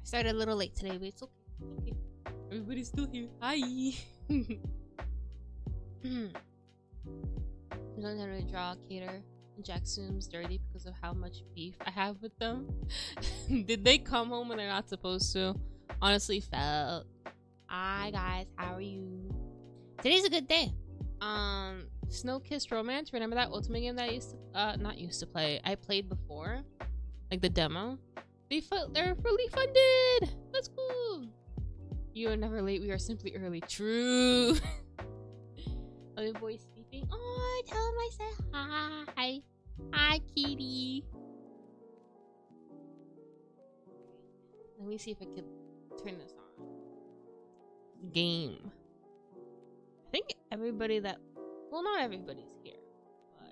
Started a little late today, but it's okay. It's okay. Everybody's still here. Hi. I don't know how to draw, cater, and Jack Zooms dirty because of how much beef I have with them. Did they come home when they're not supposed to? Honestly, felt. Hi guys, how are you? Today's a good day. Snow Kissed Romance. Remember that Ultimate game that I used to not used to play? I played before, like the demo. They're fully funded. That's cool. You are never late. We are simply early. True. Other boy sleeping. Oh, tell him I said hi. Hi, kitty. Let me see if I can turn this on. Game. I think everybody that, well, not everybody's here, but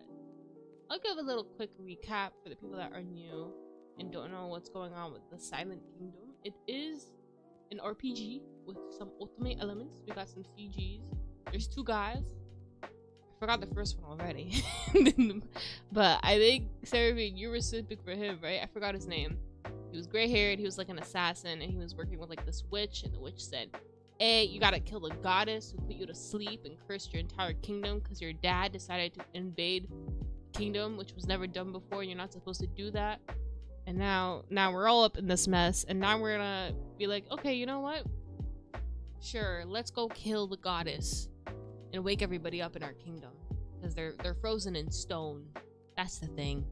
I'll give a little quick recap for the people that are new and don't know what's going on with the Silent Kingdom. It is an RPG with some ultimate elements. We got some CGs. There's two guys. I forgot the first one already. But I think, Seraphine, you were specific for him, right? I forgot his name. He was gray-haired, he was like an assassin, and he was working with like this witch, and the witch said, hey, you gotta kill the goddess who put you to sleep and cursed your entire kingdom because your dad decided to invade the kingdom, which was never done before. You're not supposed to do that. And now we're all up in this mess, and now we're gonna be like, okay, you know what? Sure, let's go kill the goddess and wake everybody up in our kingdom because they're frozen in stone. That's the thing.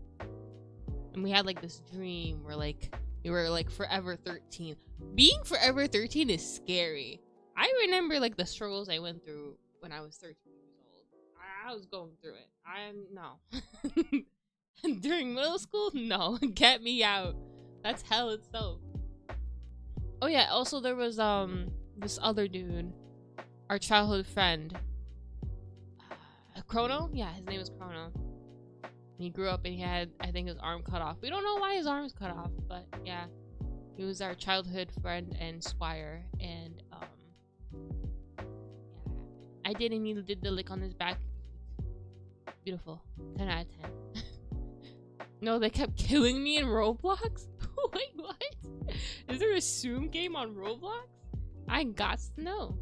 And we had like this dream where like we were like forever 13. Being forever 13 is scary. I remember like the struggles I went through when I was 13 years old. I was going through it. No. During middle school, no. Get me out. That's hell itself. Oh yeah, also there was this other dude, our childhood friend, Chrono. Yeah, his name was Chrono. He grew up and he had, I think, his arm cut off. We don't know why his arm was cut off, but yeah, he was our childhood friend and squire. And yeah, I did, and he did the lick on his back. Beautiful. 10 out of 10. No, they kept killing me in Roblox? Wait, what? Is there a Zoom game on Roblox? I got to know.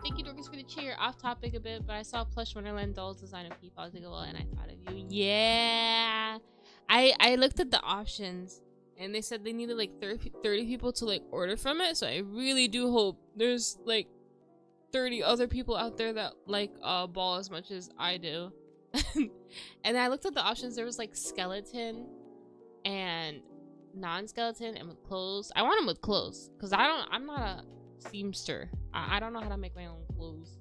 Thank you, Dorcas, for the cheer. Off topic a bit, but I saw plush Wonderland dolls design of Peep. I was like, well, and I thought of you. Yeah. I looked at the options, and they said they needed like 30 people to like order from it. So I really do hope there's like 30 other people out there that like ball as much as I do. And I looked at the options. There was like skeleton and non-skeleton and with clothes. I want them with clothes because I'm not a seamster. I don't know how to make my own clothes,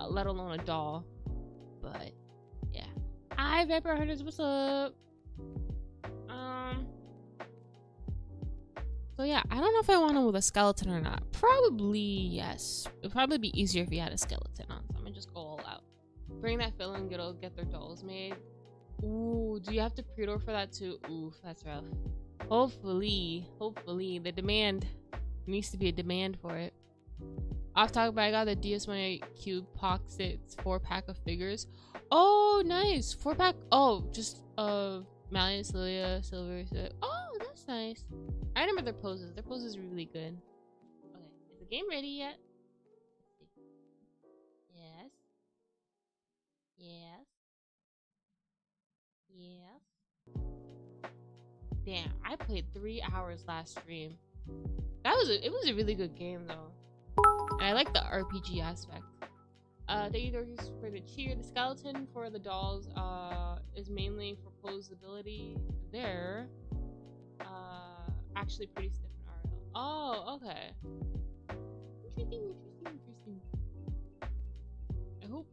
let alone a doll. But yeah. Hi, Viper Hunters, what's up? So yeah, I don't know if I want them with a skeleton or not. Probably yes. It'd probably be easier if you had a skeleton on. So I'm gonna just go all out. Bring that fill and get their dolls made. Ooh, do you have to pre-order for that too? Ooh, that's rough. Hopefully the demand needs to be a demand for it. Off topic, but I got the DS1 Cube Pockets 4-pack of figures. Oh, nice. 4-pack. Oh, just Malian, Celia, Silver. Oh, that's nice. I remember their poses. Their poses are really good. Okay, is the game ready yet? Yes. Yes. Yes. Damn, I played 3 hours last stream. It was a really good game though. And I like the RPG aspect. Thank you for the cheer. The skeleton for the dolls is mainly for posability. They're actually pretty stiff in RL. Oh, okay. Interesting. I hope,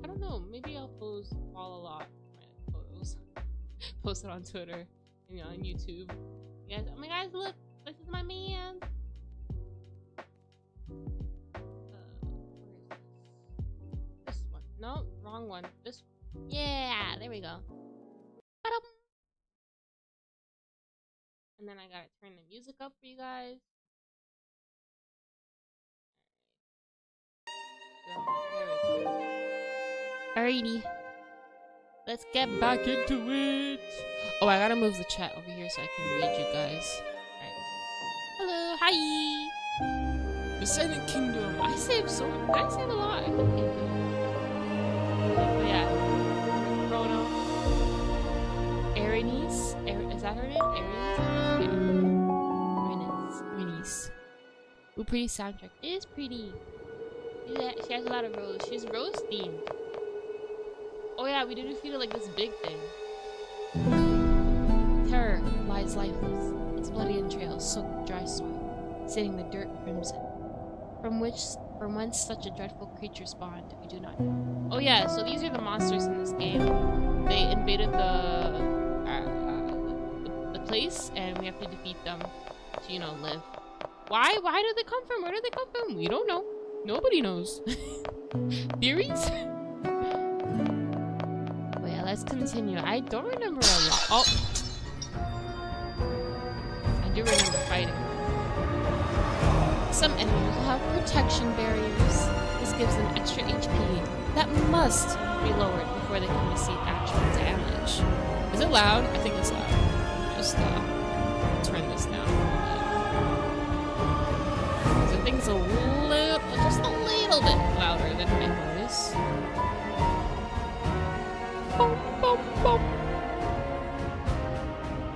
I don't know, maybe I'll pose all a lot my photos. Post it on Twitter and on YouTube. You guys, oh my guys, look, this is my man. This one. No, wrong one. This one. Yeah, there we go. And then I gotta turn the music up for you guys. There we go. Alrighty. Let's get back into it. Oh, I gotta move the chat over here so I can read you guys. Alright. Hello, hi. The Silent Kingdom. I saved so much. I saved a lot. I think but yeah. Chrono. Erenice. Is that her name? Erenice. Ooh, pretty soundtrack. It is pretty. She has a lot of rose. She's rose themed. Oh yeah, we did defeat like this big thing. Terror lies lifeless, its bloody entrails soaked with dry soil, staining the dirt crimson. From whence such a dreadful creature spawned, we do not know. Oh yeah, so these are the monsters in this game. They invaded the place, and we have to defeat them to, you know, live. Why? Why did they come from? Where did they come from? We don't know. Nobody knows. Theories? Let's continue. I don't remember a lot. Oh! I do remember fighting. Some enemies will have protection barriers. This gives them extra HP that must be lowered before they can receive actual damage. Is it loud? I think it's loud. Just turn this down a little bit. So I think it's just a little bit louder than my voice.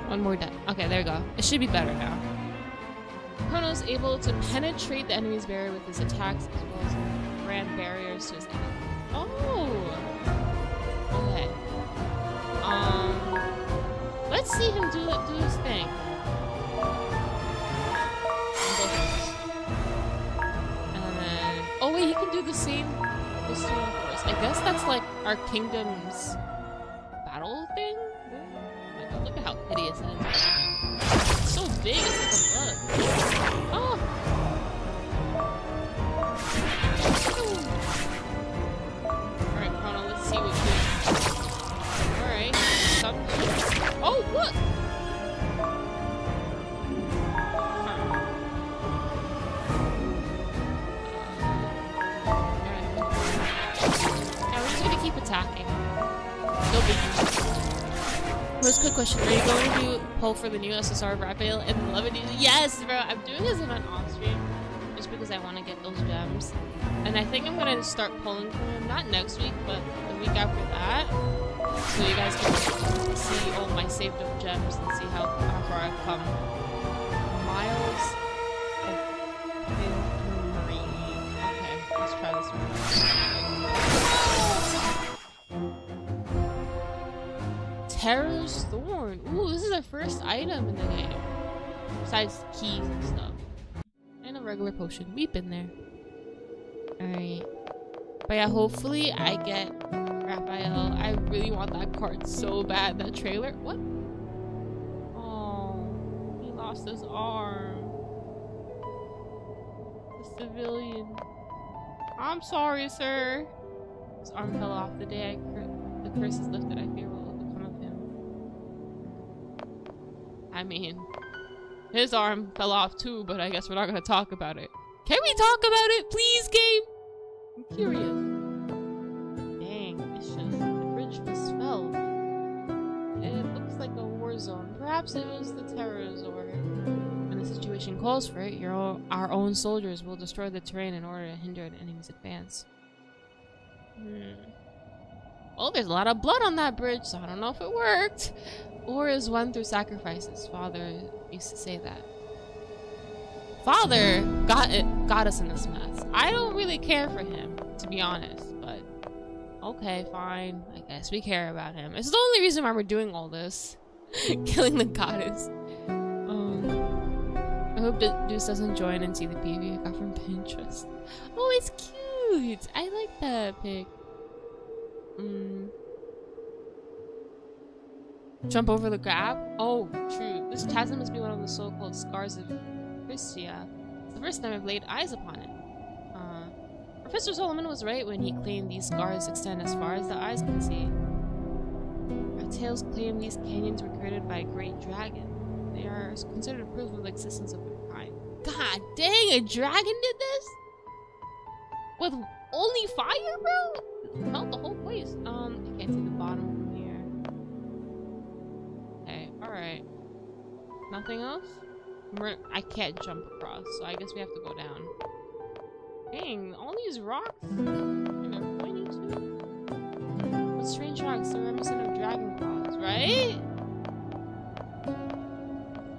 One more death. Okay, there we go. It should be better now. Chrono's able to penetrate the enemy's barrier with his attacks as well as brand barriers to his enemy. Oh! Okay. Let's see him do his thing. And then... Oh wait, he can do the same history and force. I guess that's like our kingdom's battle thing? Oh my god, look at how hideous it is. It's so big, it's like a bug. Oh! Alright, Chrono, let's see what you do. Alright, oh, look! Yeah, we're just gonna keep attacking. No biggie. First quick question, are you going to pull for the new SSR Raphael and Mabinogi? Yes, bro! I'm doing this event off stream just because I want to get those gems. And I think I'm going to start pulling for him, not next week, but the week after that. So you guys can see all my saved up gems and see how far I've come. Miles of Marine. Okay, let's try this one. Terror's Thorn. Ooh, this is our first item in the game. Besides keys and stuff. And a regular potion. We've been there. Alright. But yeah, hopefully I get Raphael. I really want that card so bad. That trailer. What? Oh, he lost his arm. The civilian. I'm sorry, sir. His arm fell off the day the curse is lifted. I fear what will become of him. I mean, his arm fell off too, but I guess we're not gonna talk about it. Can we talk about it, please, game? I'm curious. Dang, it's just the bridge was fell. It looks like a war zone. Perhaps it was the terrors, or when the situation calls for it, our own soldiers will destroy the terrain in order to hinder an enemy's advance. Well, there's a lot of blood on that bridge, so I don't know if it worked. War is won through sacrifices. Father used to say that. Father got us in this mess. I don't really care for him, to be honest, but okay, fine. I guess we care about him. It's the only reason why we're doing all this. Killing the goddess. I hope Deuce doesn't join and see the PV I got from Pinterest. Oh, it's cute! I like that pic. Jump over the gap? Oh, true. This chasm must be one of the so-called scars of Christia. It's the first time I've laid eyes upon it. Professor Solomon was right when he claimed these scars extend as far as the eyes can see. Our tales claim these canyons were created by a great dragon. They are considered proof of the existence of their kind. God dang, a dragon did this? With only fire, bro? Melt the whole place. I can't see the bottom from here. Nothing else? I can't jump across, so I guess we have to go down. Dang, all these rocks and they're pointing to. What strange rocks? They're reminiscent of dragon claws, right?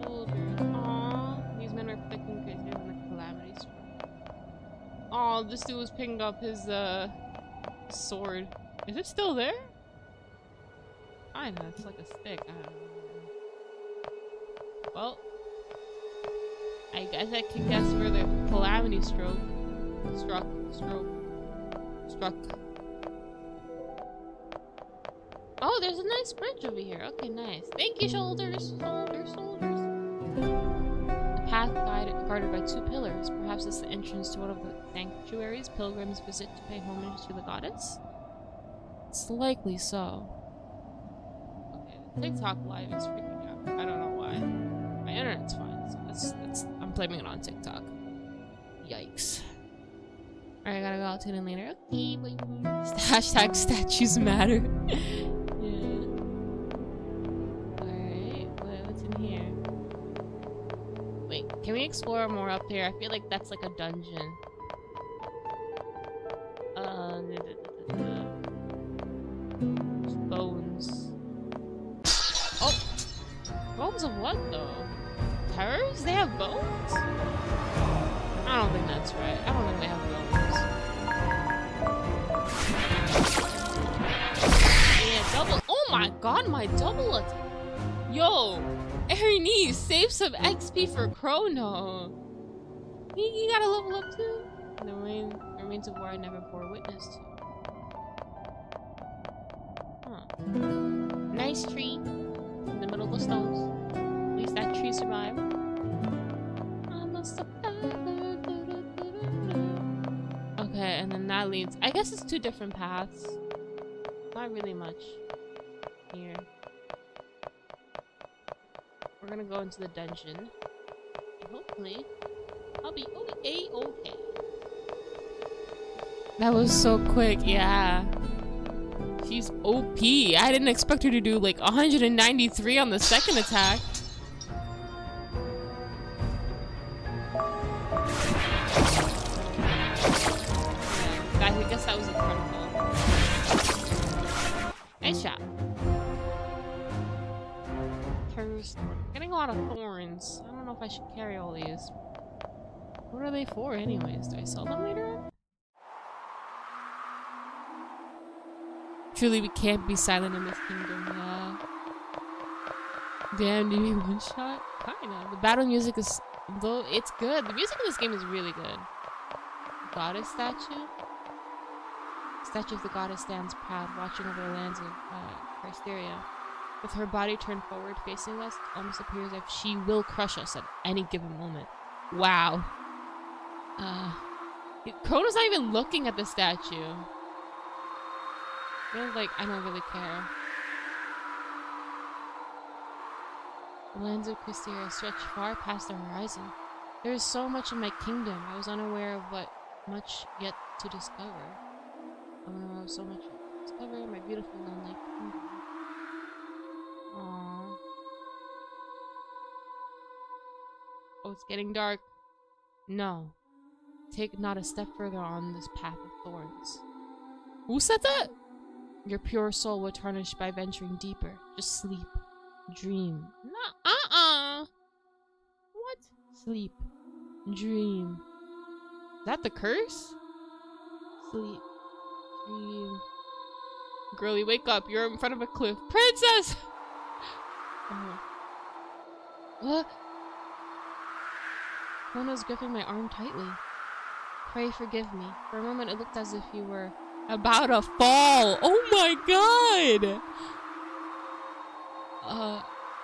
Soldiers. Aww. These men were protecting crazy when the calamity struck. Aw, this dude was picking up his sword. Is it still there? I know, it's like a stick. I don't know. Well, I guess I can guess where the calamity struck. Oh, there's a nice bridge over here. Okay, nice. Thank you, soldiers. Soldiers. A path guarded by 2 pillars. Perhaps it's the entrance to one of the sanctuaries pilgrims visit to pay homage to the goddess. It's likely so. Okay, TikTok live is freaking out. I don't know why. My internet's fine, so that's I'm blaming it on TikTok. Yikes. Alright, I gotta go out to it later. Okay, bye. Hashtag statues matter. Yeah. Alright, what's in here? Wait, can we explore more up here? I feel like that's like a dungeon. Bones. Oh! Bones of what, though? Terrors? They have bones? I don't think that's right. I don't think they have bones. Yeah, double. Oh my god, my double attack. Yo! Erinese, save some XP for Chrono. He gotta level up too. The remains of war I never bore witness to. Huh. Nice tree. In the middle of the stones. At least that tree survived. I'm a survivor. Okay, and then that leads... I guess it's 2 different paths. Not really much here. We're gonna go into the dungeon. And hopefully, I'll be okay. That was so quick, yeah. She's OP. I didn't expect her to do like 193 on the second attack. Yeah, I guess that was a critical. Nice shot. Getting a lot of thorns. I don't know if I should carry all these. What are they for anyways? Do I sell them later on? Truly, we can't be silent in this kingdom. Yeah. Damn, do you mean one shot? Kinda. The battle music is, though it's good. The music in this game is really good. Goddess statue. Statue of the goddess stands proud, watching over the lands of Krysteria. With her body turned forward, facing us, it almost appears as if she will crush us at any given moment. Wow. Chrono's not even looking at the statue. They're like, I don't really care. The lands of Krysteria stretch far past the horizon. There is so much in my kingdom. I was unaware of what much yet to discover. Unaware of so much yet to discover. My beautiful lonely kingdom. Aww. Oh, it's getting dark. No. Take not a step further on this path of thorns. Who said that? Your pure soul will tarnish by venturing deeper. Just sleep. Dream. What? Sleep. Dream. Is that the curse? Sleep. Dream. Girlie, wake up. You're in front of a cliff. Princess! Oh. What? Chrono's gripping my arm tightly. Pray forgive me. For a moment it looked as if you were about to fall. Oh my god!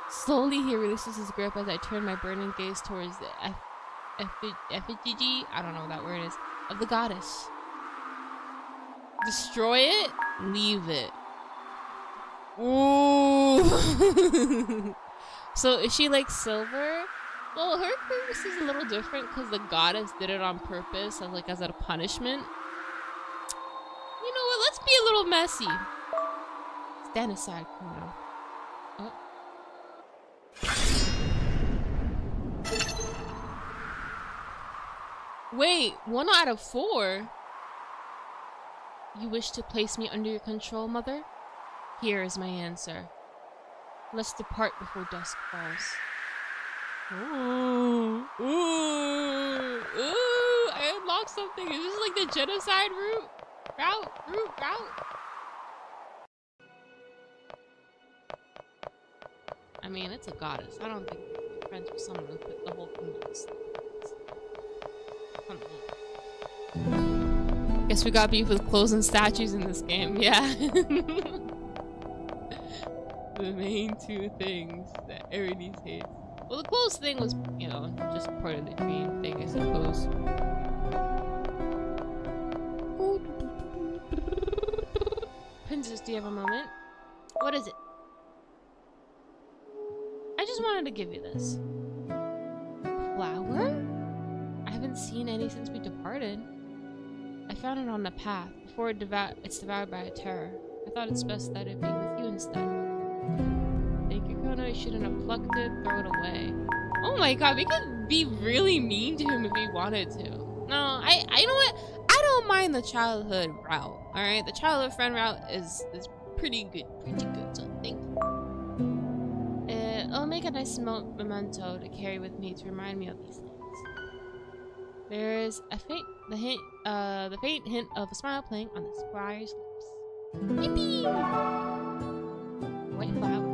Slowly he releases his grip as I turn my burning gaze towards the effigy, I don't know what that word is, of the goddess. Destroy it, leave it. Ooh. So is she like silver? Well, her curse is a little different because the goddess did it on purpose as a punishment. You know what? Let's be a little messy. Stand aside, Chrono. Oh. Wait, 1 out of 4? You wish to place me under your control, Mother? Here is my answer. Let's depart before dusk falls. Ooh, ooh, ooh! I unlocked something. Is this like the genocide route? Route. I mean, it's a goddess. I don't think we're friends with someone who put the whole kingdom to sleep. Guess we got beef with clothes and statues in this game. Yeah. The main 2 things that everybody hates. Well, the clothes thing was, you know, just part of the dream thing, I suppose. Princess, do you have a moment? What is it? I just wanted to give you this. Flower? I haven't seen any since we departed. I found it on the path before it's devoured by a terror. I thought it's best that it be with you instead. Thank you, Kono. You shouldn't have plucked it. Throw it away. Oh my god, we could be really mean to him if we wanted to. No, you know what? I don't mind the childhood route. All right, the childhood friend route is pretty good, So thank you. It'll make a nice memento to carry with me to remind me of these things. There's a faint hint of a smile playing on the squire's lips. Yippee! White flower.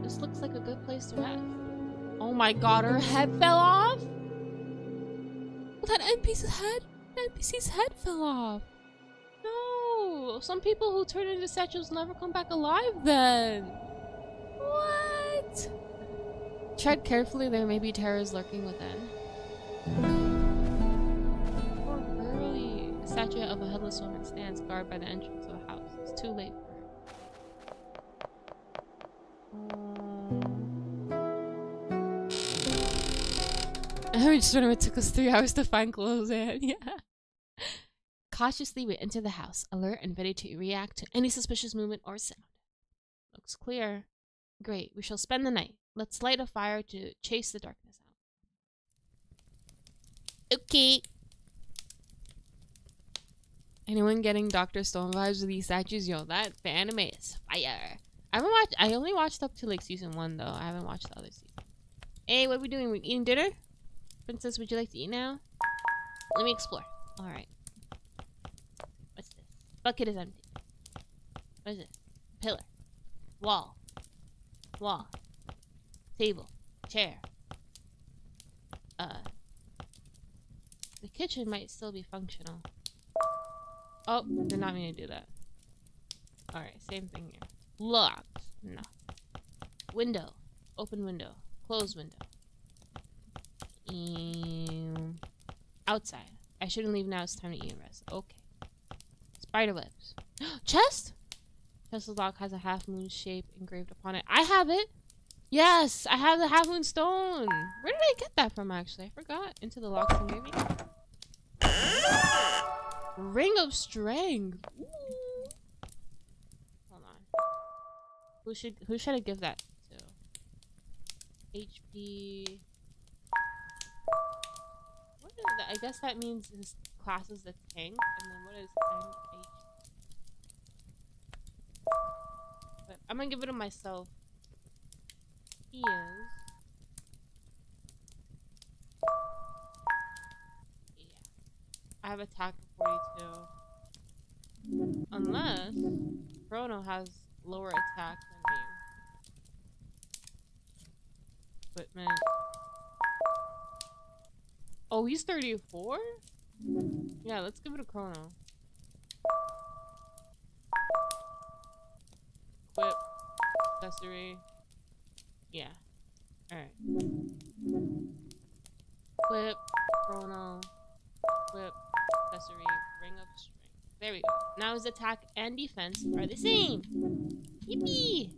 This looks like a good place to rest. Oh my god, her head fell off? That NPC's head fell off. No, some people who turn into statues never come back alive then. What? Tread carefully, there may be terrors lurking within. Poor girlie. The statue of a headless woman stands guard by the entrance of a house. It's too late for her. I just remember it took us 3 hours to find clothes in. Yeah. Cautiously, we enter the house, alert and ready to react to any suspicious movement or sound. Looks clear. Great, we shall spend the night. Let's light a fire to chase the darkness out. Okay. Anyone getting Dr. Stone vibes with these statues? Yo, that anime is fire. I only watched up to like season 1 though. I haven't watched the other season. Hey, what are we doing? We eating dinner? Princess, would you like to eat now? Let me explore. Alright. What's this? Bucket is empty. What is it? Pillar. Wall. Table. Chair. The kitchen might still be functional. Oh, they're not going to do that. Alright, same thing here. Locked. No. Window. Open window. Closed window. Outside. I shouldn't leave now. It's time to eat and rest. Okay. Spider webs. Chest? Chest's lock has a half moon shape engraved upon it. I have it. Yes, I have the half moon stone. Where did I get that from? Actually, I forgot. Into the lock's engraving. Ring of strength. Ooh. Hold on. Who should I give that to? HP. What is that? I guess that means his class is the tank, and then what is MH? But I'm gonna give it to myself. He is. Yeah. I have attack of 42. Unless Chrono has lower attack than me. Equipment. Oh, he's 34? Yeah, let's give it a Chrono. Equip. Accessory. Yeah. Alright. Equip. Chrono. Equip. Accessory. Ring of strength. There we go. Now his attack and defense are the same. Yippee!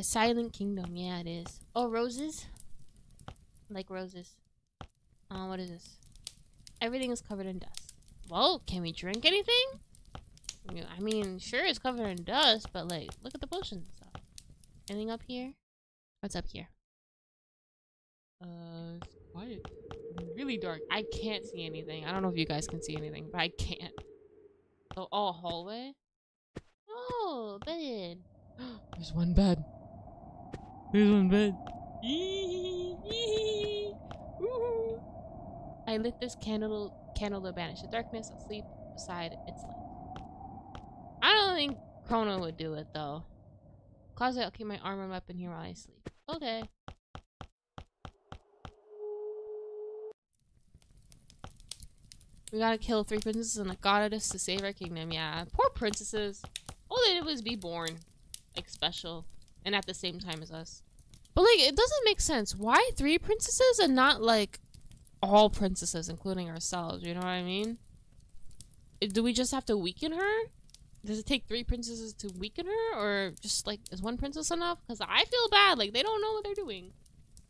Silent Kingdom. Yeah, it is. Oh, roses? I like roses. What is this? Everything is covered in dust. Well, can we drink anything? I mean, sure it's covered in dust, but like, look at the potions and stuff. Anything up here? What's up here? It's quiet. Really dark. I can't see anything. I don't know if you guys can see anything, but I can't. So, oh, hallway? Oh, bed. There's one bed. There's one bed. I lit this candle to banish the darkness. I'll sleep beside its light. I don't think Chrono would do it though. Closet, I'll keep my armor up in here while I sleep. Okay. We gotta kill 3 princesses and a goddess to save our kingdom. Yeah, poor princesses. All they did was be born, like, special, and at the same time as us. But, like, it doesn't make sense. Why 3 princesses and not, like, all princesses, including ourselves? You know what I mean? Do we just have to weaken her? Does it take 3 princesses to weaken her? Or just, like, is 1 princess enough? Because I feel bad. Like, they don't know what they're doing.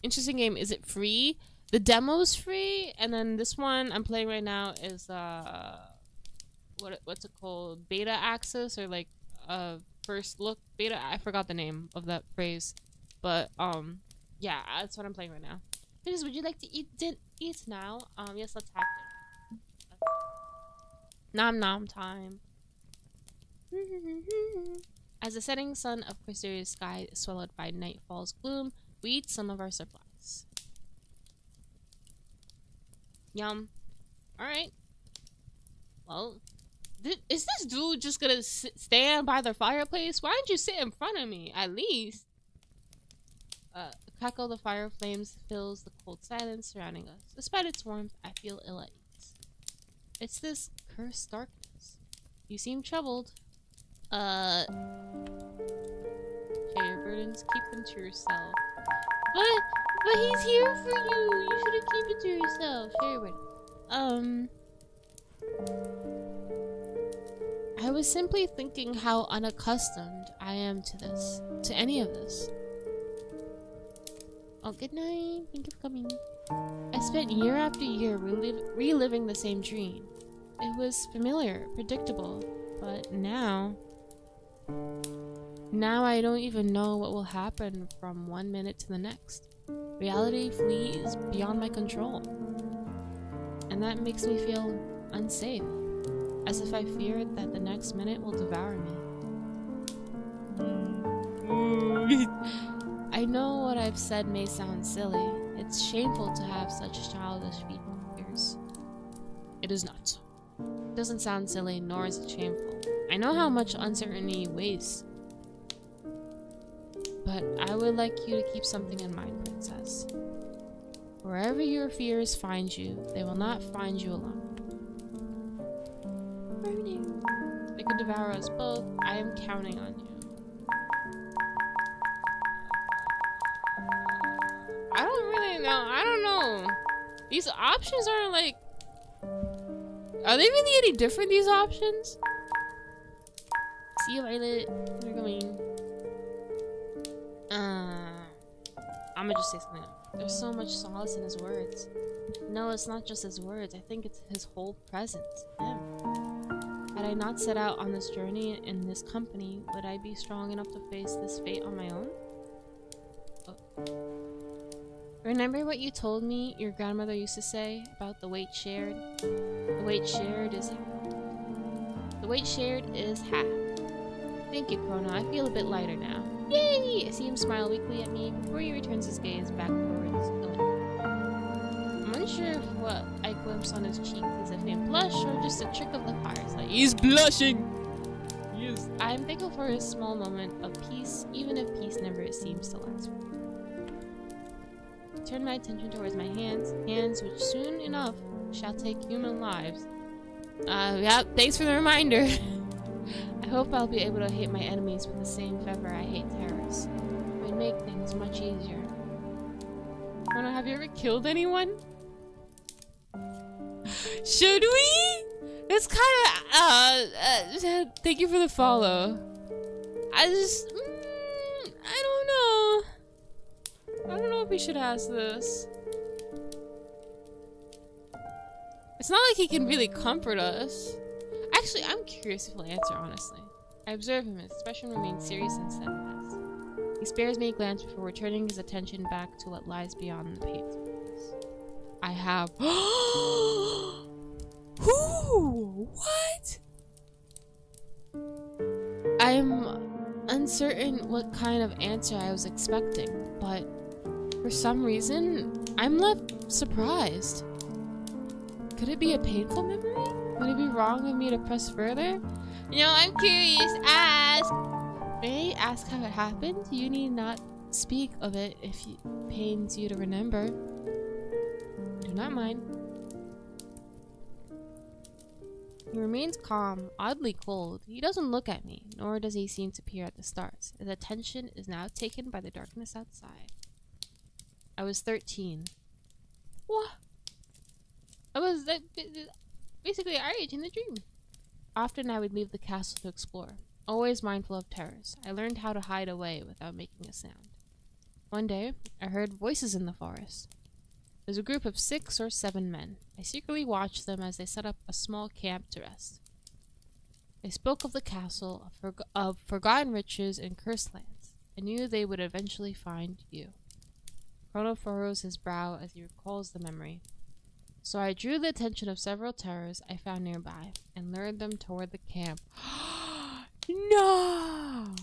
Interesting game. Is it free? The demo's free, and then this one I'm playing right now is what's it called? Beta access, or like first look beta. I forgot the name of that phrase, but yeah, that's what I'm playing right now. Please, would you like to eat now? Yes, let's have it. Nom nom time. As the setting sun of Crystaria's sky is swallowed by nightfall's gloom, we eat some of our supplies. Yum. Alright. Well, is this dude just gonna stand by the fireplace? Why don't you sit in front of me, at least? The crackle of the fire flames fills the cold silence surrounding us. Despite its warmth, I feel ill at ease. It's this cursed darkness. You seem troubled. Share your burdens, keep them to yourself. But he's here for you. You shouldn't keep it to yourself. Share your burdens. I was simply thinking how unaccustomed I am to this. To any of this. Oh, good night. Thank you for coming. I spent year after year reliving the same dream. It was familiar, predictable, but now I don't even know what will happen from one minute to the next. Reality flees beyond my control. And that makes me feel unsafe, as if I feared that the next minute will devour me. I know what I've said may sound silly. It's shameful to have such childish fears. It is not. It doesn't sound silly, nor is it shameful. I know how much uncertainty wastes. But I would like you to keep something in mind, Princess. Wherever your fears find you, they will not find you alone. They could devour us both. I am counting on you. I don't really know. I don't know. These options aren't like... Are they really any different, these options? See you, Violet. We're going. I'm gonna just say something else. There's so much solace in his words. No, it's not just his words. I think it's his whole presence. Him. Had I not set out on this journey in this company, would I be strong enough to face this fate on my own? Oh. Remember what you told me your grandmother used to say about the weight shared? The weight shared is half. Thank you, Chrono. I feel a bit lighter now. Yay! I see him smile weakly at me before he returns his gaze back towards the window. I'm unsure if what I glimpse on his cheek is a faint blush or just a trick of the fireside. He's blushing! Yes. I'm thankful for his small moment of peace, even if peace never seems to last for me. I turn my attention towards my hands which soon enough shall take human lives. Yeah, thanks for the reminder. I hope I'll be able to hate my enemies with the same fervor I hate terrorists. It would make things much easier. Chrono, have you ever killed anyone? Should we? It's kinda, thank you for the follow. I don't know. I don't know if we should ask this. It's not like he can really comfort us. Actually, I'm curious if he'll answer honestly. I observe him. His expression remains serious and steadfast. He spares me a glance before returning his attention back to what lies beyond the paved space. I have. Who? What? I'm uncertain what kind of answer I was expecting, but for some reason, I'm left surprised. Could it be a painful memory? Would it be wrong of me to press further? You know, I'm curious. Ask. May I ask how it happened? You need not speak of it if it pains you to remember. Do not mind. He remains calm, oddly cold. He doesn't look at me, nor does he seem to peer at the stars. His attention is now taken by the darkness outside. I was 13. What? I was basically our age in the dream. Often I would leave the castle to explore, always mindful of terrors. I learned how to hide away without making a sound. One day, I heard voices in the forest. There was a group of 6 or 7 men. I secretly watched them as they set up a small camp to rest. They spoke of the castle, of forgotten riches and cursed lands. I knew they would eventually find you. Chrono furrows his brow as he recalls the memory. So I drew the attention of several terrors I found nearby and lured them toward the camp. No!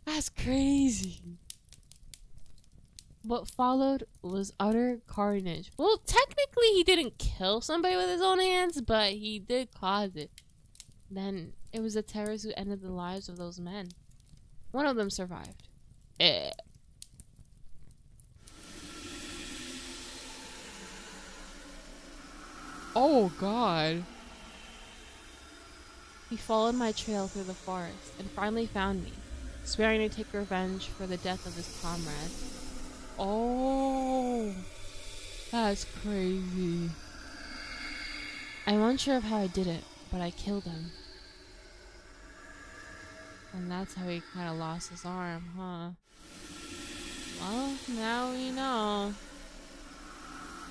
That's crazy. What followed was utter carnage. Well, technically he didn't kill somebody with his own hands, but he did cause it. Then it was the terrors who ended the lives of those men. One of them survived. Oh god. He followed my trail through the forest and finally found me, swearing to take revenge for the death of his comrade. Oh, that's crazy. I'm unsure of how I did it, but I killed him. And that's how he kind of lost his arm, huh? Well, now we know.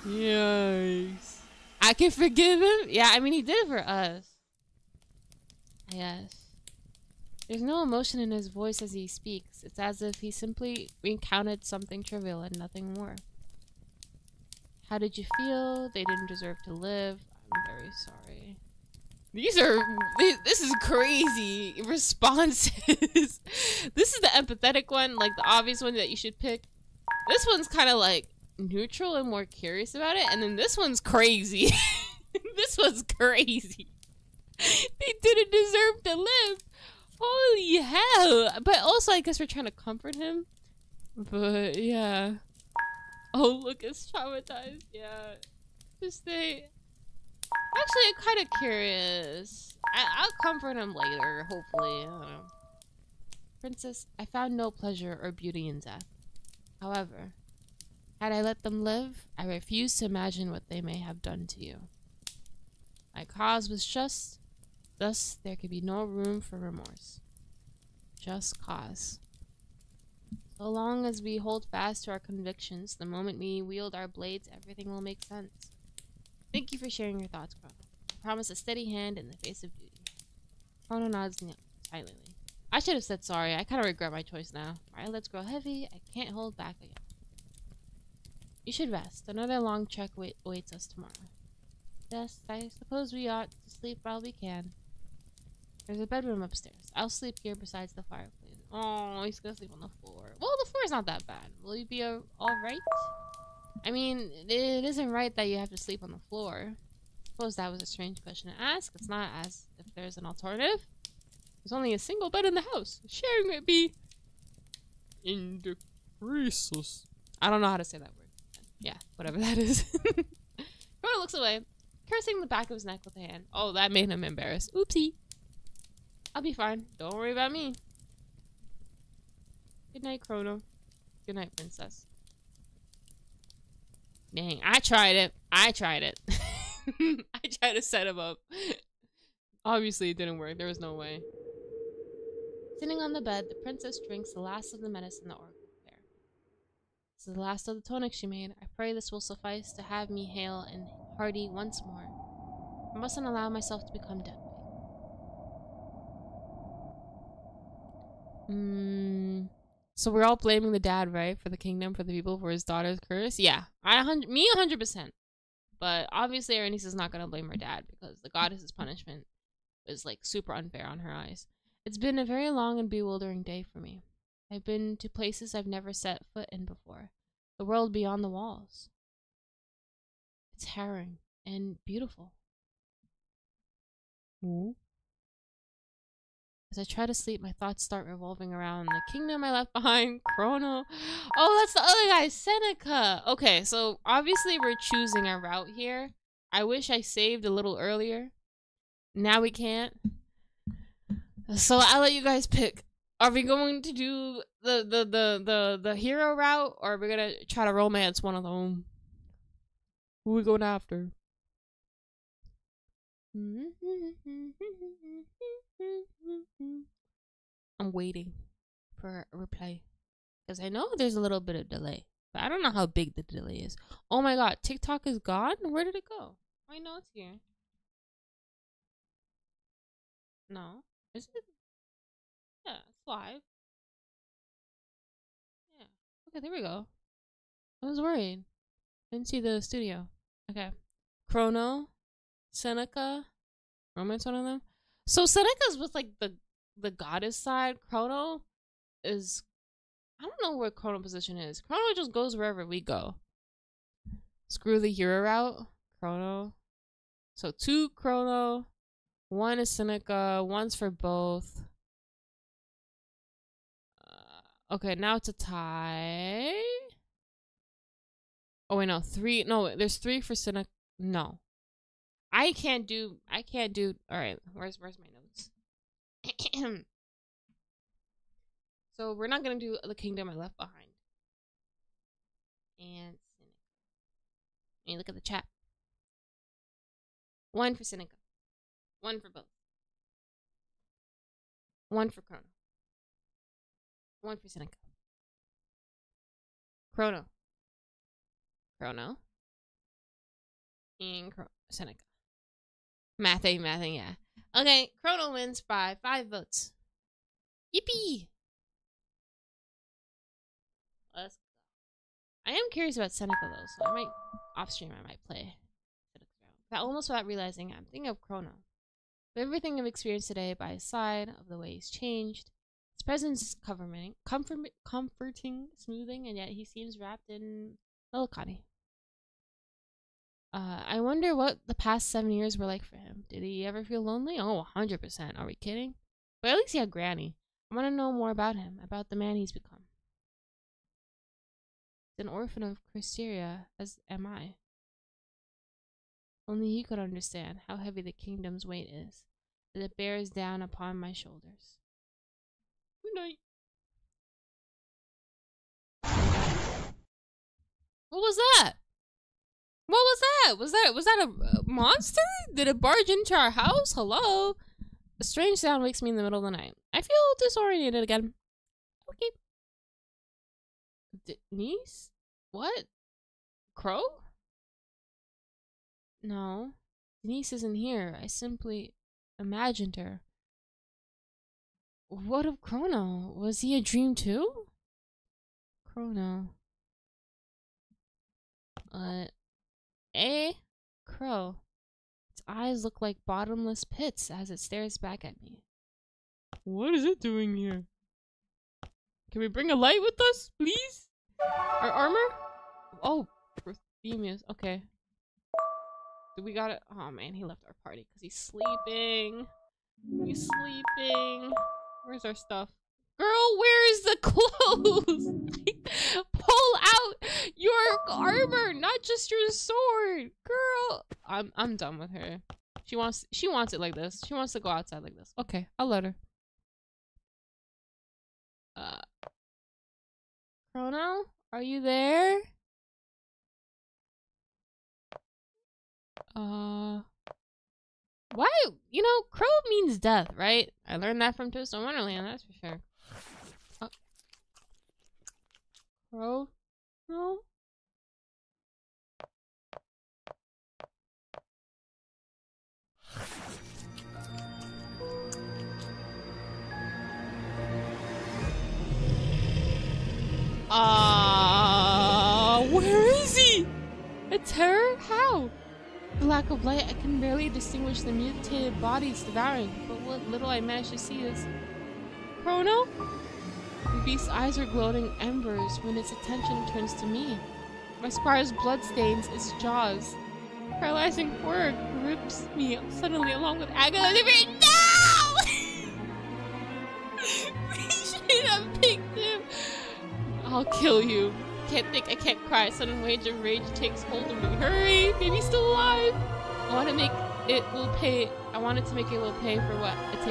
Yikes. I can forgive him? Yeah, I mean, he did it for us. Yes. There's no emotion in his voice as he speaks. It's as if he simply recounted something trivial and nothing more. How did you feel? They didn't deserve to live. I'm very sorry. This is crazy responses. This is the empathetic one, like the obvious one that you should pick. This one's kind of like neutral and more curious about it. And then this one's crazy. This one's crazy. They didn't deserve to live. Holy hell. But also, I guess we're trying to comfort him. But, yeah. Oh, look, it's traumatized. Yeah. Just stay. Actually, I'm kind of curious. I'll comfort him later, hopefully. I don't know. Princess, I found no pleasure or beauty in death. However, had I let them live, I refuse to imagine what they may have done to you. My cause was just. Thus, there could be no room for remorse. Just cause. So long as we hold fast to our convictions, the moment we wield our blades, everything will make sense. Thank you for sharing your thoughts, Chrono. I promise a steady hand in the face of duty. Chrono nods silently. I should have said sorry. I kind of regret my choice now. My eyelids grow heavy. I can't hold back again. You should rest. Another long trek waits us tomorrow. Yes, I suppose we ought to sleep while we can. There's a bedroom upstairs. I'll sleep here besides the fireplace. Oh, he's gonna sleep on the floor. Well, the floor's not that bad. Will you be alright? I mean, it isn't right that you have to sleep on the floor. I suppose that was a strange question to ask. It's not as if there's an alternative. There's only a single bed in the house. Sharing might be indecreasus. I don't know how to say that word. Yeah, whatever that is. Chrono looks away, cursing the back of his neck with a hand. Oh, that made him embarrassed. Oopsie. I'll be fine. Don't worry about me. Good night, Chrono. Good night, Princess. Dang, I tried it. I tried to set him up. Obviously, it didn't work. There was no way. Sitting on the bed, the princess drinks the last of the medicine the oracle prepared. This is the last of the tonic she made. I pray this will suffice to have me hale and hearty once more. I mustn't allow myself to become deadly. So we're all blaming the dad, right? For the kingdom, for the people, for his daughter's curse? Yeah. Me 100%. But obviously Arenice is not going to blame her dad because the goddess's punishment is like super unfair on her eyes. It's been a very long and bewildering day for me. I've been to places I've never set foot in before. The world beyond the walls. It's harrowing and beautiful. Ooh. As I try to sleep, my thoughts start revolving around the kingdom I left behind, Chrono. Oh, that's the other guy, Seneca. Okay, so obviously we're choosing a route here. I wish I saved a little earlier. Now we can't. So I'll let you guys pick. Are we going to do the hero route, or are we gonna try to romance one of them? Who are we going after? I'm waiting for a reply because I know there's a little bit of delay, but I don't know how big the delay is. Oh my god, TikTok is gone? Where did it go? I know it's here. No. Is it? Yeah, it's live. Yeah. Okay, there we go. I was worried. Didn't see the studio. Okay. Chrono, Seneca, romance one of them. So Seneca's with like the goddess side. Chrono is, I don't know where Chrono position is. Chrono just goes wherever we go. Screw the hero route. Chrono. So 2 Chrono, 1 is Seneca, 1's for both. Okay, now it's a tie. Oh wait, no, 3. No, there's 3 for Seneca. No, I can't do. All right, where's my notes? So we're not gonna do the kingdom I left behind. And Seneca. Let me look at the chat. 1 for Seneca. 1 for both. 1 for Chrono. 1 for Seneca. Chrono. Chrono. And Seneca. Mathing, yeah. Okay, Chrono wins by 5 votes. Yippee! Let's go. I am curious about Seneca though, so I might off stream play Seneca. But almost without realizing I'm thinking of Chrono. With everything I've experienced today by his side, of the way he's changed, his presence is comforting, smoothing, and yet he seems wrapped in melancholy. I wonder what the past 7 years were like for him. Did he ever feel lonely? Oh, 100%. Are we kidding? But at least he had Granny. I want to know more about him, about the man he's become. He's an orphan of Christeria, as am I. Only he could understand how heavy the kingdom's weight is, that it bears down upon my shoulders. Good night. What was that? What was that? Was that a monster? Did it barge into our house? Hello? A strange sound wakes me in the middle of the night. I feel disoriented again. Okay. Denise? What? Crow? No. Denise isn't here. I simply imagined her. What of Chrono? Was he a dream too? Chrono. Crow. Its eyes look like bottomless pits as it stares back at me. What is it doing here? Can we bring a light with us, please? Our armor? Oh, Prothemius. Okay. Do we got it? Oh man, he left our party because he's sleeping. He's sleeping. Where's our stuff? Girl, where's the clothes? Pull out your armor, not just your sword. Girl, I'm done with her. She wants it like this. She wants to go outside like this. Okay, I'll let her. Chrono, are you there? Why? You know, crow means death, right? I learned that from TWST on Wonderland, that's for sure. Crow? No? Where is he? It's her? How? The lack of light, I can barely distinguish the mutated bodies devouring, but what little I managed to see is... Chrono? The beast's eyes are glowing embers when its attention turns to me. My scar's blood stains its jaws. Paralyzing horror grips me suddenly along with agony. No! We should have picked him. I'll kill you. Can't think, I can't cry. A sudden wave of rage takes hold of me. Hurry! Baby's still alive! I want to make it will pay. I wanted to make it will pay for what? It's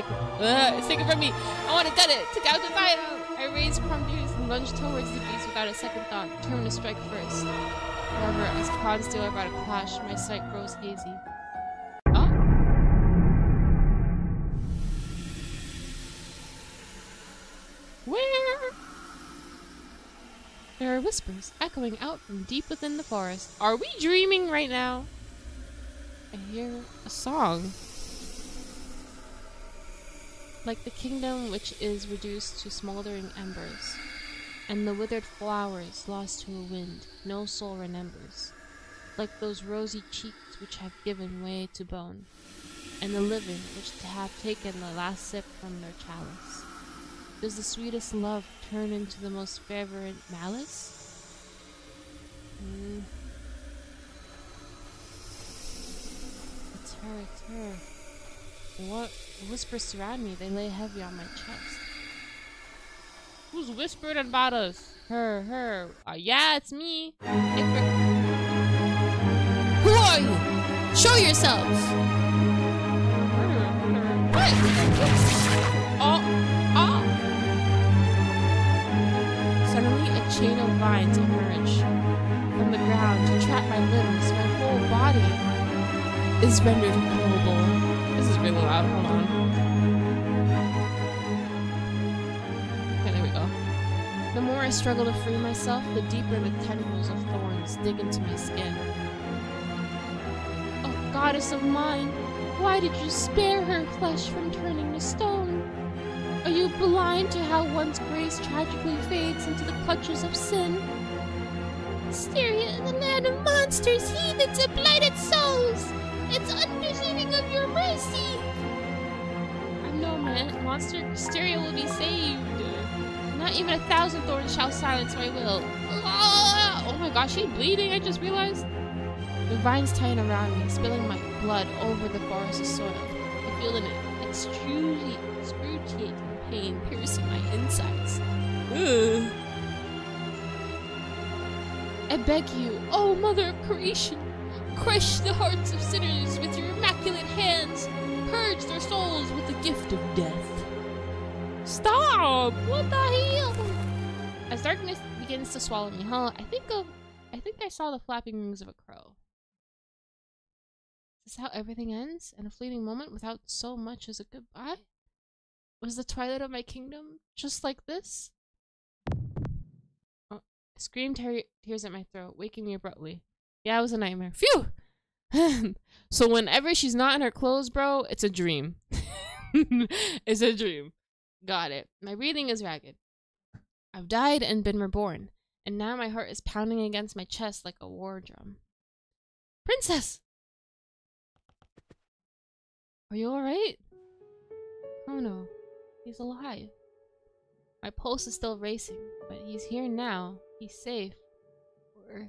taken from me. I want to get it. Took out the vital. I raised Prometheus and lunged towards the beast without a second thought, determined to strike first. However, as Prawn Steel about to clash, my sight grows hazy. Oh? Where? There are whispers echoing out from deep within the forest. Are we dreaming right now? I hear a song. Like the kingdom which is reduced to smoldering embers, and the withered flowers lost to a wind no soul remembers. Like those rosy cheeks which have given way to bone, and the living which have taken the last sip from their chalice. Does the sweetest love turn into the most fervent malice? It's her. What whispers surround me? They lay heavy on my chest. Who's whispering about us? Her. Yeah, it's me. Who are you? Show yourselves! What? Oh. Suddenly, a chain of vines emerge from the ground to trap my limbs. My whole body is rendered immobile. This is really loud. Hold on. Okay, there we go. The more I struggle to free myself, the deeper the tendrils of thorns dig into my skin. Oh, goddess of mine, why did you spare her flesh from turning to stone? Are you blind to how one's grace tragically fades into the clutches of sin? Hysteria in the land of monsters, heathens, and blighted souls! It's undeserving of your mercy! I know, man. Monster hysteria will be saved. Not even 1,000 thorns shall silence my will. Oh my gosh, she's bleeding, I just realized. The vines tighten around me, spilling my blood over the forest's soil. I feel an excruciating pain piercing my insides. Ugh. I beg you, oh Mother of Creation, crush the hearts of sinners with your immaculate hands. Purge their souls with the gift of death. Stop! What the hell? As darkness begins to swallow me whole, I think I saw the flapping wings of a crow. Is this how everything ends? In a fleeting moment without so much as a goodbye? Was the twilight of my kingdom just like this? Oh, I screamed tears at my throat, waking me abruptly. Yeah, it was a nightmare. Phew! So whenever she's not in her clothes, bro, it's a dream. It's a dream. Got it. My breathing is ragged. I've died and been reborn, and now my heart is pounding against my chest like a war drum. Princess! Are you alright? Oh no. He's alive. My pulse is still racing, but he's here now. He's safe. Or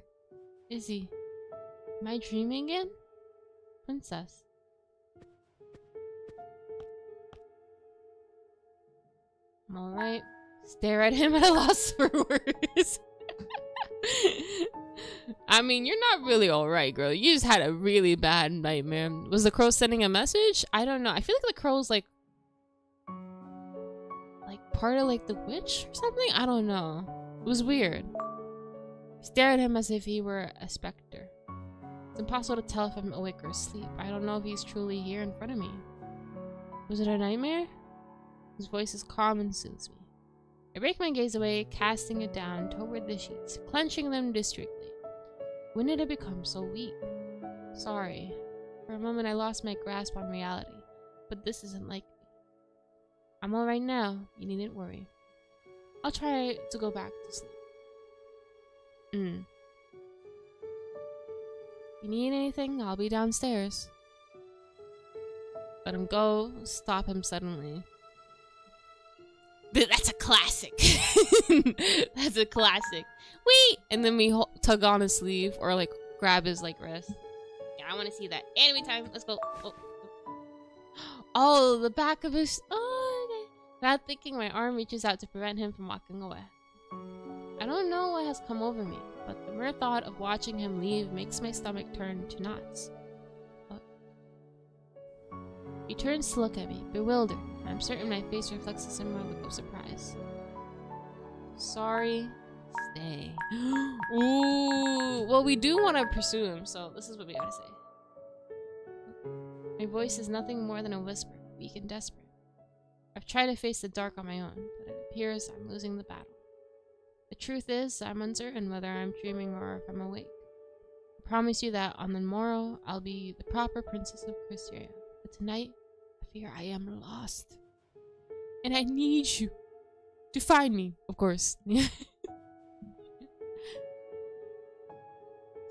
is he? Am I dreaming again? Princess. I'm alright. Stare at him at a loss for words. I mean, you're not really alright, girl. You just had a really bad nightmare. Was the crow sending a message? I don't know. I feel like the crow's like part of like the witch or something? I don't know. It was weird. I stared at him as if he were a specter. It's impossible to tell if I'm awake or asleep. I don't know if he's truly here in front of me. Was it a nightmare? His voice is calm and soothes me. I break my gaze away, casting it down toward the sheets, clenching them distractedly. When did I become so weak? Sorry. For a moment I lost my grasp on reality. But this isn't like me. I'm alright now. You needn't worry. I'll try to go back to sleep. If you need anything, I'll be downstairs. Let him go. Stop him suddenly. That's a classic. That's a classic. Wait! And then we tug on his sleeve or like grab his like wrist. Yeah, I want to see that. Anime time. Let's go. Oh, oh, the back of his. Oh, okay. Without thinking, my arm reaches out to prevent him from walking away. I don't know what has come over me, but the mere thought of watching him leave makes my stomach turn to knots. He turns to look at me, bewildered. I'm certain my face reflects a similar look of surprise. Sorry. Stay. Ooh. Well, we do want to pursue him, so this is what we gotta say. My voice is nothing more than a whisper, weak and desperate. I've tried to face the dark on my own, but it appears I'm losing the battle. The truth is, I'm uncertain whether I'm dreaming or if I'm awake. I promise you that on the morrow, I'll be the proper princess of Krysteria. But tonight, I fear I am lost. And I need you to find me, of course.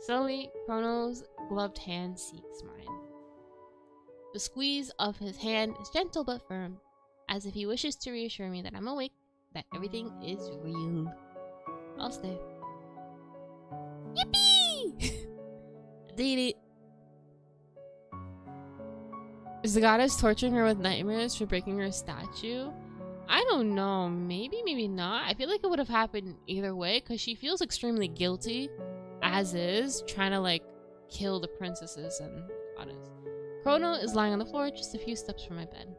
Slowly, Chrono's gloved hand seeks mine. The squeeze of his hand is gentle but firm, as if he wishes to reassure me that I'm awake, that everything is real. I'll stay. Yippee! Did it. Is the goddess torturing her with nightmares for breaking her statue? I don't know. Maybe, maybe not. I feel like it would have happened either way because she feels extremely guilty, as is, trying to like kill the princesses and goddess. Chrono is lying on the floor just a few steps from my bed.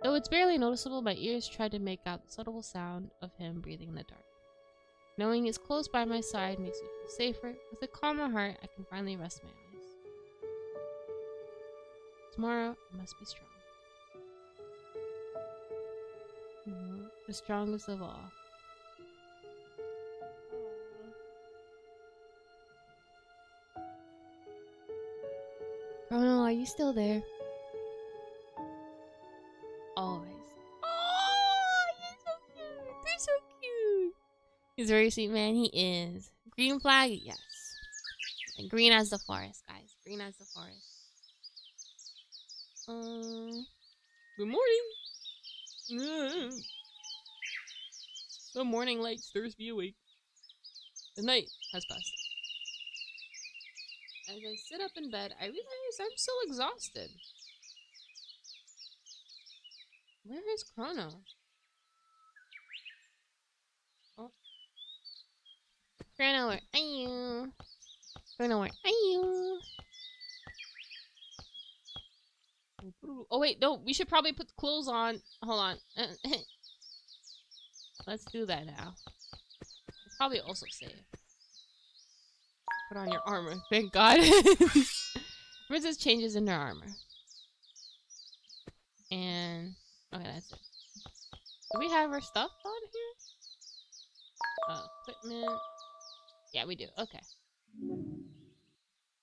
Though it's barely noticeable, my ears try to make out the subtle sound of him breathing in the dark. Knowing he's close by my side makes me feel safer. With a calmer heart, I can finally rest my eyes. Tomorrow, I must be strong. The strongest of all. Chrono, are you still there? Always. Oh, you're so cute. They're so cute. He's a very sweet man. He is. Green flag? Yes. And green as the forest, guys. Green as the forest. Good morning. The morning light stirs me awake. The night has passed. As I sit up in bed, I realize I'm so exhausted. Where is Chrono? Oh. Chrono, where are you? Chrono, where are you? Oh wait, no, we should probably put the clothes on. Hold on. Let's do that now. Probably also save. Put on your armor. Thank God. Princess changes into her armor. And okay, that's it. Do we have our stuff on here? Equipment. Yeah, we do. Okay.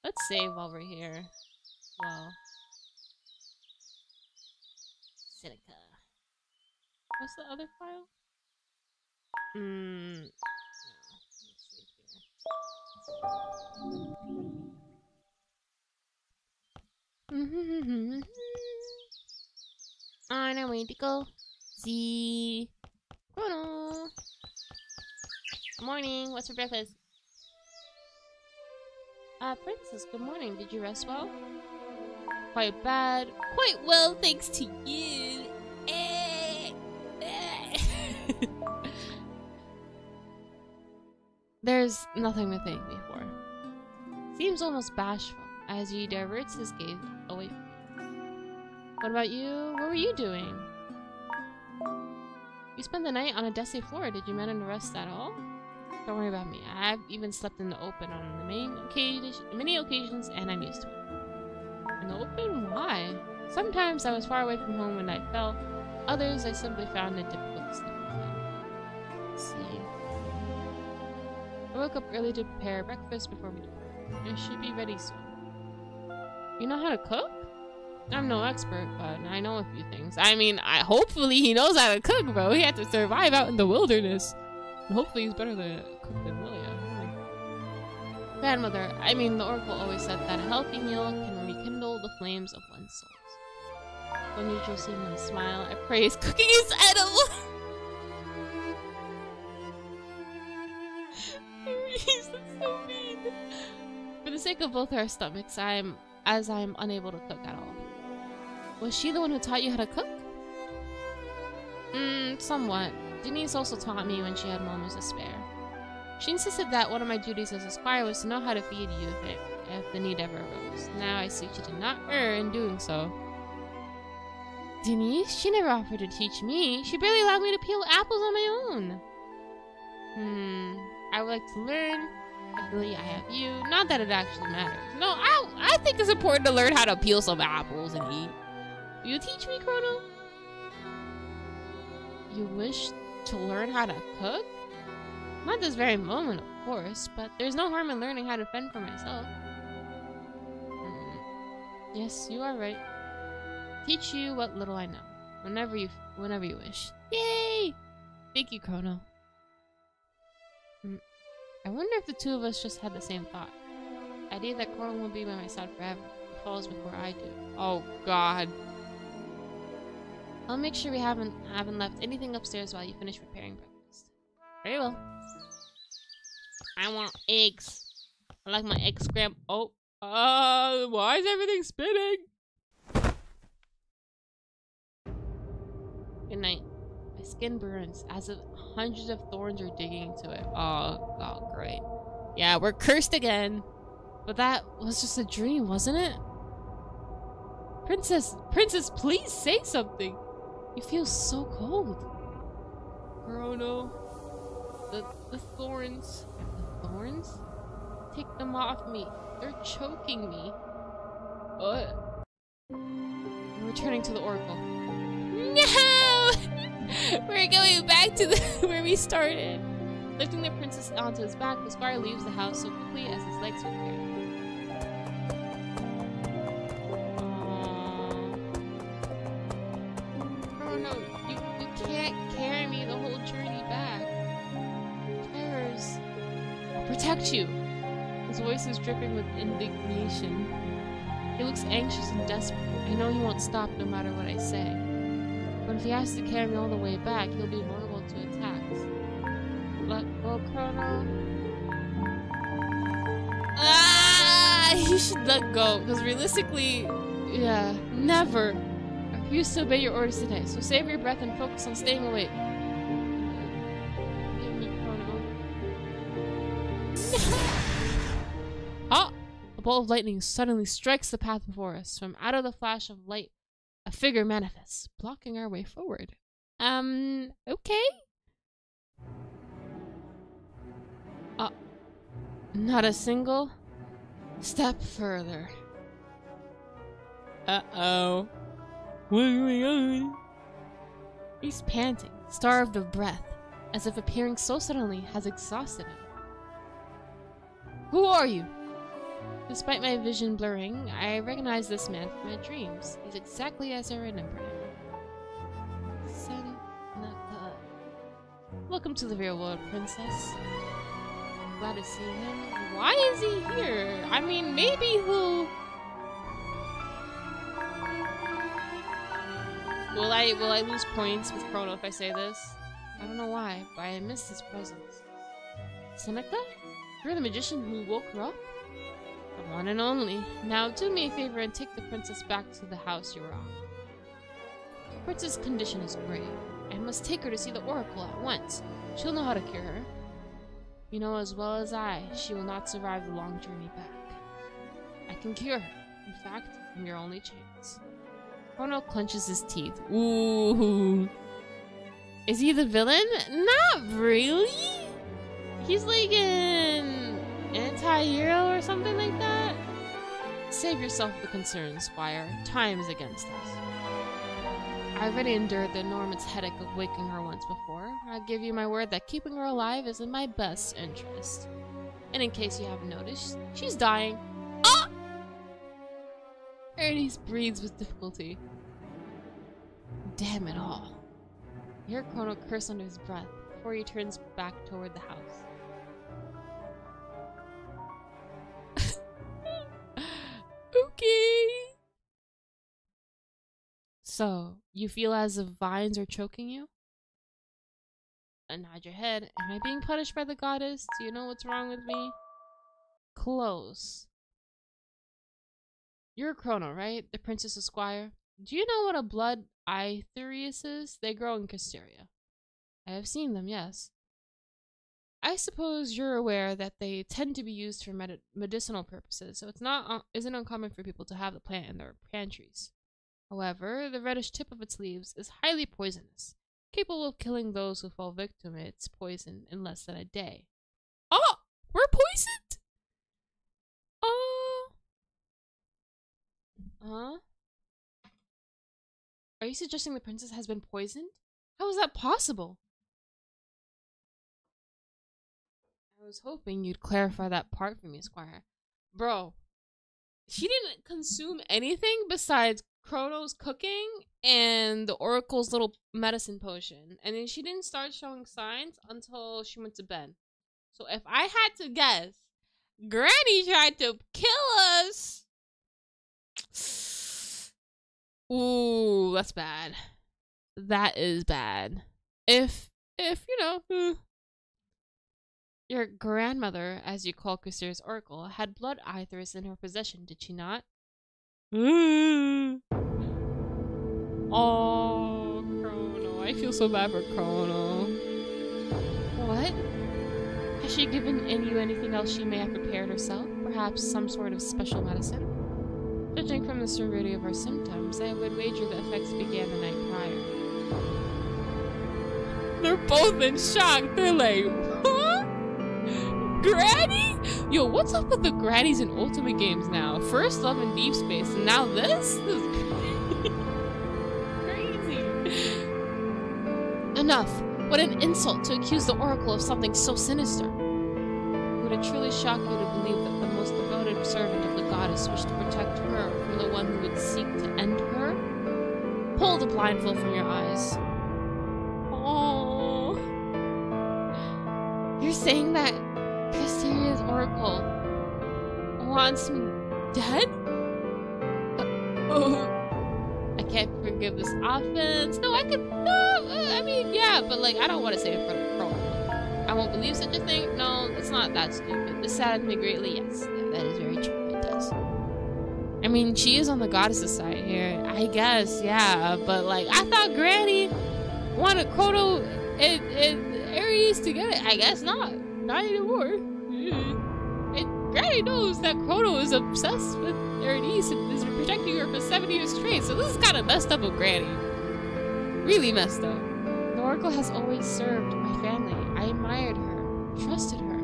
Let's save while we're here. Well. Seneca. What's the other file? No. Let's see here. On our way to go see Chrono. Good morning. What's for breakfast? Princess, good morning. Did you rest well? Quite bad. Quite well, thanks to you. There's nothing to thank me for. Seems almost bashful as he diverts his gaze away from me. What about you? What were you doing? You spent the night on a dusty floor. Did you manage to rest at all? Don't worry about me. I've even slept in the open on the many occasions, and I'm used to it. In the open? Why? Sometimes I was far away from home when night fell. Others I simply found it difficult to sleep at. Let's see. I woke up early to prepare breakfast before we depart. It should be ready soon. You know how to cook? I'm no expert, but I know a few things. I mean, hopefully he knows how to cook, bro. He had to survive out in the wilderness. And hopefully he's better than cook than Lilia. grandmother, I mean the oracle, always said that a healthy meal can rekindle the flames of one's souls. Unusual seeing him smile. I pray his cooking is edible. He's so mean. For the sake of both our stomachs, I am unable to cook at all. Was she the one who taught you how to cook? Somewhat. Denise also taught me when she had moments to spare. She insisted that one of my duties as a squire was to know how to feed you if the need ever arose. Now I see she did not err in doing so. Denise? She never offered to teach me. She barely allowed me to peel apples on my own. I would like to learn. Luckily, I have you. Not that it actually matters. No, I think it's important to learn how to peel some apples and eat. Will you teach me, Chrono? You wish to learn how to cook? Not this very moment, of course, but there's no harm in learning how to fend for myself. Yes, you are right. Teach you what little I know. Whenever you wish. Yay! Thank you, Chrono. I wonder if the two of us just had the same thought. The idea that Chrono won't be by my side forever. He falls before I do. Oh God. I'll make sure we haven't left anything upstairs while you finish preparing breakfast. Very well. I want eggs. I like my eggs scrambled. Oh. Why is everything spinning? Good night. My skin burns as if hundreds of thorns are digging into it. Oh, great. Yeah, we're cursed again. But that was just a dream, wasn't it? Princess, please say something. You feel so cold. Chrono. The thorns. The thorns? Take them off me. They're choking me. What? I'm returning to the oracle. No! We're going back to where we started. Lifting the princess onto his back, the squire leaves the house so quickly as his legs would carry him. Oh no, you can't carry me the whole journey back. Terrors. I'll protect you. His voice is dripping with indignation. He looks anxious and desperate. I know he won't stop no matter what I say. But if he has to carry me all the way back, he'll be vulnerable to attacks. Let go, Chrono. You should let go, because realistically, yeah, never. I refuse to obey your orders today, so save your breath and focus on staying awake. Give me Chrono. Ah! A bolt of lightning suddenly strikes the path before us. From out of the flash of light, a figure manifests, blocking our way forward. Okay? Not a single step further. Uh-oh. What's going on? He's panting, starved of breath, as if appearing so suddenly has exhausted him. Who are you? Despite my vision blurring, I recognize this man from my dreams. He's exactly as I remember him. Seneca. Welcome to the real world, princess. Glad to see him. Why is he here? I mean, maybe he'll... Will I lose points with Chrono if I say this? I don't know why, but I miss his presence. Seneca? You're the magician who woke her up? The one and only. Now do me a favor and take the princess back to the house you're on. The princess' condition is grave. I must take her to see the oracle at once. She'll know how to cure her. You know as well as I, she will not survive the long journey back. I can cure her. In fact, I'm your only chance. Chrono clenches his teeth. Ooh. Is he the villain? Not really. He's like an anti-hero or something like that. Save yourself the concern, Squire. Time is against us. I already endured the enormous headache of waking her once before. I give you my word that keeping her alive is in my best interest. And in case you haven't noticed, she's dying. Ah! Ernest breathes with difficulty. Damn it all. You hear Chrono curse under his breath before he turns back toward the house. Okay. So, you feel as if vines are choking you? And nod your head. Am I being punished by the goddess? Do you know what's wrong with me? Close. You're Chrono, right? The princess Esquire. Do you know what a blood Aetherius is? They grow in Casteria. I have seen them, yes. I suppose you're aware that they tend to be used for medicinal purposes, so isn't uncommon for people to have the plant in their pantries. However, the reddish tip of its leaves is highly poisonous, capable of killing those who fall victim to its poison in less than a day. Oh! We're poisoned? Oh! Huh? Are you suggesting the princess has been poisoned? How is that possible? I was hoping you'd clarify that part for me, Squire. Bro, she didn't consume anything besides Chrono's cooking and the Oracle's little medicine potion. And then she didn't start showing signs until she went to bed. So if I had to guess, Granny tried to kill us. Ooh, that's bad. That is bad. If you know, your grandmother, as you call Casteria's Oracle, had blood Aetherius in her possession, did she not? Oh, Chrono. I feel so bad for Chrono. What? Has she given you anything else she may have prepared herself? Perhaps some sort of special medicine? Judging from the severity of her symptoms, I would wager the effects began the night prior. They're both in shock. They're like, huh? Granny? Yo, what's up with the grannies in Ultimate games now? First Love in Deep Space, and now this? This is crazy. Enough. What an insult to accuse the Oracle of something so sinister. Would it truly shock you to believe that the most devoted servant of the goddess wished to protect her from the one who would seek to end her? Pull the blindfold from your eyes. Oh. You're saying that Casteria's Oracle wants me dead? I can't forgive this offense. No, I could. No, I mean, yeah, but like, I don't want to say it in front of Chrono. I won't believe such a thing. No, it's not that stupid. This saddens me greatly. Yes, that is very true. It does. I mean, she is on the goddess's side here, I guess. Yeah, but like, I thought Granny wanted Chrono and Ares together. I guess not. Not anymore. Granny knows that Chrono is obsessed with Ares and is protecting her for 7 years straight, so this is kind of messed up of Granny. Really messed up. The Oracle has always served my family. I admired her, trusted her.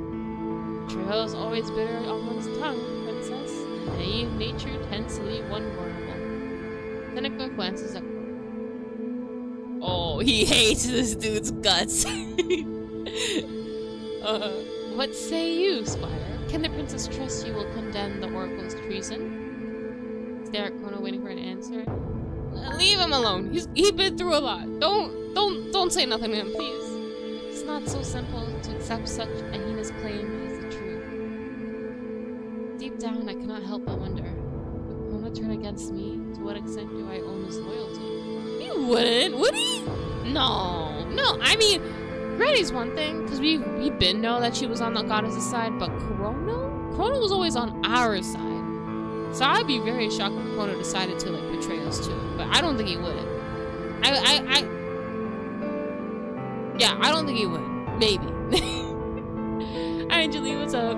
Betrayal is always bitter on one's tongue, princess. Naive nature tends to leave one vulnerable. Cynical glances at Chrono. Oh, he hates this dude's guts. What say you, Squire? Can the princess trust you will condemn the Oracle's treason? Stare at Chrono, waiting for an answer. Leave him alone. He's been through a lot. Don't say nothing to him, please. It's not so simple to accept such a heinous claim as the truth. Deep down, I cannot help but wonder: would Chrono turn against me? To what extent do I own his loyalty? He wouldn't, would he? No. I mean, Granny's one thing, because we been know that she was on the goddess's side, but Chrono was always on our side. So I'd be very shocked if Chrono decided to like betray us too, but I don't think he would. Yeah, I don't think he would. Maybe. Hi, Angeline, what's up?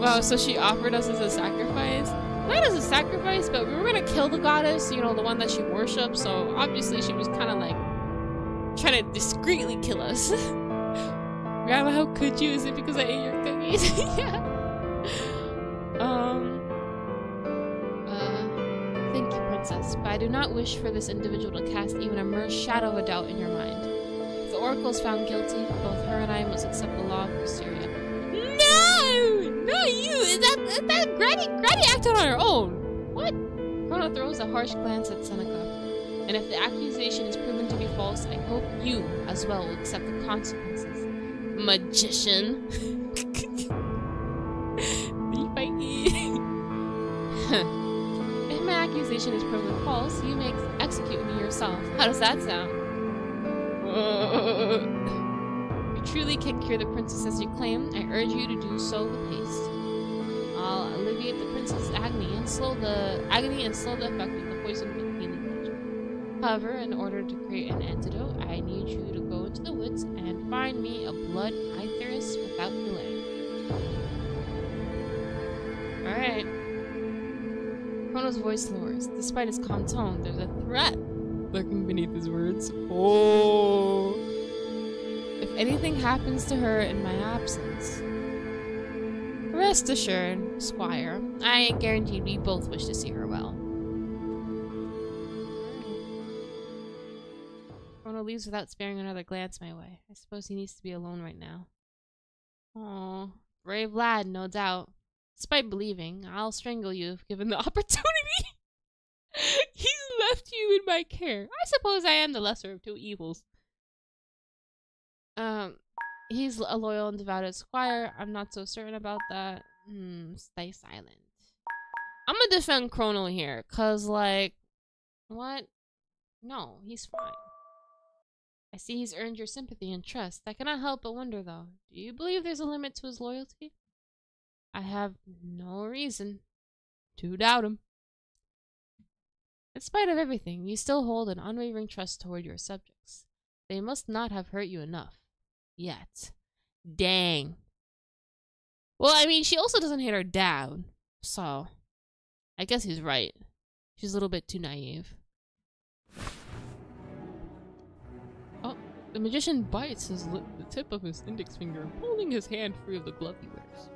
Wow, so she offered us as a sacrifice. Not as a sacrifice, but we were gonna kill the goddess, you know, the one that she worshipped. So obviously she was kind of like trying to discreetly kill us. Grandma, how could you? Is it because I ate your cookies? Yeah. Thank you, princess, but I do not wish for this individual to cast even a mere shadow of a doubt in your mind. If the Oracle is found guilty, both her and I must accept the law of Casteria. No! Not you! Is that Granny acted on her own? What? Chrono throws a harsh glance at Seneca. And if the accusation is proven to be false, I hope you, as well, will accept the consequences. Magician. If my accusation is proven false, you may execute me yourself. How does that sound? If you truly can cure the princess as you claim, I urge you to do so with haste. I'll alleviate the princess's agony and slow the effect of the poison with healing nature. However, in order to create an antidote, I need you to go into the woods and find me a blood thirst without delay. Alright. Chrono's voice lowers. Despite his calm tone, there's a threat lurking beneath his words. Oh. If anything happens to her in my absence, rest assured, Squire, I guarantee we both wish to see her well. Chrono leaves without sparing another glance my way. I suppose he needs to be alone right now. Oh, brave lad, no doubt. Despite believing, I'll strangle you if given the opportunity. He's left you in my care. I suppose I am the lesser of two evils. He's a loyal and devoted squire. I'm not so certain about that. Stay silent. I'm gonna defend Chrono here, cause like, what? No, he's fine. I see he's earned your sympathy and trust. I cannot help but wonder though, do you believe there's a limit to his loyalty? I have no reason to doubt him. In spite of everything, you still hold an unwavering trust toward your subjects. They must not have hurt you enough. Yet. Dang. Well, I mean, she also doesn't hate her dad, so I guess he's right. She's a little bit too naive. Oh, the magician bites the tip of his index finger, pulling his hand free of the glove he wears.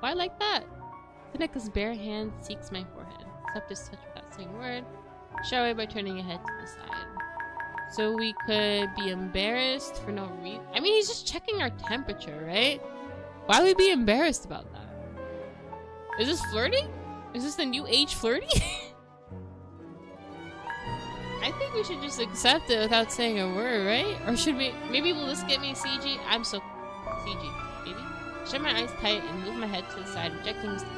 Why like that? Seneca's bare hand seeks my forehead. Accept his touch without saying a word. Shy away by turning your head to the side. So we could be embarrassed for no reason. I mean, he's just checking our temperature, right? Why would we be embarrassed about that? Is this flirting? Is this the new age flirting? I think we should just accept it without saying a word, right? Or should we? Maybe will this get me CG? I'm so CG, maybe. Shut my eyes tight and move my head to the side, rejecting his touch.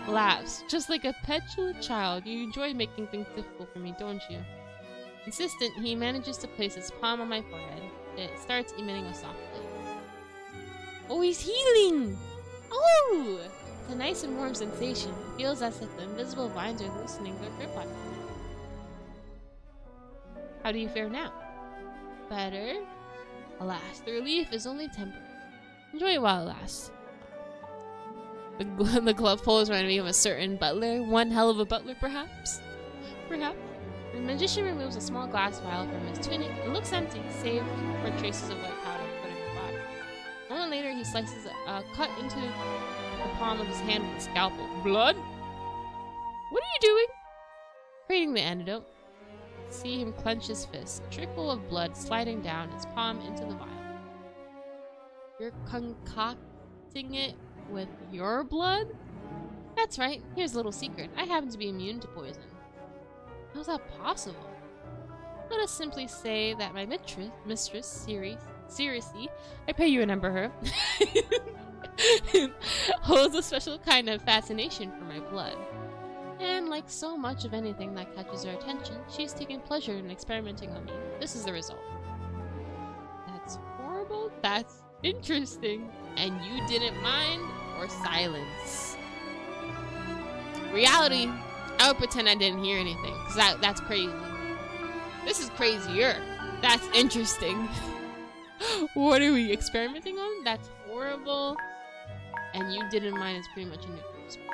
Laughs, just like a petulant child. You enjoy making things difficult for me, don't you? Insistent, he manages to place his palm on my forehead. It starts emitting a soft light. Oh, he's healing! Oh! It's a nice and warm sensation. It feels as if the invisible vines are loosening their grip on me. How do you fare now? Better? Alas, the relief is only temporary. Enjoy it while it lasts. The glove pulls remind me of a certain butler. One hell of a butler, perhaps? Perhaps. The magician removes a small glass vial from his tunic. It looks empty, save for traces of white powder put in the bottom. A moment later, he slices a cut into the palm of his hand with a scalpel. Blood? What are you doing? Creating the antidote. See him clench his fist. A trickle of blood sliding down his palm into the vial. You're concocting it with your blood? That's right. Here's a little secret. I happen to be immune to poison. How's that possible? Let us simply say that my mistress, Circe, I pray you remember her, holds a special kind of fascination for my blood. And like so much of anything that catches her attention, she's taken pleasure in experimenting on me. This is the result. That's horrible. That's interesting. And you didn't mind? Or silence? Reality. I would pretend I didn't hear anything, because that's crazy. This is crazier. That's interesting. What are we experimenting on? That's horrible. And you didn't mind is pretty much a neutral response.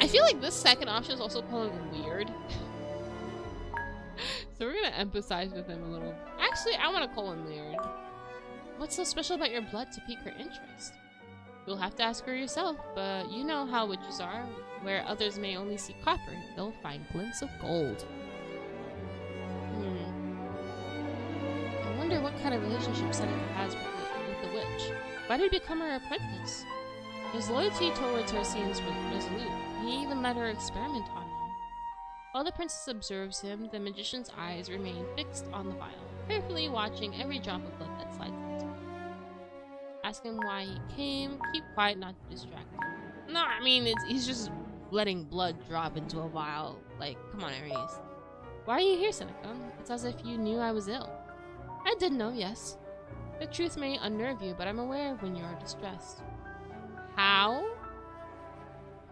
I feel like this second option is also kind of weird. So we're gonna empathize with him a little. Actually, I want to call him weird. What's so special about your blood to pique her interest? You'll have to ask her yourself, but you know how witches are. Where others may only see copper, they'll find glints of gold. I wonder what kind of relationship Seneca has with the witch. Why did he become her apprentice? His loyalty towards her seems resolute. He even let her experiment on him. While the princess observes him, the magician's eyes remain fixed on the vial, carefully watching every drop of blood that slides into it. Ask him why he came. Keep quiet, not to distract him. No, I mean, he's just letting blood drop into a vial. Like, come on, Aries. Why are you here, Seneca? It's as if you knew I was ill. I did know, yes. The truth may unnerve you, but I'm aware when you are distressed. How?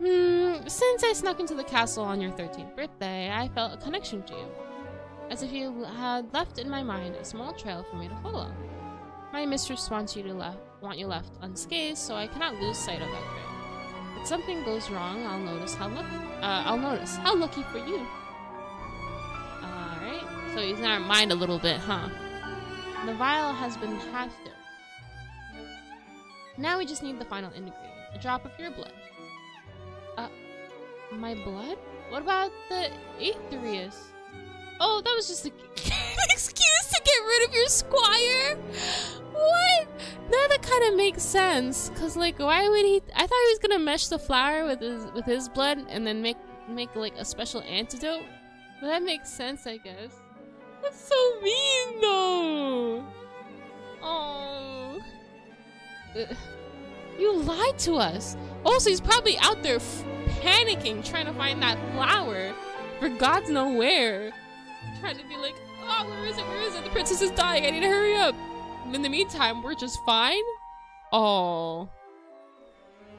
Since I snuck into the castle on your 13th birthday, I felt a connection to you. As if you had left in my mind a small trail for me to follow. My mistress wants you left unscathed, so I cannot lose sight of that trail. If something goes wrong, I'll notice how lucky for you. Alright, so he's in our mind a little bit, huh? The vial has been half filled. Now we just need the final ingredient, a drop of your blood. My blood? What about the Aetherius? Oh, that was just an excuse to get rid of your squire? What? Now that kind of makes sense. Cause like, why would he? I thought he was gonna mesh the flower with his blood and then make like a special antidote. But that makes sense, I guess. That's so mean, though. Oh, you lied to us. Also, he's probably out there panicking, trying to find that flower for God's know where. Trying to be like, oh, where is it? Where is it? The princess is dying. I need to hurry up. In the meantime, we're just fine. Oh,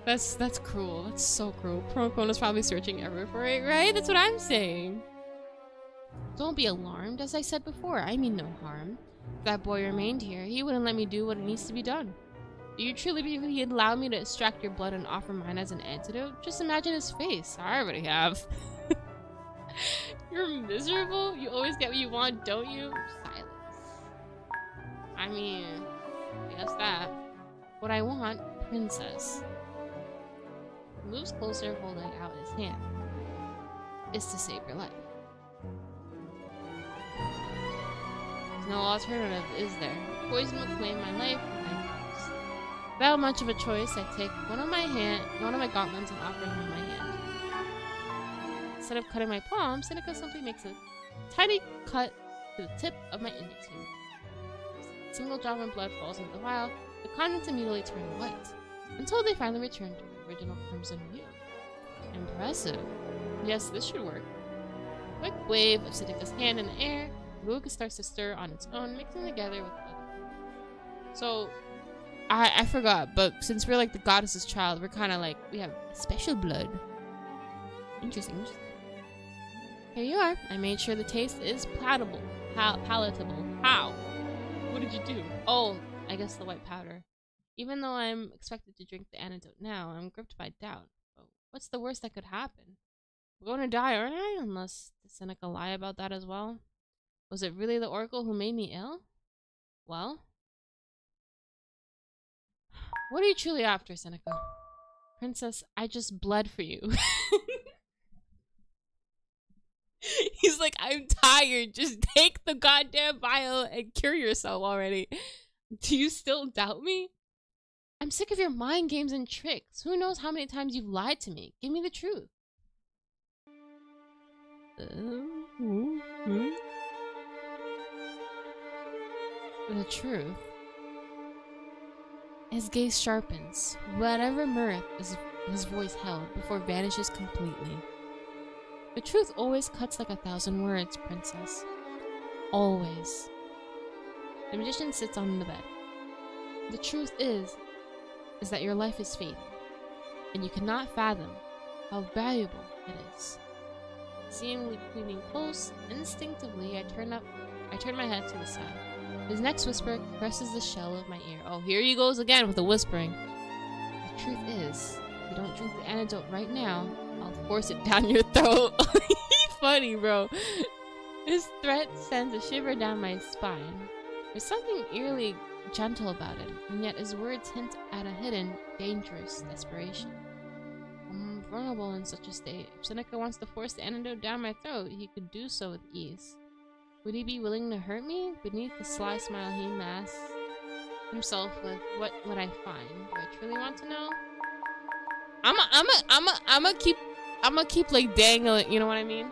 that's cruel. That's so cruel. Procona's probably searching everywhere for it, right? That's what I'm saying. Don't be alarmed. As I said before, I mean no harm. If that boy remained here, he wouldn't let me do what needs to be done. Do you truly believe he'd allow me to extract your blood and offer mine as an antidote? Just imagine his face. I already have. You're miserable? You always get what you want, don't you? Silence. I mean, guess that. What I want, princess. He moves closer, holding out his hand. Is to save your life. There's no alternative, is there? Poison will claim my life and my lives. Without much of a choice, I take one of my gauntlets and offer him my hand. Instead of cutting my palm, Seneca simply makes a tiny cut to the tip of my index finger. A single drop of blood falls into the vial. The contents immediately turn white, until they finally return to the original crimson hue. Impressive. Yes, this should work. Quick wave of Seneca's hand in the air. The Luca starts to stir on its own, mixing together with the other. So, I forgot, but since we're like the goddess's child, we're kind of like, we have special blood. Interesting. Here you are. I made sure the taste is palatable. How? What did you do? Oh, I guess the white powder. Even though I'm expected to drink the antidote now, I'm gripped by doubt. Oh, what's the worst that could happen? We're going to die, aren't I? Unless did Seneca lie about that as well? Was it really the Oracle who made me ill? Well? What are you truly after, Seneca? Princess, I just bled for you. He's like, I'm tired. Just take the goddamn vial and cure yourself already. Do you still doubt me? I'm sick of your mind games and tricks. Who knows how many times you've lied to me? Give me the truth. The truth. His gaze sharpens. Whatever mirth his voice held before vanishes completely. The truth always cuts like 1,000 words, princess. Always. The magician sits on the bed. The truth is that your life is fading, and you cannot fathom how valuable it is. Seeing leaning close, instinctively I turn my head to the side. His next whisper caresses the shell of my ear. Oh, here he goes again with the whispering. The truth is, if you don't drink the antidote right now, I'll force it down your throat. Funny, bro. His threat sends a shiver down my spine. There's something eerily gentle about it, and yet his words hint at a hidden, dangerous desperation. I'm vulnerable in such a state. If Seneca wants to force the antidote down my throat, he could do so with ease. Would he be willing to hurt me? Beneath the sly smile he masks himself with, what would I find? Do I truly want to know? I'ma keep like dangling, you know what I mean?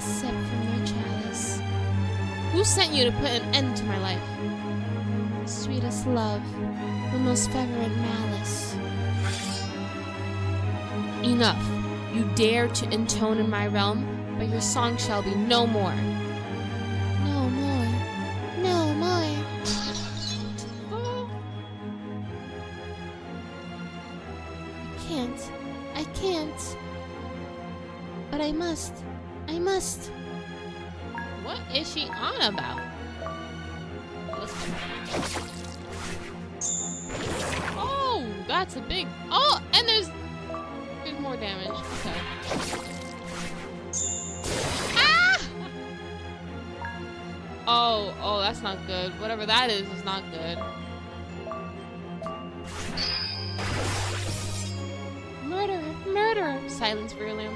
last sip from their chalice. Who sent you to put an end to my life? The sweetest love, the most fervent malice. Enough. You dare to intone in my realm, but your song shall be no more. No more. No more. I can't. But I must. I must. What is she on about? Oh, that's a big... Oh, and there's more damage. Okay. Ah! Oh, that's not good. Whatever that is not good. Murderer! Silence, Vermin,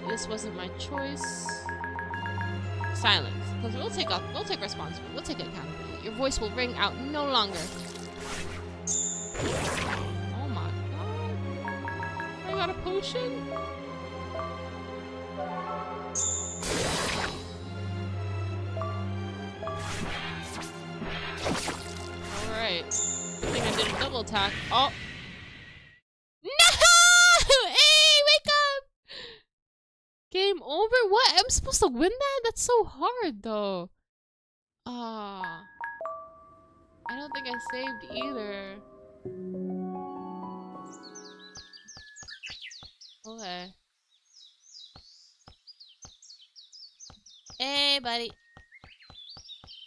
this wasn't my choice. Silence. Because we'll take responsibility. We'll take accountability. Your voice will ring out no longer. Oh my god. I got a potion? Alright. Good thing I did a double attack. Oh! Game over? What? I'm supposed to win that? That's so hard, though. I don't think I saved either. Okay. Hey, buddy.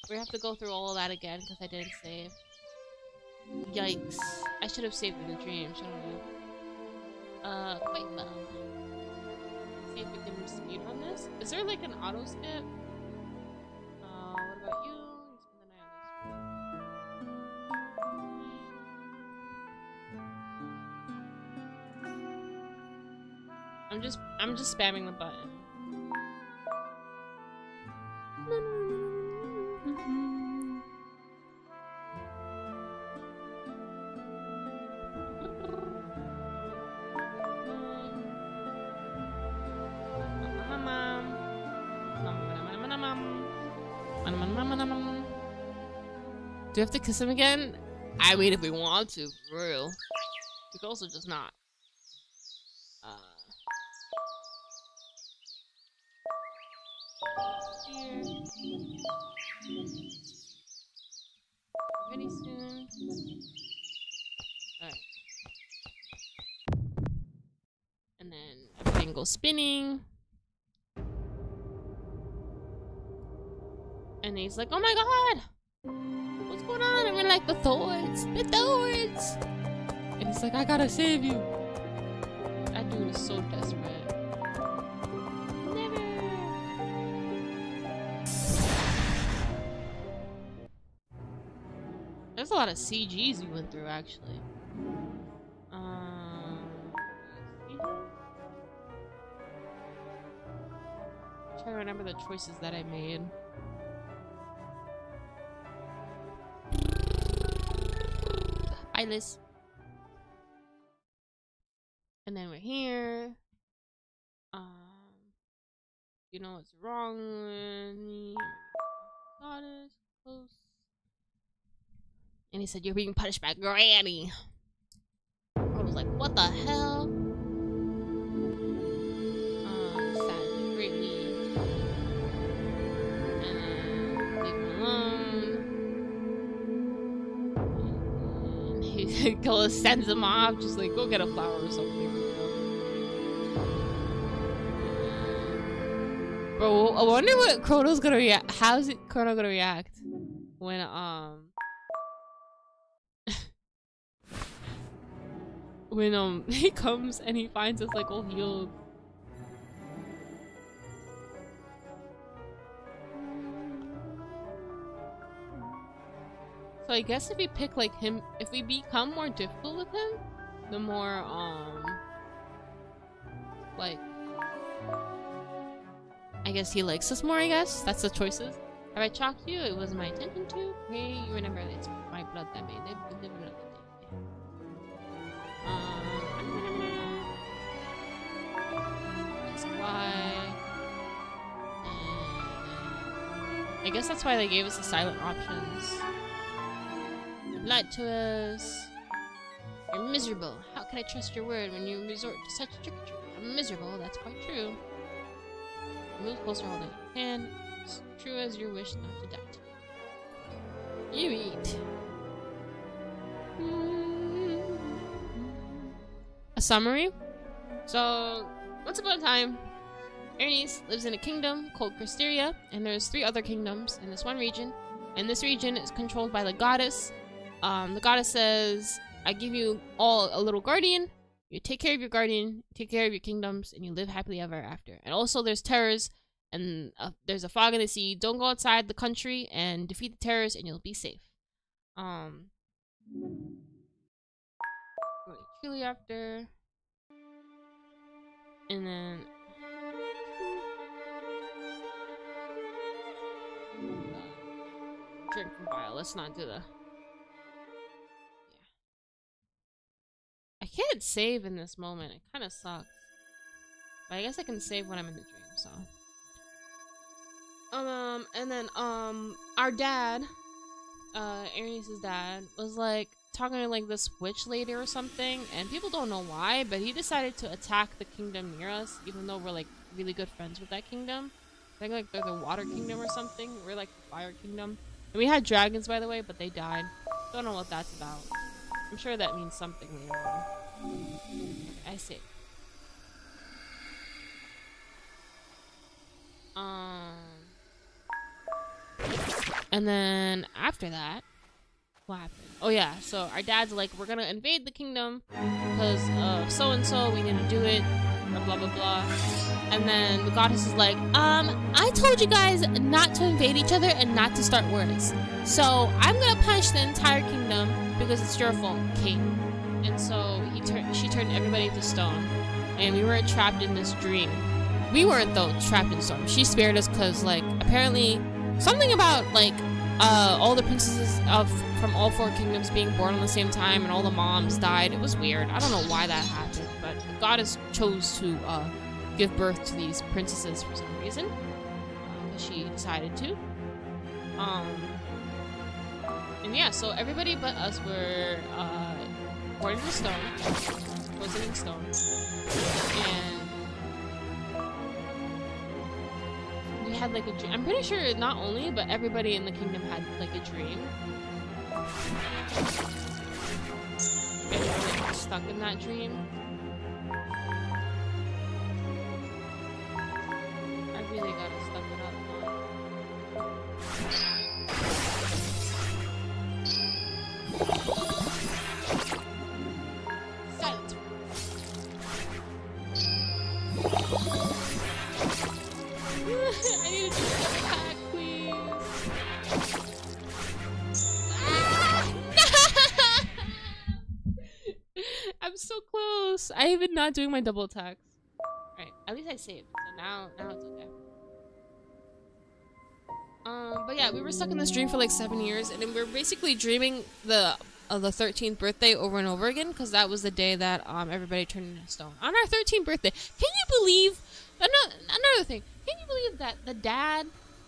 We have to go through all of that again because I didn't save. Yikes. I should have saved in the dream, shouldn't I? Quite well. See if we can speed run this. Is there like an auto skip? What about you? Spend the night on this. I'm just spamming the button. Do we have to kiss him again? I mean, if we want to, for real. We could also just not. Here. Ready soon. Alright. And then everything goes spinning. And he's like, oh my god! What's going on? And we're like, the thorns! The thorns! And he's like, I gotta save you. That dude is so desperate. Never! There's a lot of CGs we went through, actually. Try to remember the choices that I made. Bye, Liz. And then we're here. You know what's wrong with me? Goddess, close. And he said, you're being punished by Granny. I was like, what the hell? Sadly, greatly. And then leave him alone. And he sends him off, just like, go get a flower or something. Bro, I wonder what Chrono's gonna react. How's Chrono gonna react when when he comes and he finds us like all healed? So I guess if we pick like him, if we become more difficult with him, the more like, I guess he likes us more, I guess. That's the choices. Have I chalked you? It wasn't my intention to. Hey, you remember it's my blood that made it. That's why. I guess that's why they gave us the silent options. You lied to us. You're miserable. How can I trust your word when you resort to such trickery? I'm miserable, that's quite true. Move closer, holding your hand. As true as your wish not to doubt. You eat. A summary. So, once upon a time, Ares lives in a kingdom called Cristeria, and there's 3 other kingdoms in this one region. And this region is controlled by the goddess. The goddess says, I give you all a little guardian. You take care of your guardian, take care of your kingdoms, and you live happily ever after. And also there's terrors, and there's a fog in the sea. Don't go outside the country and defeat the terrors, and you'll be safe. Truly after. And then... drink from vial. Let's not do the... Yeah. I can't save in this moment. It kind of sucks. But I guess I can save when I'm in the dream, so... and then, our dad, Ares' dad, was, like, talking to, like, this witch lady or something, and people don't know why, but he decided to attack the kingdom near us, even though we're, like, really good friends with that kingdom. I think, like, they're the water kingdom or something. We're, like, the fire kingdom. And we had dragons, by the way, but they died. Don't know what that's about. I'm sure that means something later on. I see. And then after that, what happened? Oh yeah, so our dad's like, we're gonna invade the kingdom because of so-and-so, we need to do it, or blah blah blah. And then the goddess is like, I told you guys not to invade each other and not to start wars. So I'm gonna punish the entire kingdom because it's your fault, king. And so she turned everybody to stone. And we were trapped in this dream. We weren't though trapped in stone. She spared us because, like, apparently something about, like, all the princesses from all 4 kingdoms being born on the same time and all the moms died. It was weird. I don't know why that happened, but the goddess chose to give birth to these princesses for some reason. She decided to. And yeah, so everybody but us were born in stone, frozen in stone, and we had like a dream. I'm pretty sure not only, but everybody in the kingdom had like a dream. And we were like stuck in that dream. I really gotta stuff it up. Silence. I need to do another attack, please. I'm so close. I even not doing my double attacks. Alright, at least I saved. So now it's okay. But yeah, we were stuck in this dream for like 7 years, and then we were basically dreaming the 13th birthday over and over again, because that was the day that everybody turned into stone. On our 13th birthday. Can you believe another thing? Can you believe that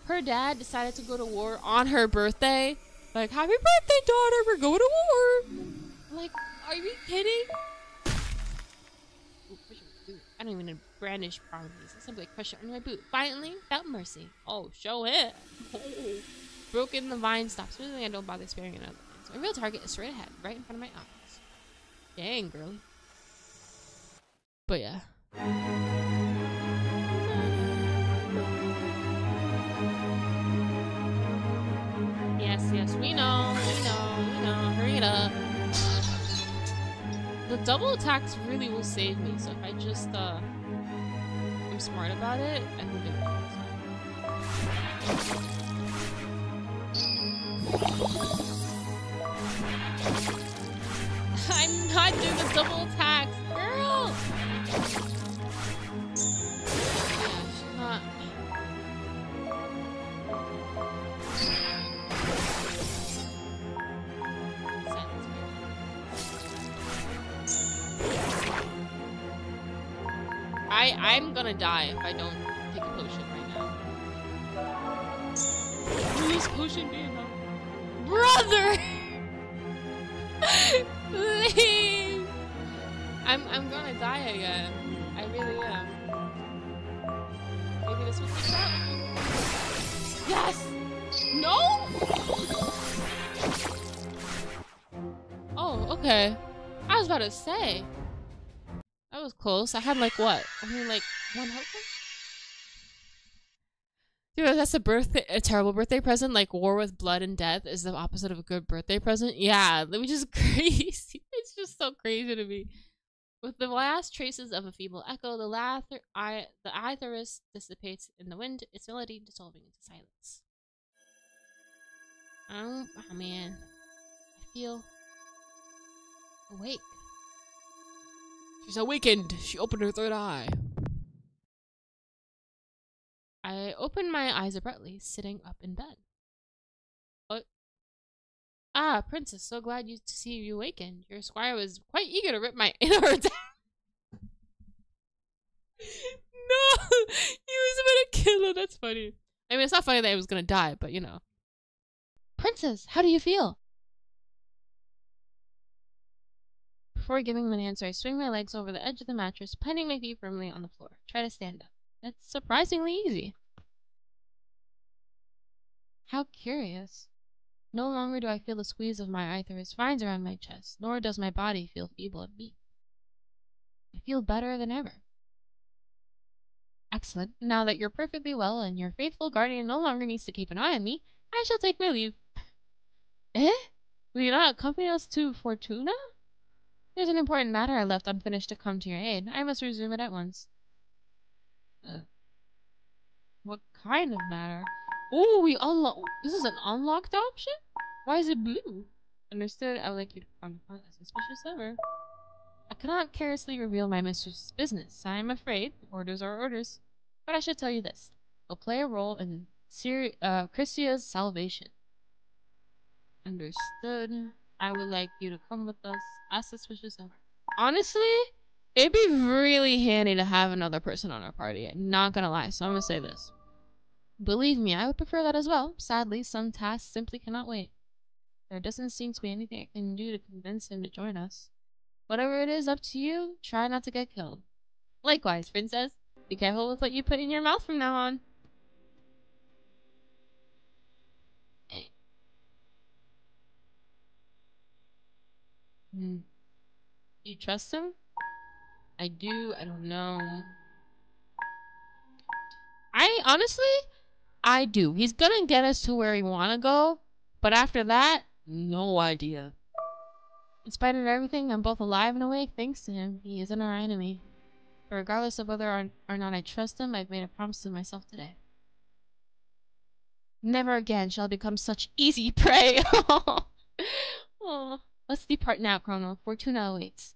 her dad decided to go to war on her birthday? Like, happy birthday, daughter, we're going to war. Like, are you kidding? Ooh, push my boot. I don't even need to brandish properties. I simply crush it on my boot. Violently, without mercy. Oh, show it. Oh. Broken the vine stops. Something I don't bother sparing another. So my real target is straight ahead, right in front of my eyes. Dang, girly. But yeah. Yes, we know. Hurry it up. The double attacks really will save me, so if I just, I'm smart about it, I think it will. I'm not doing the double attacks, girl! Yeah, she's not... I'm gonna die if I don't take a potion right now. potion be enough? Brother! Leave! I'm gonna die again. I really am. Maybe this will fix up? Yes! No? Oh, okay. I was about to say. That was close. I had like what? Only like one health point? Dude, that's a terrible birthday present. Like war with blood and death is the opposite of a good birthday present. Yeah, which is crazy. It's just so crazy to me. With the last traces of a feeble echo, the Aetherist dissipates in the wind, its melody dissolving into silence. Oh man, I feel awake. She's awakened. She opened her third eye. I opened my eyes abruptly, sitting up in bed. What? Ah, Princess, so glad to see you awakened. Your squire was quite eager to rip my innards out. No! He was about to kill her. That's funny. I mean, it's not funny that I was gonna die, but you know. Princess, how do you feel? Before giving him an answer, I swing my legs over the edge of the mattress, planting my feet firmly on the floor. Try to stand up. That's surprisingly easy. How curious. No longer do I feel the squeeze of my Aetherist vines around my chest, nor does my body feel feeble and weak. I feel better than ever. Excellent. Now that you're perfectly well and your faithful guardian no longer needs to keep an eye on me, I shall take my leave. Eh? Will you not accompany us to Fortuna? There's an important matter I left unfinished to come to your aid. I must resume it at once. What kind of matter? Oh, we unlock. This is an unlocked option? Why is it blue? Understood. I would like you to find a suspicious ever. I cannot carelessly reveal my mistress's business. I am afraid. Orders are orders. But I should tell you this. I'll play a role in Christia's salvation. Understood. I would like you to come with us. As suspicious ever. Honestly, it'd be really handy to have another person on our party. I'm not gonna lie, so I'm gonna say this. Believe me, I would prefer that as well. Sadly, some tasks simply cannot wait. There doesn't seem to be anything I can do to convince him to join us. Whatever it is, up to you. Try not to get killed. Likewise, Princess. Be careful with what you put in your mouth from now on. You trust him? I do. I don't know. I do. He's gonna get us to where we want to go, but after that, no idea. In spite of everything, I'm both alive and awake thanks to him. He isn't our enemy. But regardless of whether or not I trust him, I've made a promise to myself today. Never again shall I become such easy prey. Oh. Let's depart now, Chrono. Fortuna awaits.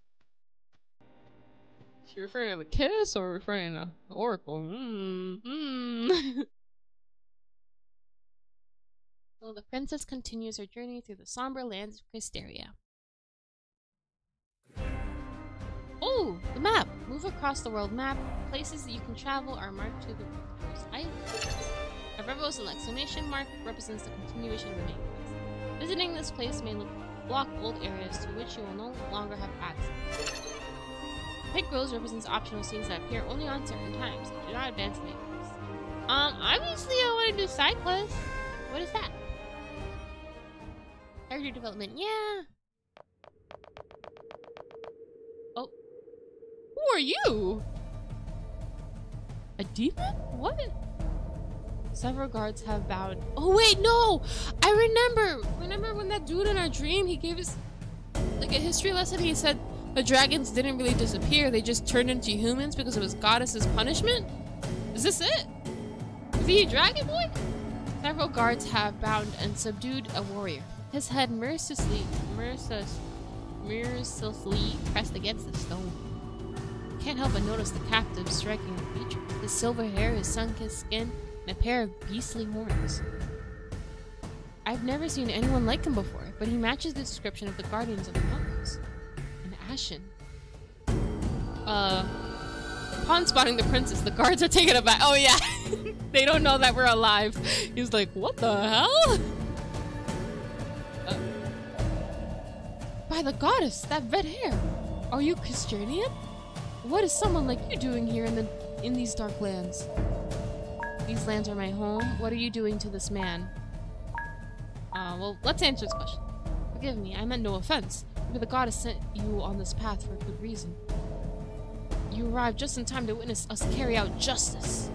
Is she referring to the kiss or referring to the oracle? So the princess continues her journey through the somber lands of Krysteria. Oh, the map! Move across the world map. Places that you can travel are marked to the right. A verbose exclamation mark represents the continuation of the main quest. Visiting this place may block old areas to which you will no longer have access. Pink rose represents optional scenes that appear only on certain times. Do not advance the main quest. Obviously I want to do side quests. What is that? Character development, yeah. Oh. Who are you? A demon? What? Several guards have bowed. Oh wait, no! I remember! Remember when that dude in our dream, he gave us like a history lesson? He said the dragons didn't really disappear, they just turned into humans because it was goddess's punishment? Is this it? Is he a dragon boy? Several guards have bound and subdued a warrior. His head mercilessly pressed against the stone. Can't help but notice the captive's striking feature. His silver hair, his sun-kissed skin, and a pair of beastly horns. I've never seen anyone like him before, but he matches the description of the guardians of the mountains. An ashen. Upon spotting the princess, the guards are taken aback. Oh yeah, They don't know that we're alive. He's like, what the hell? By the goddess, that red hair. Are you Christian? What is someone like you doing here in these dark lands? These lands are my home. What are you doing to this man? Well, let's answer this question. Forgive me, I meant no offense. Maybe the goddess sent you on this path for a good reason. You arrived just in time to witness us carry out justice.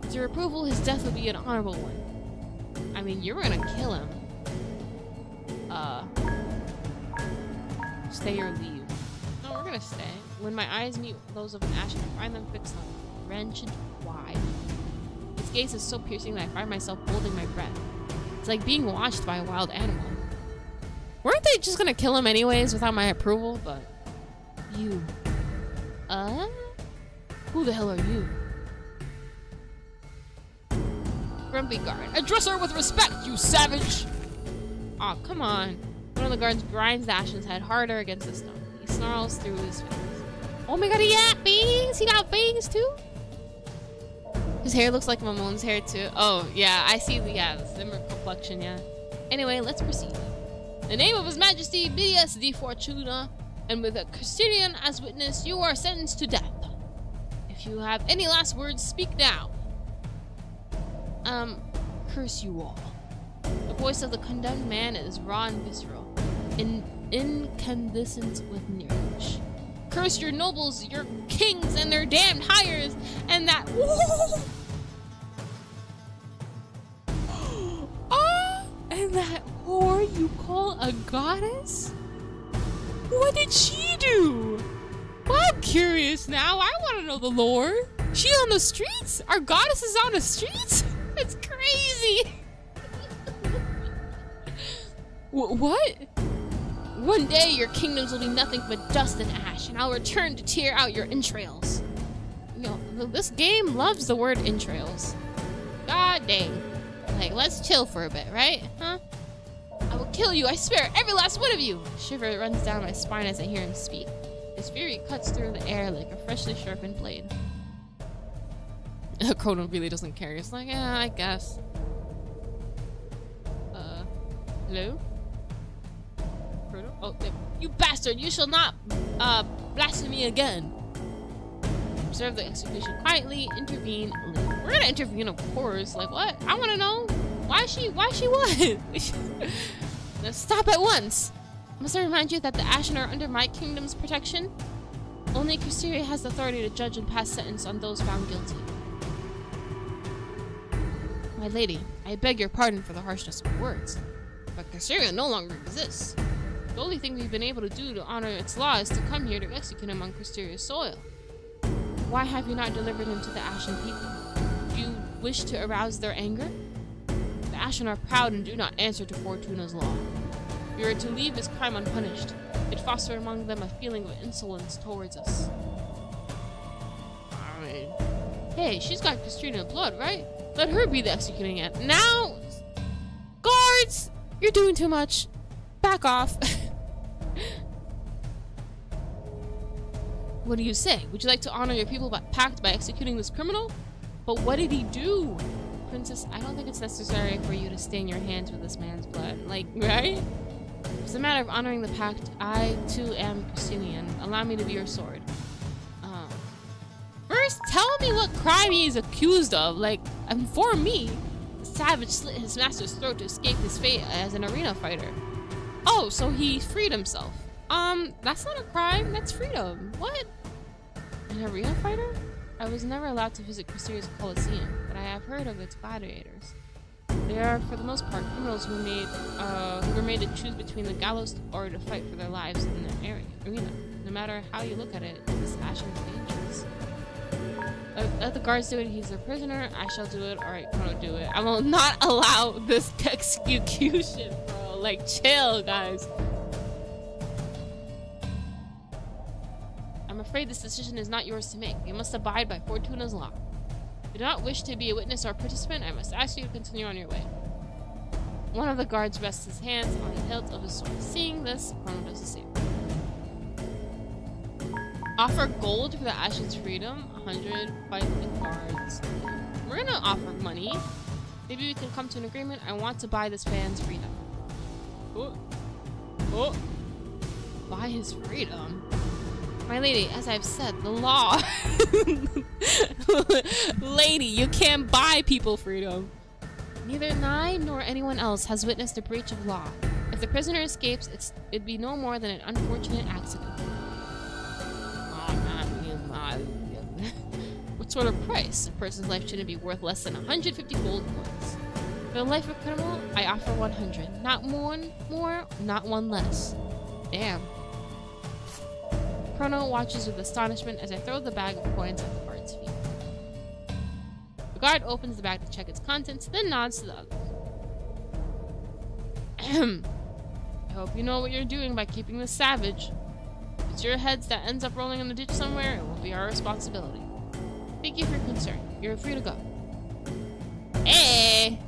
With your approval, his death would be an honorable one. I mean, you were gonna kill him. Stay or leave. No, we're gonna stay. When my eyes meet those of an Ashen, I find them fixed on me, wrenched wide. His gaze is so piercing that I find myself holding my breath. It's like being watched by a wild animal. Weren't they just gonna kill him anyways without my approval? But you. Who the hell are you? Grumpy guard. Address her with respect, you savage! Aw, come on. One of the guards grinds the Ashen's head harder against the stone. He snarls through his fingers. Oh my god, he got fangs! He got fangs too? His hair looks like Mamon's hair too. Oh, yeah, I see the similar complexion, yeah. Anyway, let's proceed. In the name of His Majesty, BSD Fortuna, and with a Christian as witness, you are sentenced to death. If you have any last words, speak now. Curse you all. The voice of the condemned man is raw and visceral, incandescent with rage. Curse your nobles, your kings, and their damned hires, and that. And that whore you call a goddess? What did she do? Well, I'm curious now. I want to know the lore. She on the streets? Our goddess is on the streets? That's crazy. What? One day your kingdoms will be nothing but dust and ash, and I'll return to tear out your entrails. You know, this game loves the word entrails. God dang. Like, let's chill for a bit, right? Huh? I will kill you, I swear, every last one of you! A shiver runs down my spine as I hear him speak. His fury cuts through the air like a freshly sharpened blade. Chrono really doesn't care. He's like, yeah, I guess. Hello? Chrono? Oh, you bastard! You shall not, blaspheme again! Observe the execution quietly, intervene, leave. We're gonna intervene, of course. Like, what? I wanna know. Why she what? Let's stop at once! Must I remind you that the Ashen are under my kingdom's protection? Only Christeria has the authority to judge and pass sentence on those found guilty. My lady, I beg your pardon for the harshness of words, but Christeria no longer exists. The only thing we've been able to do to honor its law is to come here to execute him on Christeria's soil. Why have you not delivered him to the Ashen people? Do you wish to arouse their anger? The Ashen are proud and do not answer to Fortuna's law. If we are to leave this crime unpunished, it fosters among them a feeling of insolence towards us. Alright. Hey, she's got Christina blood, right? Let her be the executing it. Now, guards, you're doing too much. Back off. What do you say? Would you like to honor your people pact by executing this criminal? But what did he do? Princess, I don't think it's necessary for you to stain your hands with this man's blood. Like, right? It's a matter of honoring the pact. I, too, am Christinian. Allow me to be your sword. First, tell me what crime he is accused of. Like, inform me. The savage slit his master's throat to escape his fate as an arena fighter. Oh, so he freed himself. That's not a crime. That's freedom. What? An arena fighter? I was never allowed to visit Christeria's Colosseum, but I have heard of its gladiators. They are, for the most part, criminals who were made to choose between the gallows or to fight for their lives in the arena. No matter how you look at it, this Ashen is dangerous. Let the guards do it. He's a prisoner. I shall do it. Alright, Chrono, do it. I will not allow this execution, bro. Like, chill, guys. I'm afraid this decision is not yours to make. You must abide by Fortuna's law. If you do not wish to be a witness or participant, I must ask you to continue on your way. One of the guards rests his hands on the hilt of his sword. Seeing this, Chrono does the same. Offer gold for the Ashen's freedom. 100. Fight the guards. we're gonna offer money. Maybe we can come to an agreement. I want to buy this fan's freedom. Oh. Oh. Buy his freedom? My lady, as I've said, the law. Lady, you can't buy people freedom. Neither I nor anyone else has witnessed a breach of law. If the prisoner escapes, it'd be no more than an unfortunate accident. What sort of price? A person's life shouldn't be worth less than 150 gold coins. For the life of a criminal, I offer 100. Not one more, not one less. Damn. Chrono watches with astonishment as I throw the bag of coins at the guard's feet. The guard opens the bag to check its contents, then nods to the others. I hope you know what you're doing by keeping this savage. If it's your heads that ends up rolling in the ditch somewhere, it will be our responsibility. Thank you for your concern. You're free to go. Hey!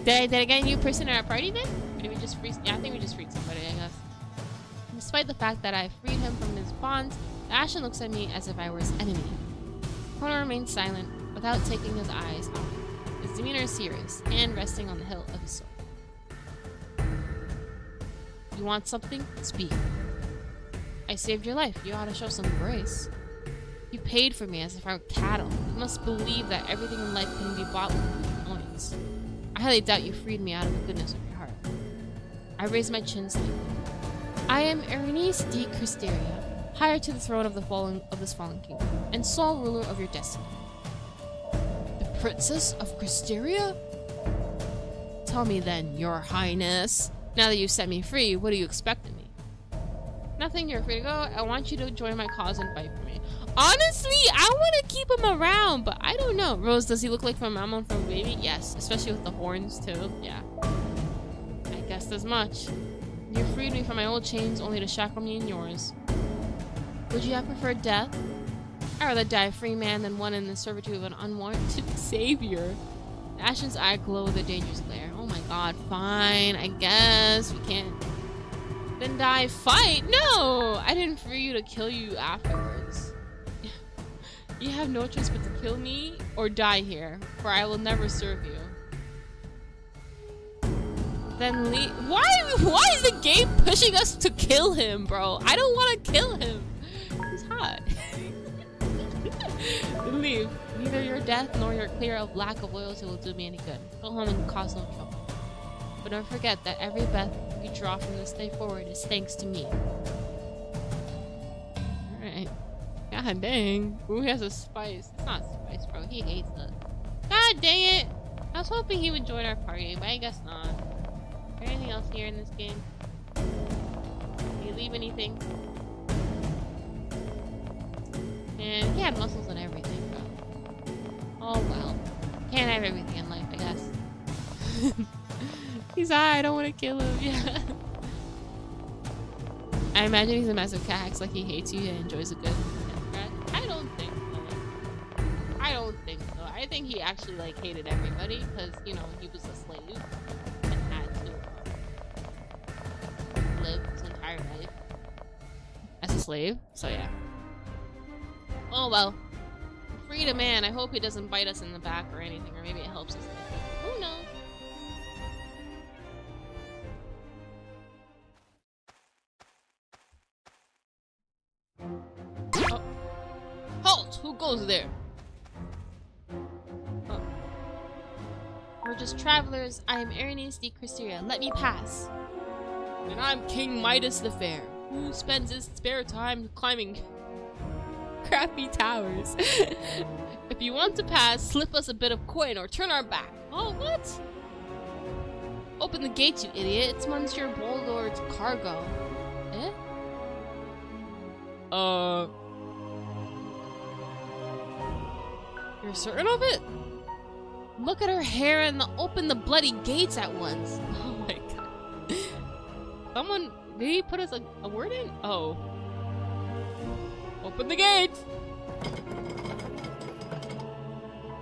Did I get a new person at our party then? Or did we just free? Yeah, I think we just freed somebody, I guess. Despite the fact that I freed him from his bonds, the Ashen looks at me as if I were his enemy. Chrono remains silent, without taking his eyes off me. His demeanor is serious, hand resting on the hilt of his sword. You want something? Speak. I saved your life. You ought to show some grace. You paid for me as if I were cattle. You must believe that everything in life can be bought with coins. I highly doubt you freed me out of the goodness of your heart. I raise my chin slightly. I am TWST de Cristeria, higher to the throne of this fallen kingdom, and sole ruler of your destiny. The Princess of Cristeria? Tell me then, your highness. Now that you've set me free, what do you expect of me? Nothing, you're free to go. I want you to join my cause and fight for me. Honestly, I want to keep him around, but I don't know. Rose, does he look like from Mama from Baby? Yes, especially with the horns too. Yeah. I guessed as much. You freed me from my old chains only to shackle me in yours. Would you have preferred death? I'd rather die a free man than one in the servitude of an unwarranted savior. The Ashen's eye glow with a dangerous glare. Oh my god, fine, I guess. We can't... Then die, fight? No! I didn't free you to kill you afterwards. You have no choice but to kill me or die here, for I will never serve you. Then leave. Why is the game pushing us to kill him, bro? I don't want to kill him. He's hot. Leave. Neither your death nor your clear of lack of loyalty will do me any good. Go home and cause no trouble. But don't forget that every breath you draw from this day forward is thanks to me. Alright. God dang. Who has a spice? It's not spice, bro. He hates us. God dang it! I was hoping he would join our party, but I guess not. Is there anything else here in this game? Did you leave anything? And he had muscles and everything, bro. Oh well. Can't have everything in life, I guess. He's high, I don't want to kill him. Yeah. I imagine he's a massive cat, acts like he hates you and enjoys a good cat. I don't think so. I don't think so. I think he actually like hated everybody because, you know, he was a slave and had to live his entire life as a slave. So yeah. Oh well. Freed a man. I hope he doesn't bite us in the back or anything, or maybe it helps us. Who knows? Oh. Halt! Who goes there? Oh. We're just travelers. I am TWST de Cristeria. Let me pass. And I'm King Midas the Fair, who spends his spare time climbing crappy towers. If you want to pass, slip us a bit of coin or turn our back. Oh, what? Open the gates, you idiot. It's Monsieur Boldord's cargo. Eh? You're certain of it? Look at her hair and open the bloody gates at once. Oh my god. Someone, did he put us a word in? Oh. Open the gates!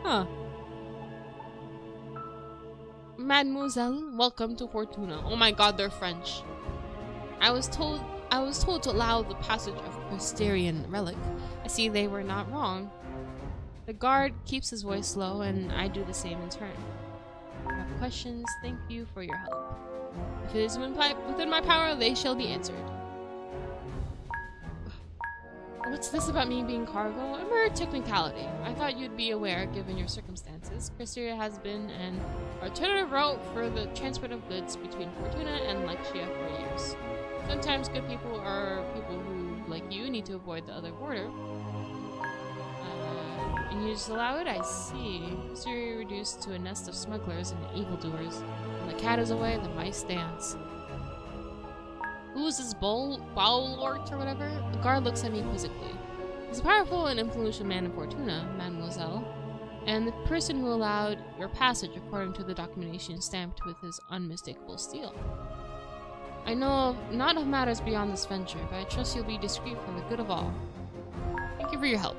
Huh. Mademoiselle, welcome to Fortuna. Oh my god, they're French. I was told to allow the passage of Cristerian relic. I see they were not wrong. The guard keeps his voice low, and I do the same in turn. If you have questions, thank you for your help. If it is within my power, they shall be answered. What's this about me being cargo? A mere technicality. I thought you'd be aware, given your circumstances. Krysteria has been an alternative route for the transport of goods between Fortuna and Lexia for years. Sometimes good people are people who, like you, need to avoid the other border. And you just allow it? I see. Krysteria reduced to a nest of smugglers and evildoers. When the cat is away, the mice dance. Who's this Bowlort or whatever? The guard looks at me quizzically. He's a powerful and influential man in Fortuna, mademoiselle, and the person who allowed your passage according to the documentation stamped with his unmistakable seal. I know not of matters beyond this venture, but I trust you'll be discreet for the good of all. Thank you for your help.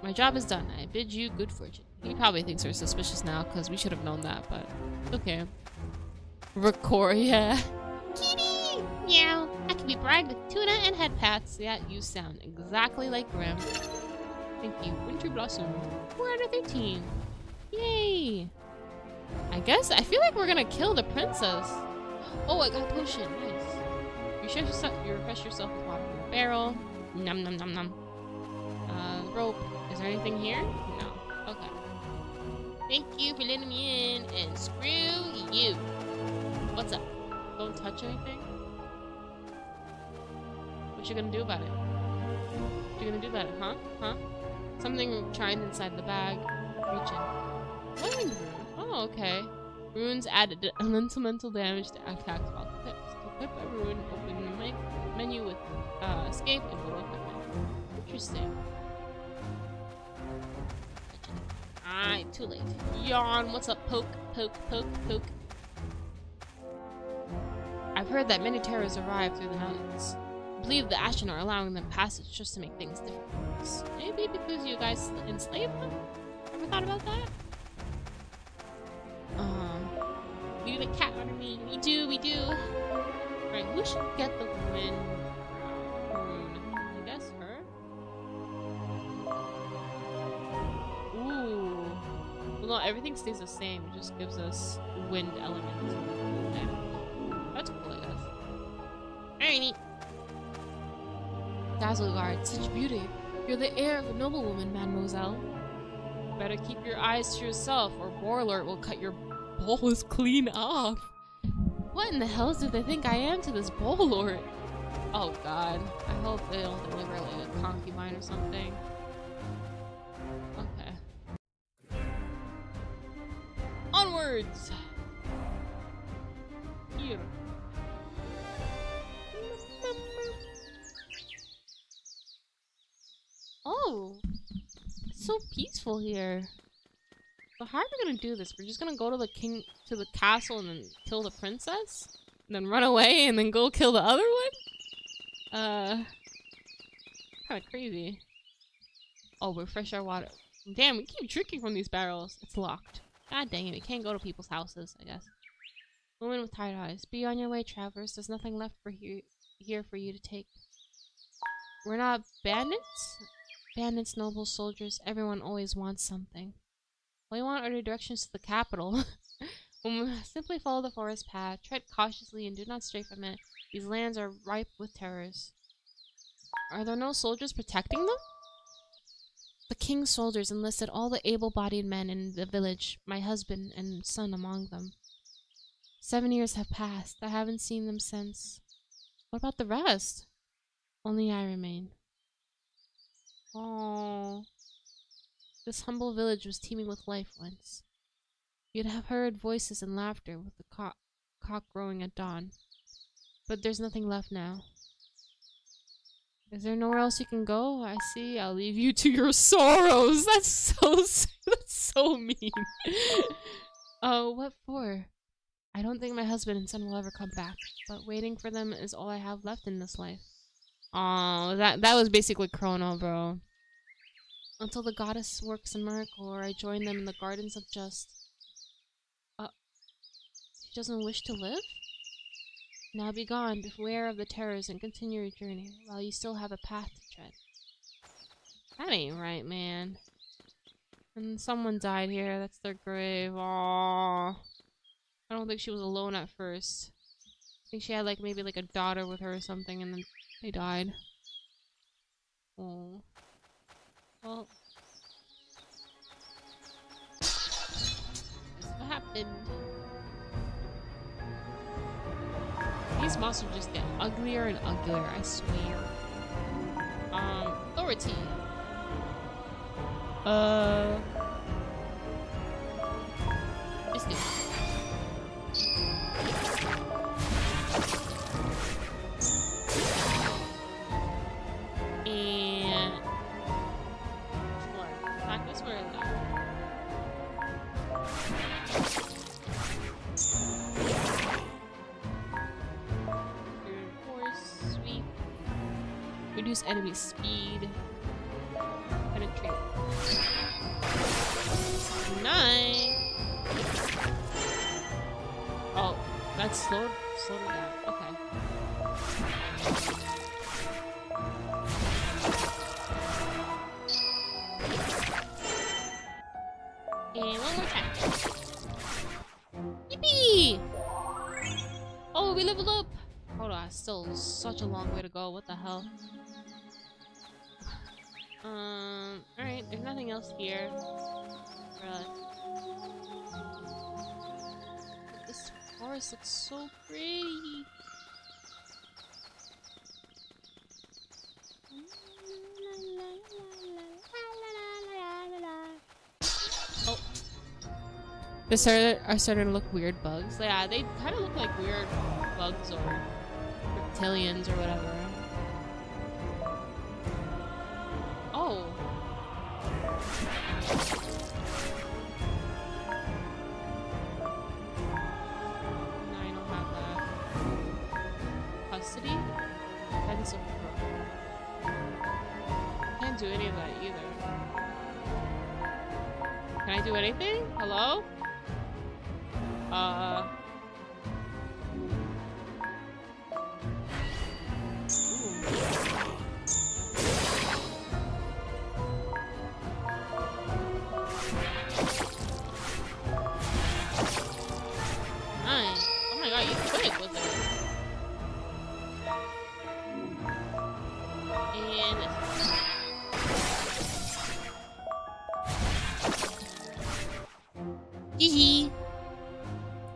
My job is done. I bid you good fortune. He probably thinks we're suspicious now, because we should have known that, but okay. Record, yeah. Kitty! Meow. I can be bribed with tuna and head pats. Yeah, you sound exactly like Grim. Thank you. Winter Blossom. 4 out of 13. Yay! I guess, I feel like we're gonna kill the princess. Oh, I got a potion. Nice. You refresh yourself with water from the barrel. Nom nom nom nom. Rope. Is there anything here? No. Okay. Thank you for letting me in, and screw you. What's up? Don't touch anything? What you gonna do about it? What you gonna do about it, huh? Huh? Something chimed inside the bag. Reach in. Oh, okay. Runes added elemental damage to attacks while equipped. To equip a rune, open the menu with escape and below equipment. Interesting. Alright, too late. Yawn. What's up, poke, poke, poke, poke? I've heard that many terrors arrive through the mountains. I believe the Ashen are allowing them passage just to make things different for us. Maybe because you guys enslaved them? Ever thought about that? You the cat under me. We do, we do. Alright, who should get the wind rune? I guess her? Ooh. Well, no, everything stays the same. It just gives us wind elements. That's cool, I guess. Alrighty. Dazzle Guard, such beauty. You're the heir of a noblewoman, mademoiselle. Better keep your eyes to yourself, or Borlert will cut your balls clean off. What in the hell do they think I am to this Borlert? Oh god. I hope they don't deliver like a concubine or something. Okay. Onwards! Here. Oh, it's so peaceful here. So how are we gonna do this? We're just gonna go to the castle and then kill the princess? And then run away and then go kill the other one? Kinda crazy. Oh, refresh our water. Damn, we keep drinking from these barrels. It's locked. God dang it, we can't go to people's houses, I guess. Woman with tired eyes. Be on your way, travelers. There's nothing left for here for you to take. We're not bandits? Bandits, nobles, soldiers, everyone always wants something. All you want are the directions to the capital. Simply follow the forest path, tread cautiously, and do not stray from it. These lands are ripe with terrors. Are there no soldiers protecting them? The king's soldiers enlisted all the able-bodied men in the village, my husband and son among them. 7 years have passed. I haven't seen them since. What about the rest? Only I remain. Oh, this humble village was teeming with life once. You'd have heard voices and laughter with the cock crowing at dawn. But there's nothing left now. Is there nowhere else you can go? I see. I'll leave you to your sorrows. That's so mean. Oh, what for? I don't think my husband and son will ever come back, but waiting for them is all I have left in this life. Oh, that was basically Chrono, bro. Until the goddess works a miracle, or I join them in the gardens of just. She doesn't wish to live? Now be gone, beware of the terrors, and continue your journey, while you still have a path to tread. That ain't right, man. And someone died here. That's their grave. Aww. I don't think she was alone at first. I think she had like maybe like a daughter with her or something, and then they died. Oh. Well. That's what happened. These monsters just get uglier and uglier, I swear. Authority. This thing. And more. Attack this way or that? Force, sweep. Reduce enemy speed. Penetrate. 9. Oh, that's slowed it down. Okay. And one more time. Yippee! Oh, we leveled up! Hold on, still such a long way to go. What the hell? Alright, there's nothing else here. This forest looks so pretty. Oh. They are starting to look weird bugs. Yeah, they kind of look like weird bugs or reptilians or whatever. Oh. No, I don't have that. Custody? Pencil Pro. Can't do any of that either. Can I do anything? Hello? Nice. Oh my god, you quick with it. And hee.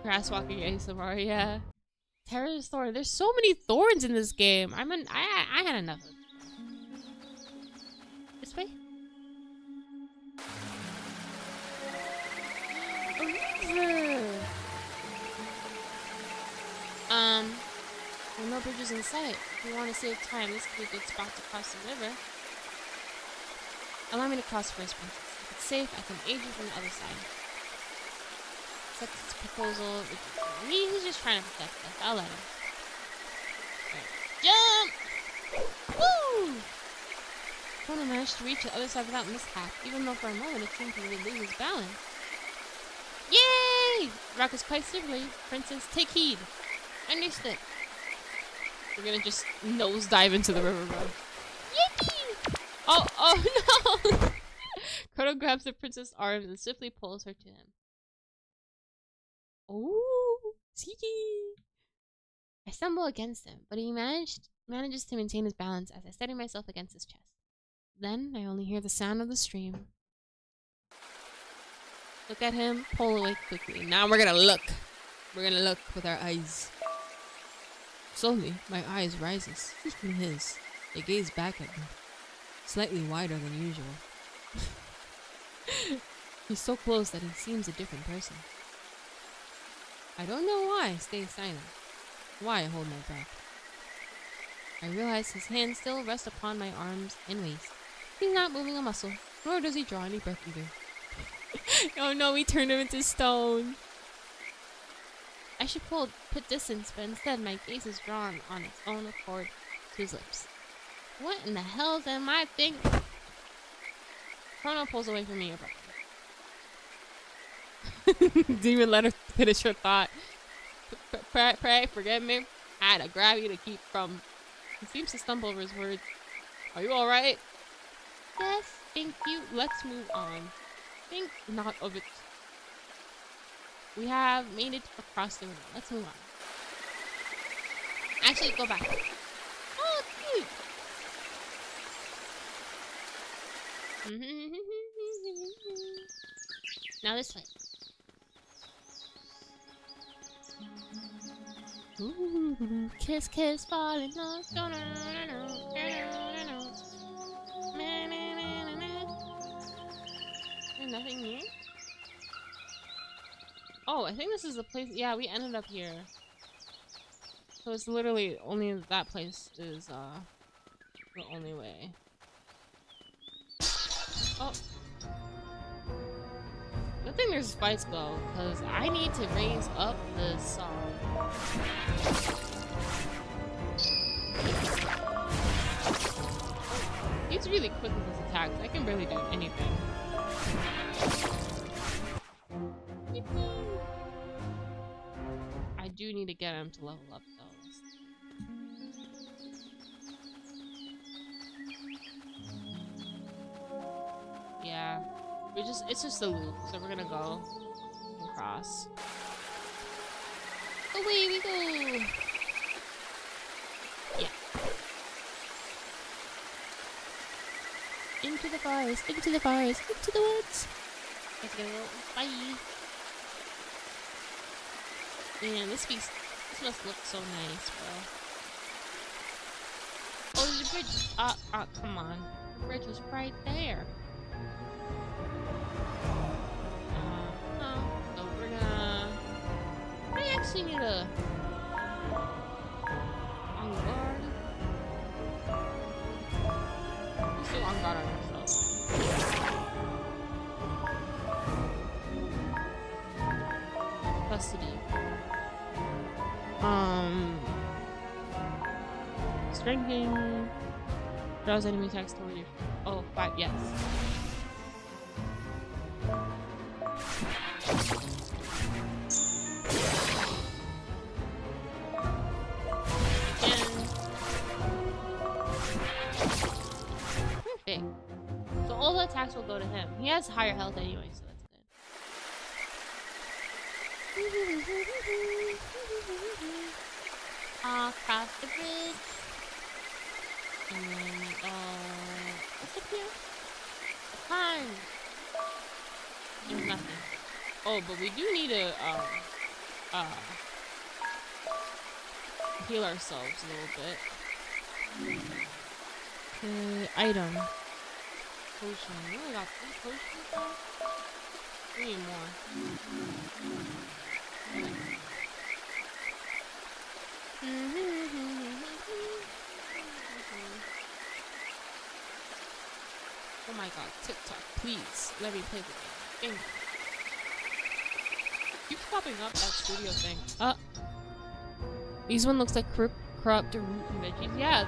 Grass walking ASMR, yeah. Terror's Thorn. There's so many thorns in this game. I had enough of it. This way? A river! There are no bridges in sight. If you want to save time, this could be a good spot to cross the river. Allow me to cross first, Princess. If it's safe, I can aid you from the other side. Accept this proposal. He's just trying to protect us. I'll let him. Right. Jump! Woo! Kono managed to reach the other side without mishap, even though for a moment it seemed to lose his balance. Yay! Rock is quite simply, Princess, take heed. Understood. We're gonna just nosedive into the river, bro. Yippee! Oh no! Kono grabs the princess' arms and swiftly pulls her to him. Oh, sneaky! I stumble against him, but he manages to maintain his balance as I steady myself against his chest. Then I only hear the sound of the stream. Look at him, pull away quickly. Now we're gonna look. We're gonna look with our eyes. Slowly, my eyes rises, seeking his. They gaze back at me, slightly wider than usual. He's so close that he seems a different person. I don't know why I stay silent, why I hold my breath. I realize his hands still rest upon my arms and waist. He's not moving a muscle, nor does he draw any breath either. Oh no, we turned him into stone. I should put distance, but instead my gaze is drawn on its own accord to his lips. What in the hell am I thinking? Kono pulls away from me abruptly. Didn't even let her finish her thought. Pray, forgive me. I had to grab you to keep from. He seems to stumble over his words. Are you alright? Yes, thank you. Let's move on. think not of it. We have made it across the river. Let's move on. Actually, go back. Oh, cute. Now this way. Ooh, kiss, kiss, falling off. Nothing new? Oh, I think this is the place. Yeah, we ended up here. So it's literally only that place is the only way. Oh. Good thing there's spikes though, because I need to raise up this he's really quick with his attacks. I can barely do anything. I do need to get him to level up though. Yeah. It's just a loop, so we're gonna go across. Away we go! Yeah. Into the forest, into the forest, into the woods! Let's go. Bye! Man, this must look so nice, bro. Oh, there's a bridge! Come on. The bridge was right there. So we're gonna... I actually need a... on guard. Let's do on guard on ourselves. Custody. Strengthening. Draws enemy attacks toward you. Oh, 5, yes. Perfect. So all the attacks will go to him. He has higher health anyway, so that's good. Across the bridge. And then, what's up here? Time. There's nothing. Oh, but we do need to, heal ourselves a little bit. Item. Potion. We only got 3 potions though? We need more. Oh my god, TikTok, please let me play the game. Thank you. Keep popping up that studio thing. These one looks like corrupt root and veggies. Yeah,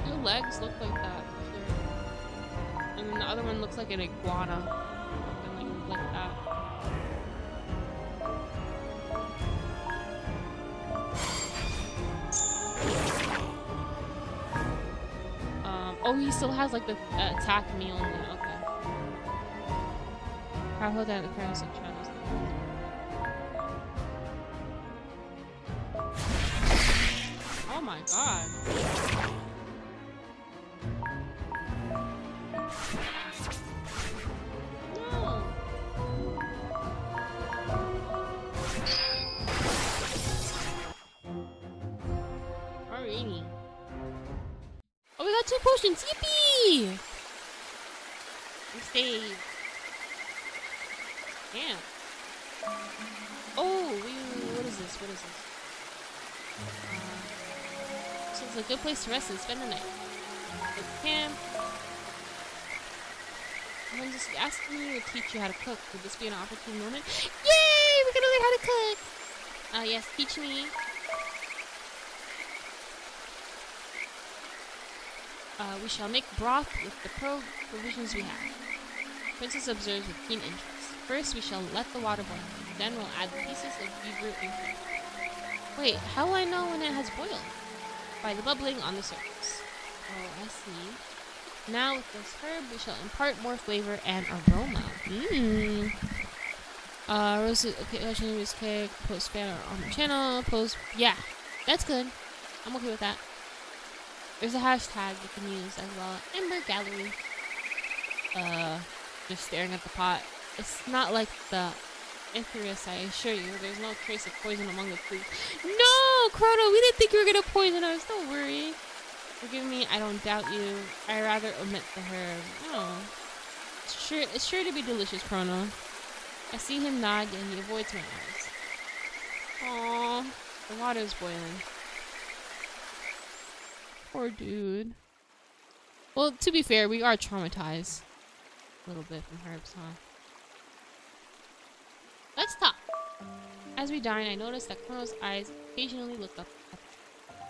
your legs look like that for sure. And then the other one looks like an iguana. Something like that. Oh, he still has like the attack meal in there. Okay. Travel down the currents of channels. Oh my god. No. Alrighty. Oh, we got 2 potions! Yippee! We saved. Damn. Oh, what is this? What is this? So it's a good place to rest and spend the night. Let's camp. Someone just asking you to teach you how to cook. Would this be an opportune moment? Yay! We're gonna learn how to cook! Yes, teach me. We shall make broth with the provisions we have. Princess observes with keen interest. First, we shall let the water boil. Then we'll add pieces of beetroot and cream. Wait, how will I know when it has boiled? By the bubbling on the surface. Oh, I see. Now with this herb, we shall impart more flavor and aroma. Mmm. Roasted, okay, Chinese cake, post banner on my channel, post, yeah, that's good. I'm okay with that. There's a hashtag you can use as well. Ember Gallery. Just staring at the pot. It's not like the Icarus, I assure you. There's no trace of poison among the food. No, Chrono, we didn't think you were gonna poison us. Don't worry. Forgive me, I don't doubt you. I rather omit the herb. Oh. It's sure to be delicious, Chrono. I see him nod and he avoids my eyes. Aww. The water's boiling. Poor dude. Well, to be fair, we are traumatized. A little bit from herbs, huh? Let's talk. As we dine, I notice that Chrono's eyes occasionally look up at the sky.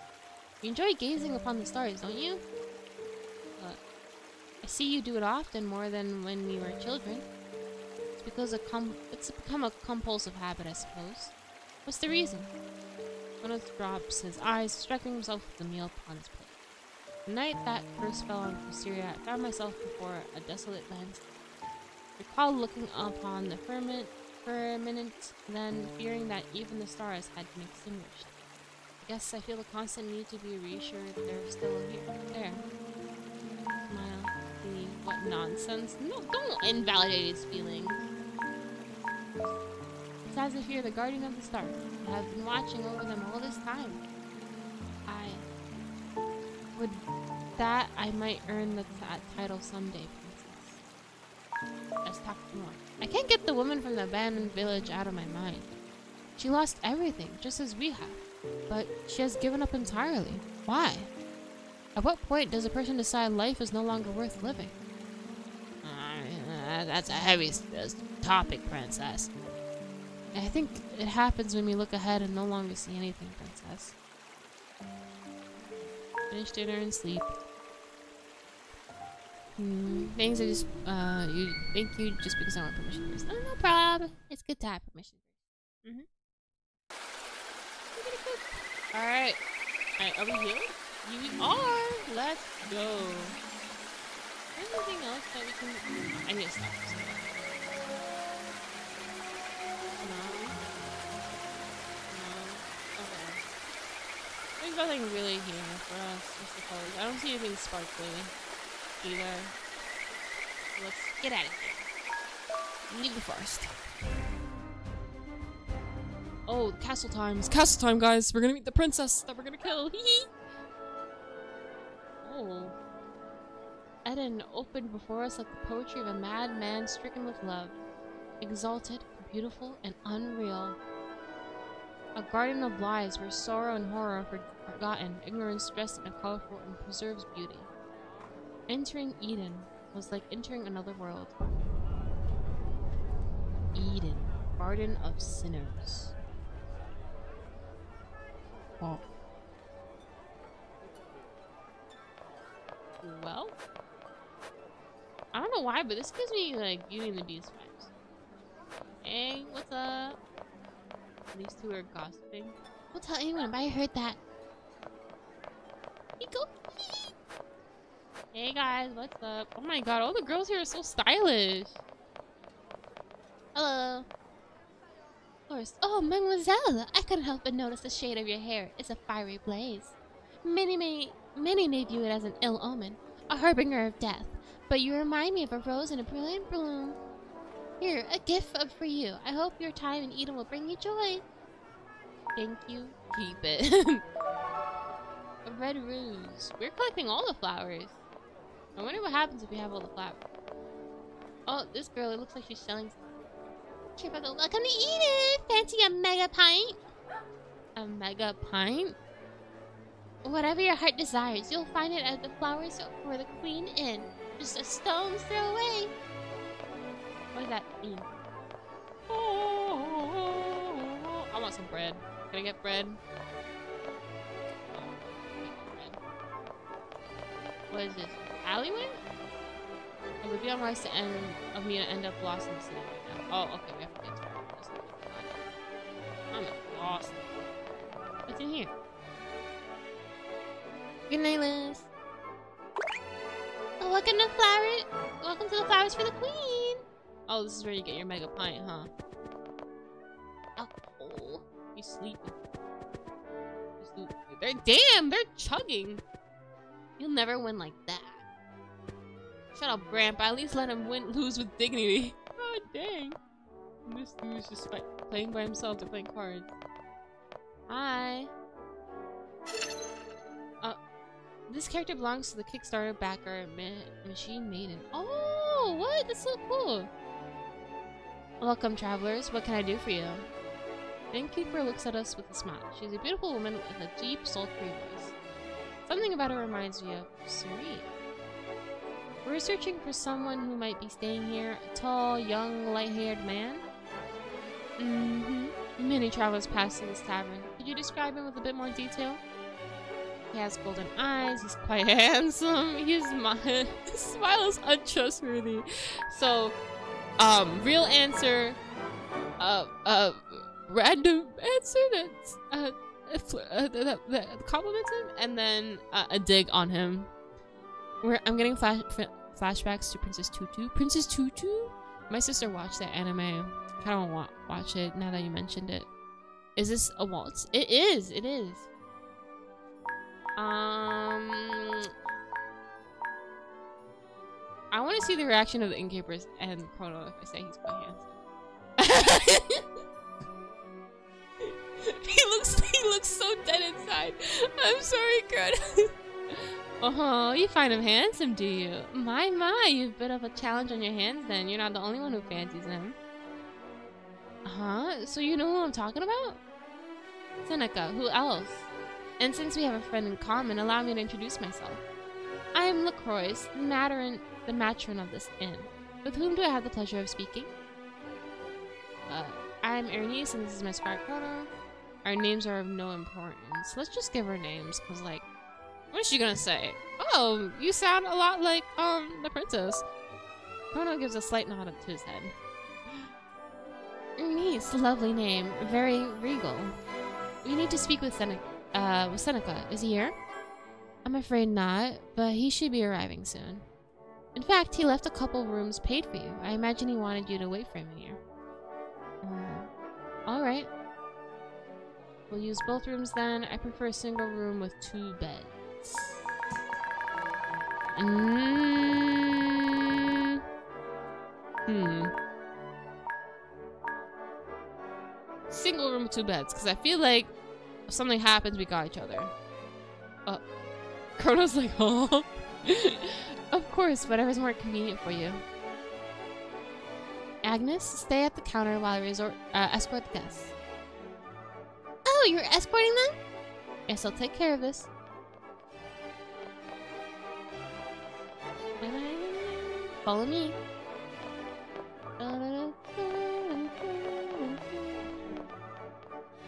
You enjoy gazing upon the stars, don't you? I see you do it often, more than when we were children. It's because it's become a compulsive habit, I suppose. What's the reason? Chrono drops his eyes, striking himself with the meal upon his plate. The night that first fell on Syria, I found myself before a desolate landscape. Recall looking upon the firmament, then fearing that even the stars had been extinguished. I guess I feel a constant need to be reassured they're still here. There. Smile. See, what nonsense. No, don't invalidate his feelings. It's as if you're the guardian of the stars. I have been watching over them all this time. Would that I might earn the title someday, princess. Let's talk more. I can't get the woman from the abandoned village out of my mind. She lost everything, just as we have. But she has given up entirely. Why? At what point does a person decide life is no longer worth living? That's a heavy topic, princess. I think it happens when we look ahead and no longer see anything, princess. Finish dinner and sleep. Things are just, thank you just because I want permission first. Oh, no problem. It's good to have permission first. Alright. Alright, are we here? You are! Let's go. Anything else that we can... I need to stop. There's nothing really here for us, I suppose. I don't see anything sparkly either. So let's get out of here. Leave the forest. Oh, castle time. It's castle time, guys. We're gonna meet the princess that we're gonna kill. Hee Oh. Eden opened before us like the poetry of a mad man stricken with love. Exalted, beautiful, and unreal. A garden of lies where sorrow and horror are forgotten, ignorance dressed in a colorful and preserves beauty. Entering Eden was like entering another world. Eden, garden of sinners. Oh. Well, I don't know why, but this gives me like Beauty and the Beast vibes. Hey, what's up? These two are gossiping. Don't tell anyone, but I heard that. Hey guys, what's up? Oh my god, all the girls here are so stylish. Hello. Of course. Oh, mademoiselle, I couldn't help but notice the shade of your hair. It's a fiery blaze. Many may view it as an ill omen, a harbinger of death, but you remind me of a rose in a brilliant bloom. Here, a gift for you. I hope your time in Eden will bring you joy. Thank you. Keep it. A red rose. We're collecting all the flowers. I wonder what happens if we have all the flowers. Oh, this girl, it looks like she's selling something. Welcome to Eden! Fancy a mega pint? A mega pint? Whatever your heart desires, you'll find it at the flower shop for the Queen Inn. Just a stone's throw away. What does that mean? Oh, I want some bread. Can I get bread? What is this? Alleyway? It would be unwise to end up lost in the city right now. Oh, okay, we have to get started. I'm lost. What's in here? Good night, Liz. Oh, welcome to the flowers for the Queen. Oh, this is where you get your mega pint, huh? Alcohol. You sleeping. They're chugging. You'll never win like that. Shut up, Grandpa. At least let him lose with dignity. God dang. This dude's just playing by himself. They're playing cards. Hi. This character belongs to the Kickstarter backer, Machine Maiden. Oh, what? That's so cool. Welcome, travelers. What can I do for you? The innkeeper looks at us with a smile. She's a beautiful woman with a deep, sultry voice. Something about her reminds me of Serene. We're searching for someone who might be staying here. A tall, young, light-haired man? Mm-hmm. Many travelers pass through this tavern. Could you describe him with a bit more detail? He has golden eyes. He's quite handsome. His smile is untrustworthy. So, real answer, random answer that compliments him, and then a dig on him. I'm getting flashbacks to Princess Tutu. Princess Tutu? My sister watched that anime. I kind of want to watch it now that you mentioned it. Is this a waltz? It is. It is. I want to see the reaction of the innkeepers and Chrono if I say he's quite handsome. he looks so dead inside. I'm sorry, Chrono. Oh, you find him handsome, do you? My, you've a bit of a challenge on your hands then. You're not the only one who fancies him. Huh? So you know who I'm talking about? Seneca, who else? And since we have a friend in common, allow me to introduce myself. I am LaCroix, the matron of this inn. With whom do I have the pleasure of speaking? I'm Ernice, and this is my scribe Chrono. Our names are of no importance. Let's just give her names, cause like, what is she gonna say? Oh, you sound a lot like, the princess. Chrono gives a slight nod to his head. Ernice, lovely name. Very regal. We need to speak with Seneca. Is he here? I'm afraid not, but he should be arriving soon. In fact, he left a couple rooms paid for you. I imagine he wanted you to wait for him here. Alright. We'll use both rooms then. I prefer a single room with 2 beds. Single room with 2 beds, because I feel like if something happens, we got each other. Chrono's like, oh. Of course, whatever's more convenient for you. Agnes, stay at the counter while I escort the guests. Oh, you're escorting them? Yes, I'll take care of this. Follow me.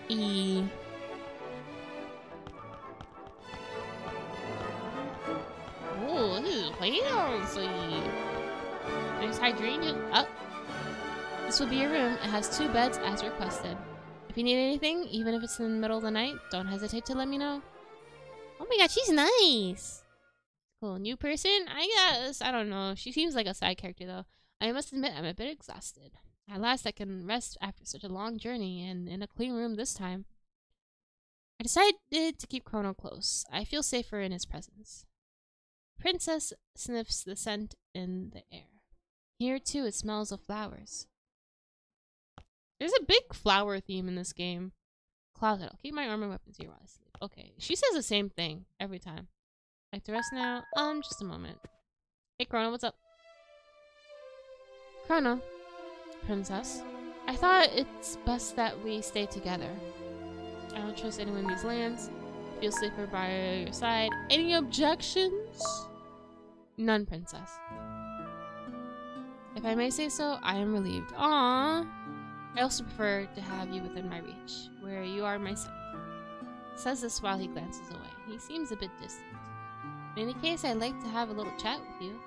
E. Oh, this is fancy. There's hydrangea. Oh. This will be your room. It has 2 beds as requested. If you need anything, even if it's in the middle of the night, don't hesitate to let me know. Oh my god, she's nice. Cool, new person? I guess. I don't know. She seems like a side character though. I must admit, I'm a bit exhausted. At last I can rest after such a long journey, and in a clean room this time. I decided to keep Chrono close. I feel safer in his presence. Princess sniffs the scent in the air. Here too it smells of flowers. There's a big flower theme in this game. Closet. I'll keep my armor weapons here while I sleep. Okay, she says the same thing every time. Like to rest now? Just a moment. Hey Chrono, what's up? Chrono. Princess. I thought it's best that we stay together. I don't trust anyone in these lands. Feel safer by your side. Any objections? None, Princess. If I may say so, I am relieved. Aww. I also prefer to have you within my reach, where you are my son. Says this while he glances away. He seems a bit distant. In any case, I'd like to have a little chat with you.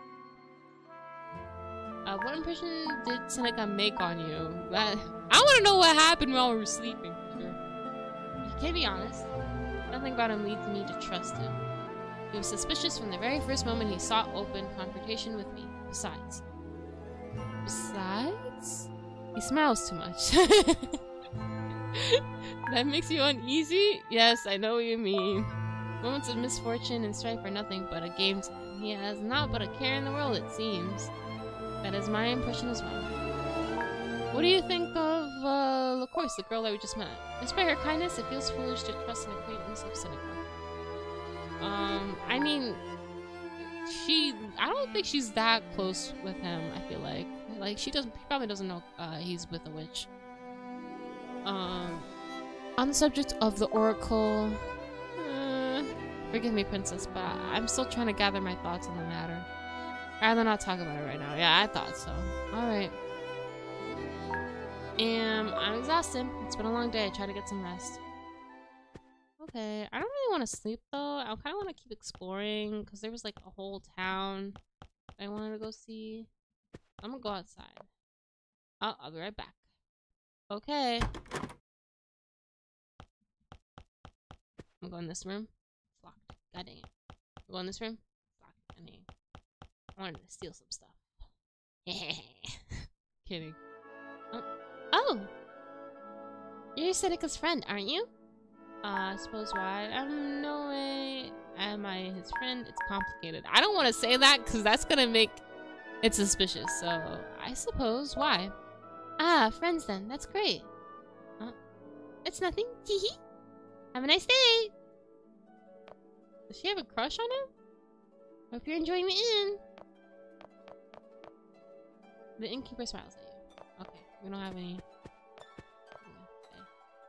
What impression did Seneca make on you? I want to know what happened while we were sleeping. Sure. You can be honest. Nothing about him leads me to trust him. He was suspicious from the very first moment he sought open confrontation with me. Besides, He smiles too much. That makes you uneasy? Yes, I know what you mean. Moments of misfortune and strife are nothing but a game to him. He has not but a care in the world, it seems. That is my impression as well. What do you think of, of course, the girl that we just met? Despite her kindness, it feels foolish to trust an acquaintance of Seneca. I mean, I don't think she's that close with him, I feel like. Like, he probably doesn't know, he's with a witch. On the subject of the oracle, forgive me, princess, but I'm still trying to gather my thoughts on the matter. I'd rather not talk about it right now. Yeah, I thought so. Alright. I'm exhausted. It's been a long day. I try to get some rest. Okay, I don't really want to sleep though. I kind of want to keep exploring because there was like a whole town I wanted to go see. I'm gonna go outside. I'll be right back. Okay. I'm going in this room. It's locked. God dang it. I'm going in this room. It's locked. God dang it. I wanted to steal some stuff. Kidding. Oh! You're Seneca's friend, aren't you? I suppose why? No way. Am I his friend? It's complicated. I don't want to say that because that's gonna make it suspicious. So, I suppose why? Ah, friends then. That's great. It's nothing. Teehee. Have a nice day. Does she have a crush on him? Hope you're enjoying the inn. The innkeeper smiles at you. Okay, we don't have any. Okay.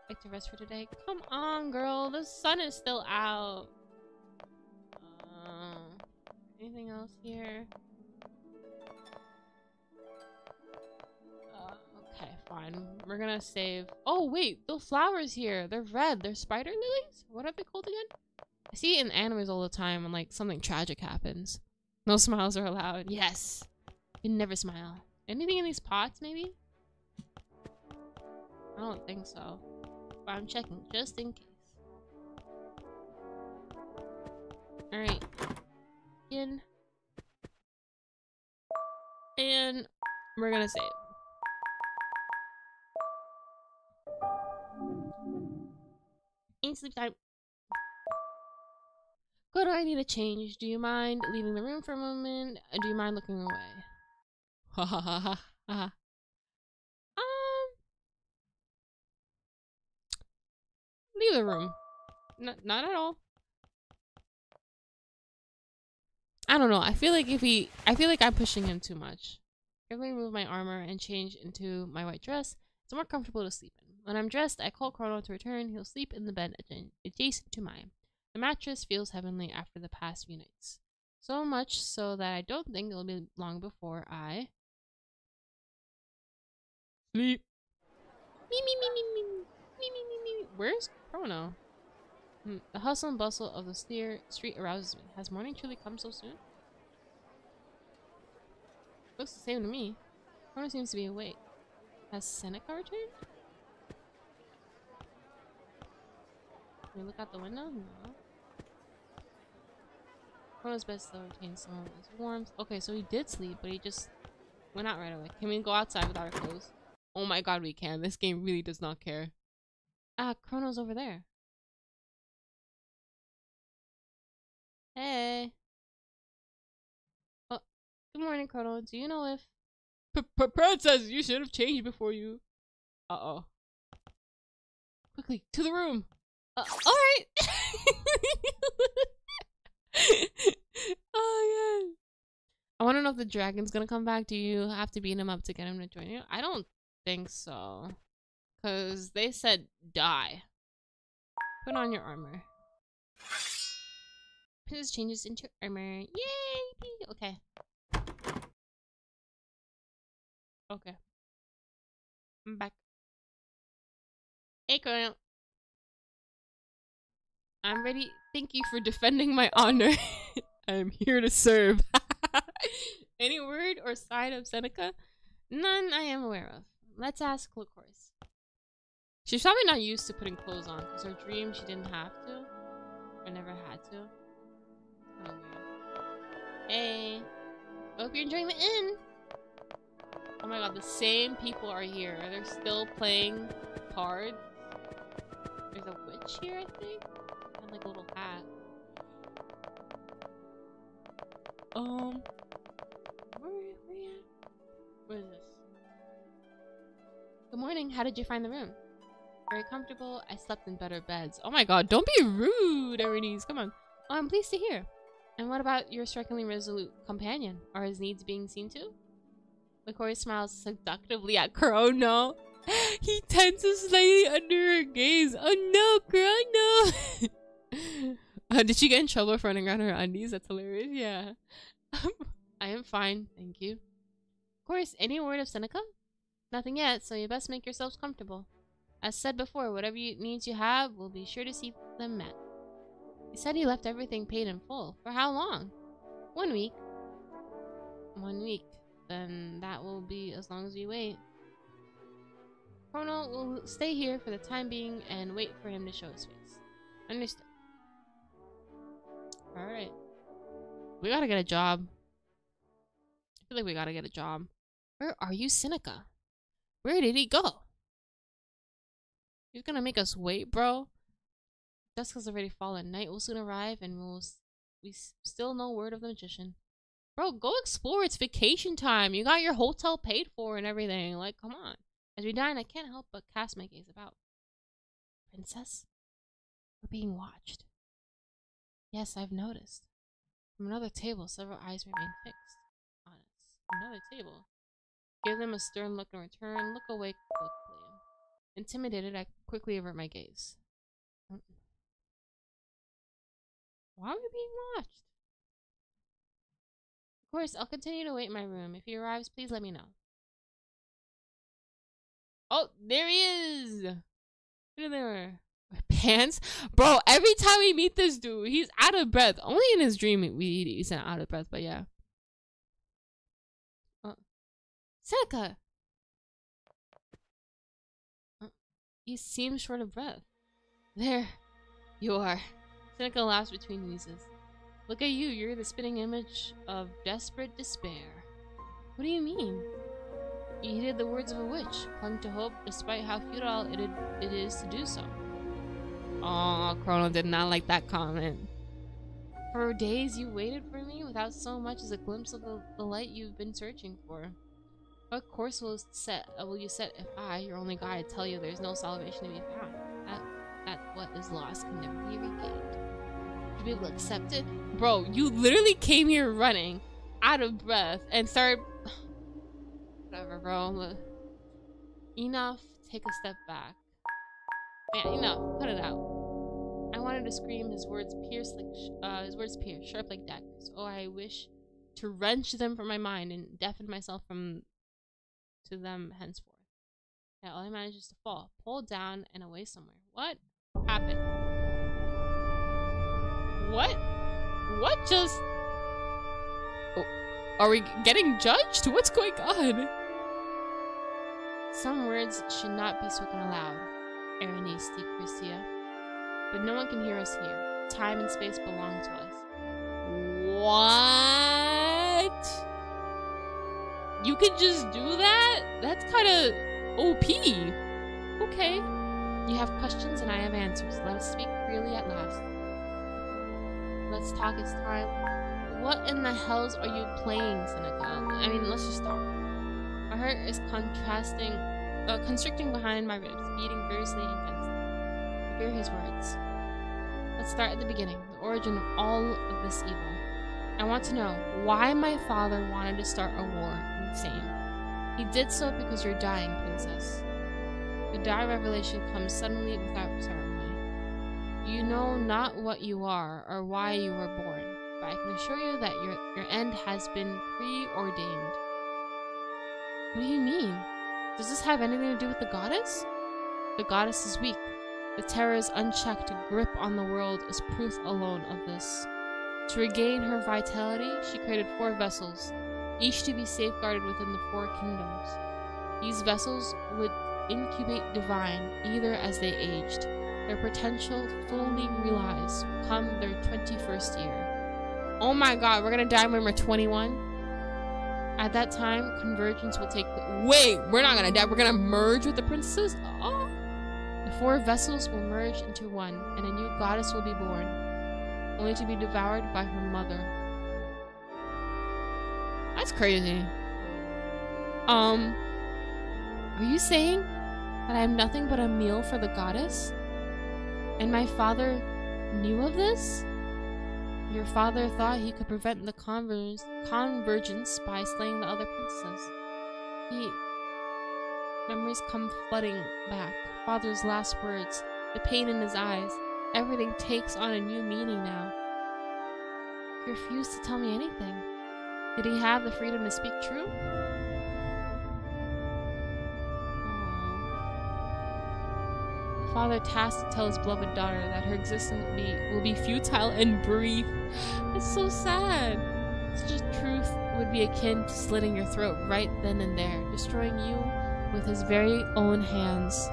Like to rest for today? Come on, girl. The sun is still out. Anything else here? Okay, fine. We're gonna save. Oh wait, those flowers here. They're red. They're spider lilies? What are they called again? I see it in animes all the time when like something tragic happens. No smiles are allowed. Yes. You never smile. Anything in these pots, maybe? I don't think so. But I'm checking just in case. Alright. In. And we're gonna save. Ain't sleep time. Go, do I need a change? Do you mind leaving the room for a moment? Do you mind looking away? Ha ha ha ha ha. Leave the room. Not at all. I don't know. I feel like I'm pushing him too much. If I remove my armor and change into my white dress, it's more comfortable to sleep in. When I'm dressed, I call Chrono to return. He'll sleep in the bed adjacent to mine. The mattress feels heavenly after the past few nights. So much so that I don't think it'll be long before I sleep. Me me me me me me me me me. Where's Chrono? The hustle and bustle of the street arouses me. Has morning truly come so soon? Looks the same to me. Chrono seems to be awake. Has Seneca returned? Can we look out the window? No. Chrono's bed still retains some of his warmth. Okay, so he did sleep, but he just went out right away. Can we go outside without our clothes? Oh my god, we can. This game really does not care. Ah, Chrono's over there. Hey. Oh, good morning, Chrono. Do you know if... Princess, you should have changed before you... Uh-oh. Quickly, to the room! Alright! Oh, yeah. I want to know if the dragon's gonna come back. Do you have to beat him up to get him to join you? I don't think so. Because they said die. Put on your armor. Princess changes into armor. Yay! Okay. Okay. I'm back. Hey, Chrono. I'm ready. Thank you for defending my honor. I am here to serve. Any word or sign of Seneca? None I am aware of. Let's ask Lycoris. She's probably not used to putting clothes on because her dream she didn't have to. Or never had to. Oh, weird. Hey. Hope you're enjoying the inn. Oh my god, the same people are here. They're still playing cards. There's a witch here, I think. And like a little hat. Where is this? Good morning. How did you find the room? Very comfortable. I slept in better beds. Oh my god, don't be rude, Erinice. Come on. Oh, I'm pleased to hear. And what about your strikingly resolute companion? Are his needs being seen to? Licorice smiles seductively at Kuro. No. He tenses slightly under her gaze. Oh no, Kuro, no. Did she get in trouble for running around her undies? That's hilarious. Yeah. I am fine, thank you. Of course, any word of Seneca? Nothing yet, so you best make yourselves comfortable. As said before, whatever needs you have, we'll be sure to see them met. He said he left everything paid in full. For how long? 1 week. 1 week. Then that will be as long as we wait. Chrono will stay here for the time being and wait for him to show his face. Understood. Alright. We gotta get a job. I feel like we gotta get a job. Where are you, Seneca? Where did he go? He's gonna make us wait, bro. Dusk has already fallen. Night will soon arrive, and we still no word of the magician. Bro, go explore. It's vacation time. You got your hotel paid for and everything. Like, come on. As we dine, I can't help but cast my gaze about. Princess? We're being watched. Yes, I've noticed. From another table, several eyes remain fixed on us. Another table. Give them a stern look in return. Look away quickly. Intimidated, I quickly avert my gaze. Why are we being watched? Of course, I'll continue to wait in my room. If he arrives, please let me know. Oh, there he is! Look at there. Pants? Bro, every time we meet this dude, he's out of breath. Only in his dream he's not out of breath, but yeah. Seneca! He seems short of breath. There you are. Seneca laughs between wheezes. Look at you, you're the spitting image of desperate despair. What do you mean? You heeded the words of a witch, clung to hope despite how futile it is to do so. Aw, Chrono did not like that comment. For days you waited for me without so much as a glimpse of the light you've been searching for. What course will you set if I, your only guide, tell you there's no salvation to be found? That what is lost can never be regained. To be able to accept it? Bro, you literally came here running, out of breath, and started... Whatever, bro. Enough. Take a step back. Yeah, enough. Cut it out. I wanted to scream. His words pierce sharp like daggers. Oh, I wish to wrench them from my mind and deafen myself to them henceforth. Yeah, all I managed is to fall, pulled down, and away somewhere. What happened? What just... Oh, are we getting judged? What's going on? Some words should not be spoken aloud, Erinice Christia. But no one can hear us here. Time and space belong to us. What? You can just do that? That's kind of OP. Okay. You have questions and I have answers. Let us speak freely at last. Let's talk, it's time. What in the hells are you playing, Seneca? I mean, let's just talk. My heart is constricting behind my ribs, beating furiously and intensely. I fear his words. Let's start at the beginning, the origin of all of this evil. I want to know why my father wanted to start a war. Insane. He did so because you're dying, princess. The dire revelation comes suddenly without ceremony. You know not what you are or why you were born, but I can assure you that your end has been preordained. What do you mean? Does this have anything to do with the goddess? The goddess is weak. The terror's unchecked grip on the world is proof alone of this. To regain her vitality, she created 4 vessels, each to be safeguarded within the 4 kingdoms. These vessels would incubate divine, either as they aged. Their potential fully realized come their 21st year. Oh my god, we're gonna die when we're 21? At that time, convergence will take Wait, we're not gonna die. We're gonna merge with the princesses? Oh. The 4 vessels will merge into one, and a new goddess will be born, only to be devoured by her mother. That's crazy. Are you saying that I am nothing but a meal for the goddess? And my father knew of this? Your father thought he could prevent the convergence by slaying the other princesses. Memories come flooding back. Father's last words, the pain in his eyes. Everything takes on a new meaning now. He refused to tell me anything. Did he have the freedom to speak true? Father tasked to tell his beloved daughter that her existence will be futile and brief. It's so sad. Such a truth would be akin to slitting your throat right then and there, destroying you with his very own hands.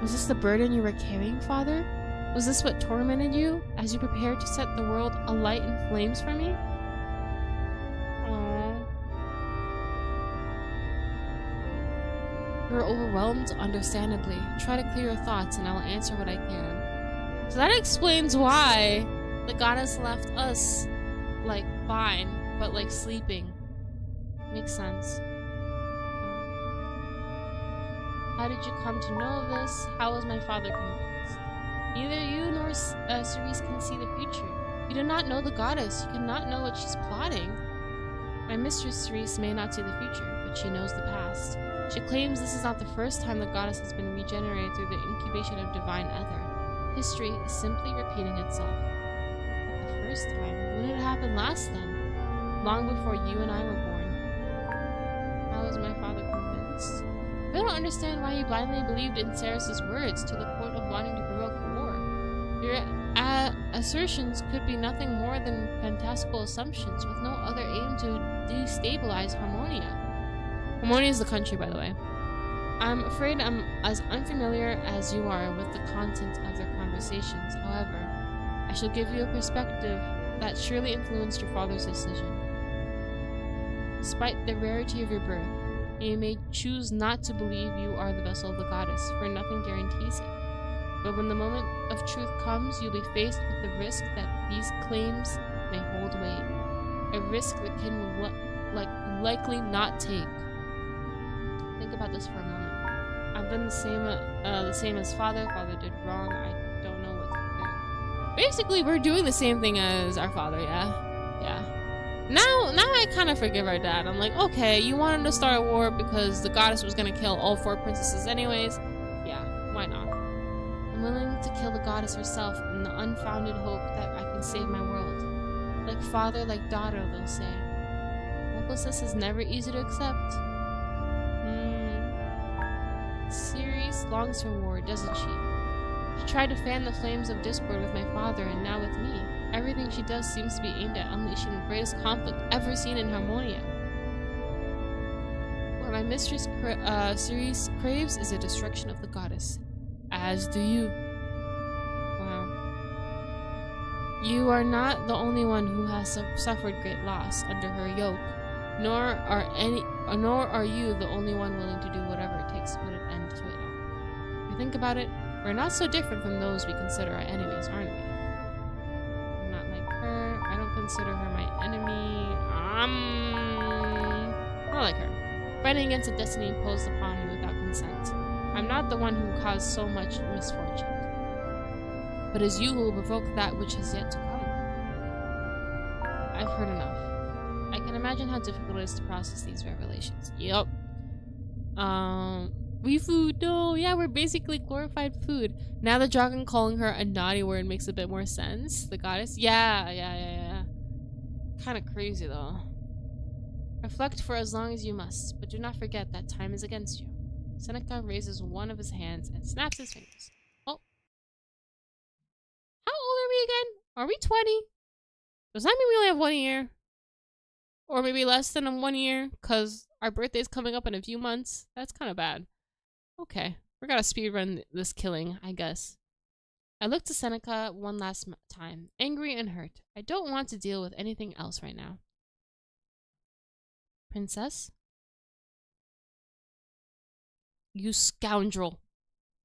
Was this the burden you were carrying, Father? Was this what tormented you as you prepared to set the world alight in flames for me? You're overwhelmed, understandably. Try to clear your thoughts and I will answer what I can. So that explains why the goddess left us, like, fine, but, like, sleeping. Makes sense. How did you come to know of this? How was my father convinced? Neither you nor Cerise can see the future. You do not know the goddess. You cannot know what she's plotting. My mistress Cerise may not see the future, but she knows the past. She claims this is not the first time the goddess has been regenerated through the incubation of divine ether. History is simply repeating itself. Not the first time? When did it happen last then? Long before you and I were born. How was my father convinced? I don't understand why you blindly believed in Ceres's words to the point of wanting to provoke war. Your assertions could be nothing more than fantastical assumptions with no other aim to destabilize Harmonia. Harmonia is the country, by the way. I'm afraid I'm as unfamiliar as you are with the content of their conversations. However, I shall give you a perspective that surely influenced your father's decision. Despite the rarity of your birth, you may choose not to believe you are the vessel of the goddess, for nothing guarantees it. But when the moment of truth comes, you'll be faced with the risk that these claims may hold weight. A risk the king will likely not take. Think about this for a moment. I've done the same as father. Father did wrong. I don't know what to do. Basically, we're doing the same thing as our father, yeah? Yeah. Now I kind of forgive our dad. I'm like, okay, you wanted to start a war because the goddess was going to kill all 4 princesses anyways. Yeah, why not? I'm willing to kill the goddess herself in the unfounded hope that I can save my world. Like father, like daughter, they'll say. Hopelessness is never easy to accept. Ceres longs for war, doesn't she? She tried to fan the flames of discord with my father and now with me. Everything she does seems to be aimed at unleashing the greatest conflict ever seen in Harmonia. What my mistress Ceres craves is the destruction of the goddess. As do you. Wow. You are not the only one who has suffered great loss under her yoke, nor are you the only one willing to do whatever it takes to put an end to it all. If you think about it, we're not so different from those we consider our enemies, aren't we? I'm not like her. I don't consider her my enemy. I don't like her. Fighting against a destiny imposed upon me without consent. I'm not the one who caused so much misfortune. But it's you who will provoke that which has yet to come. I've heard enough. I can imagine how difficult it is to process these revelations. Yup. We food, no. Yeah, we're basically glorified food. Now the dragon calling her a naughty word makes a bit more sense. The goddess. Yeah. Kind of crazy though. Reflect for as long as you must, but do not forget that time is against you. Seneca raises one of his hands and snaps his fingers. Oh. How old are we again? Are we 20? Does that mean we only have 1 year? Or maybe less than 1 year? Because our birthday's coming up in a few months. That's kind of bad. Okay. We're gonna speedrun this killing, I guess. I look to Seneca one last time, angry and hurt. I don't want to deal with anything else right now. Princess? You scoundrel.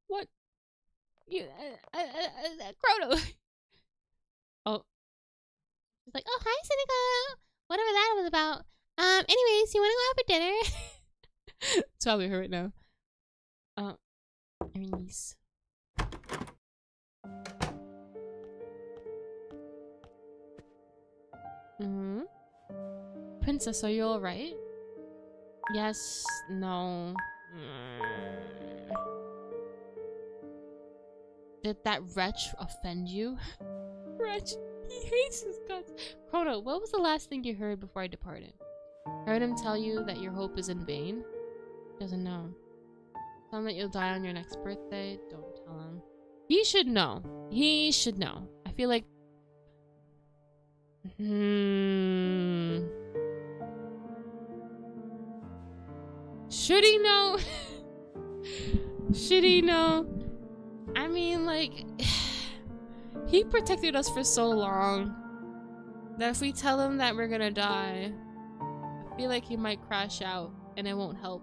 What? You, Chrono. Oh. It's like, oh, hi, Seneca. Whatever that was about. Anyways, you want to go out for dinner? It's probably her right now. Your niece. Princess, are you alright? Yes, no. Did that wretch offend you? Wretch, he hates his guts. Chrono, what was the last thing you heard before I departed? Heard him tell you that your hope is in vain? Doesn't know. Tell him that you'll die on your next birthday. Don't tell him. He should know. He should know. I feel like... Should he know? Should he know? I mean, like... He protected us for so long that if we tell him that we're gonna die, I feel like he might crash out and it won't help.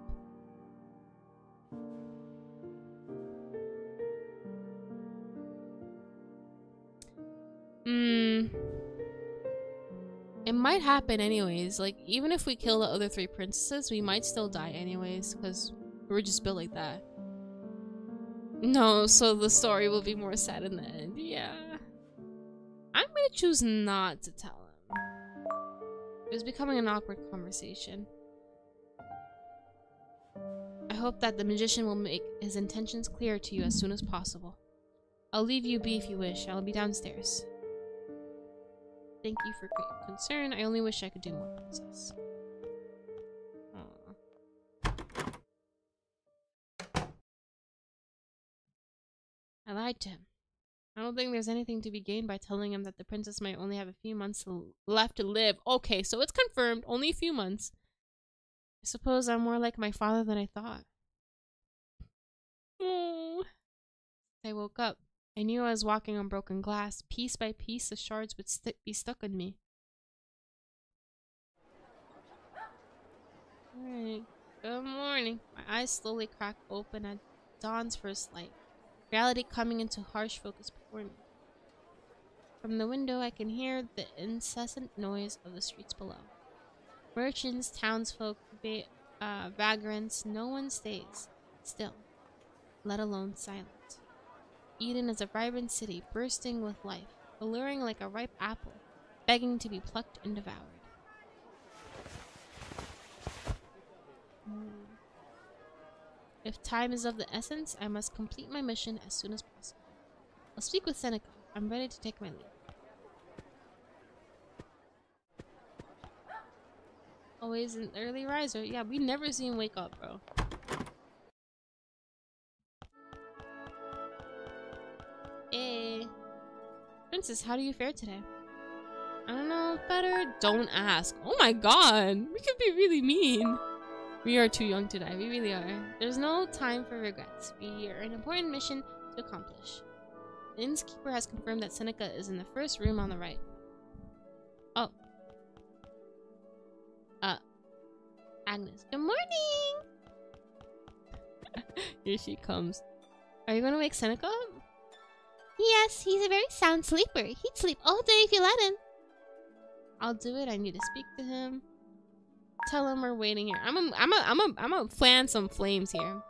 It might happen anyways. Like, even if we kill the other 3 princesses, we might still die anyways, because we're just built like that. No, so the story will be more sad in the end. Yeah. I'm gonna choose not to tell him. It was becoming an awkward conversation. I hope that the magician will make his intentions clear to you as soon as possible. I'll leave you be if you wish. I'll be downstairs. Thank you for your concern. I only wish I could do more, Princess. I lied to him. I don't think there's anything to be gained by telling him that the princess might only have a few months left to live. Okay, so it's confirmed. Only a few months. I suppose I'm more like my father than I thought. Oh. I woke up. I knew I was walking on broken glass. Piece by piece, the shards would be stuck on me. Alright. Good morning. My eyes slowly crack open at dawn's first light. Reality coming into harsh focus before me. From the window, I can hear the incessant noise of the streets below. Merchants, townsfolk, vagrants, no one stays still, let alone silent. Eden is a vibrant city, bursting with life, alluring like a ripe apple, begging to be plucked and devoured. If time is of the essence, I must complete my mission as soon as possible. I'll speak with Seneca. I'm ready to take my leave. Always an early riser. Yeah, we never see him wake up, bro. Hey. Princess, how do you fare today? I don't know, better. Don't ask. Oh my god. We could be really mean. We are too young to die. We really are. There's no time for regrets. We are an important mission to accomplish. The innkeeper has confirmed that Seneca is in the first room on the right. Oh. Agnes. Good morning! Here she comes. Are you gonna wake Seneca up? Yes, he's a very sound sleeper. He'd sleep all day if you let him. I'll do it. I need to speak to him. Tell him we're waiting here. I'm gonna fan some flames here.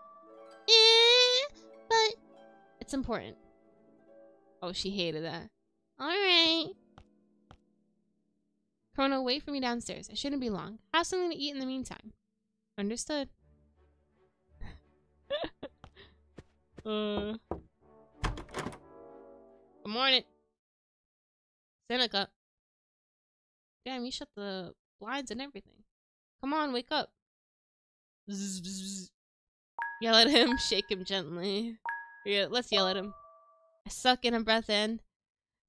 But it's important. Oh, she hated that. Alright. Chrono, wait for me downstairs. I shouldn't be long. Have something to eat in the meantime. Understood. Good morning. Seneca. Damn, you shut the blinds and everything. Come on, wake up. Zzz, zzz. Yell at him, shake him gently. Yeah, let's yell at him. I suck in a breath in.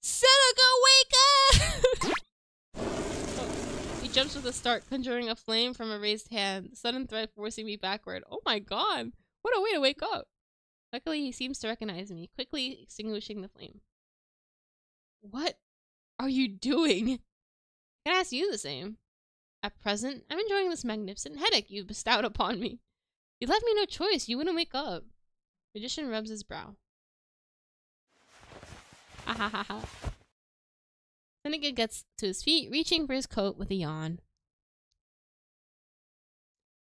Seneca, wake up! He jumps with a start, conjuring a flame from a raised hand. The sudden threat forcing me backward. Oh my god! What a way to wake up! Luckily, he seems to recognize me, quickly extinguishing the flame. What are you doing? I can ask you the same. At present, I'm enjoying this magnificent headache you've bestowed upon me. You left me no choice. You wouldn't wake up. Magician rubs his brow. Ha ha ha ha. Seneca gets to his feet, reaching for his coat with a yawn.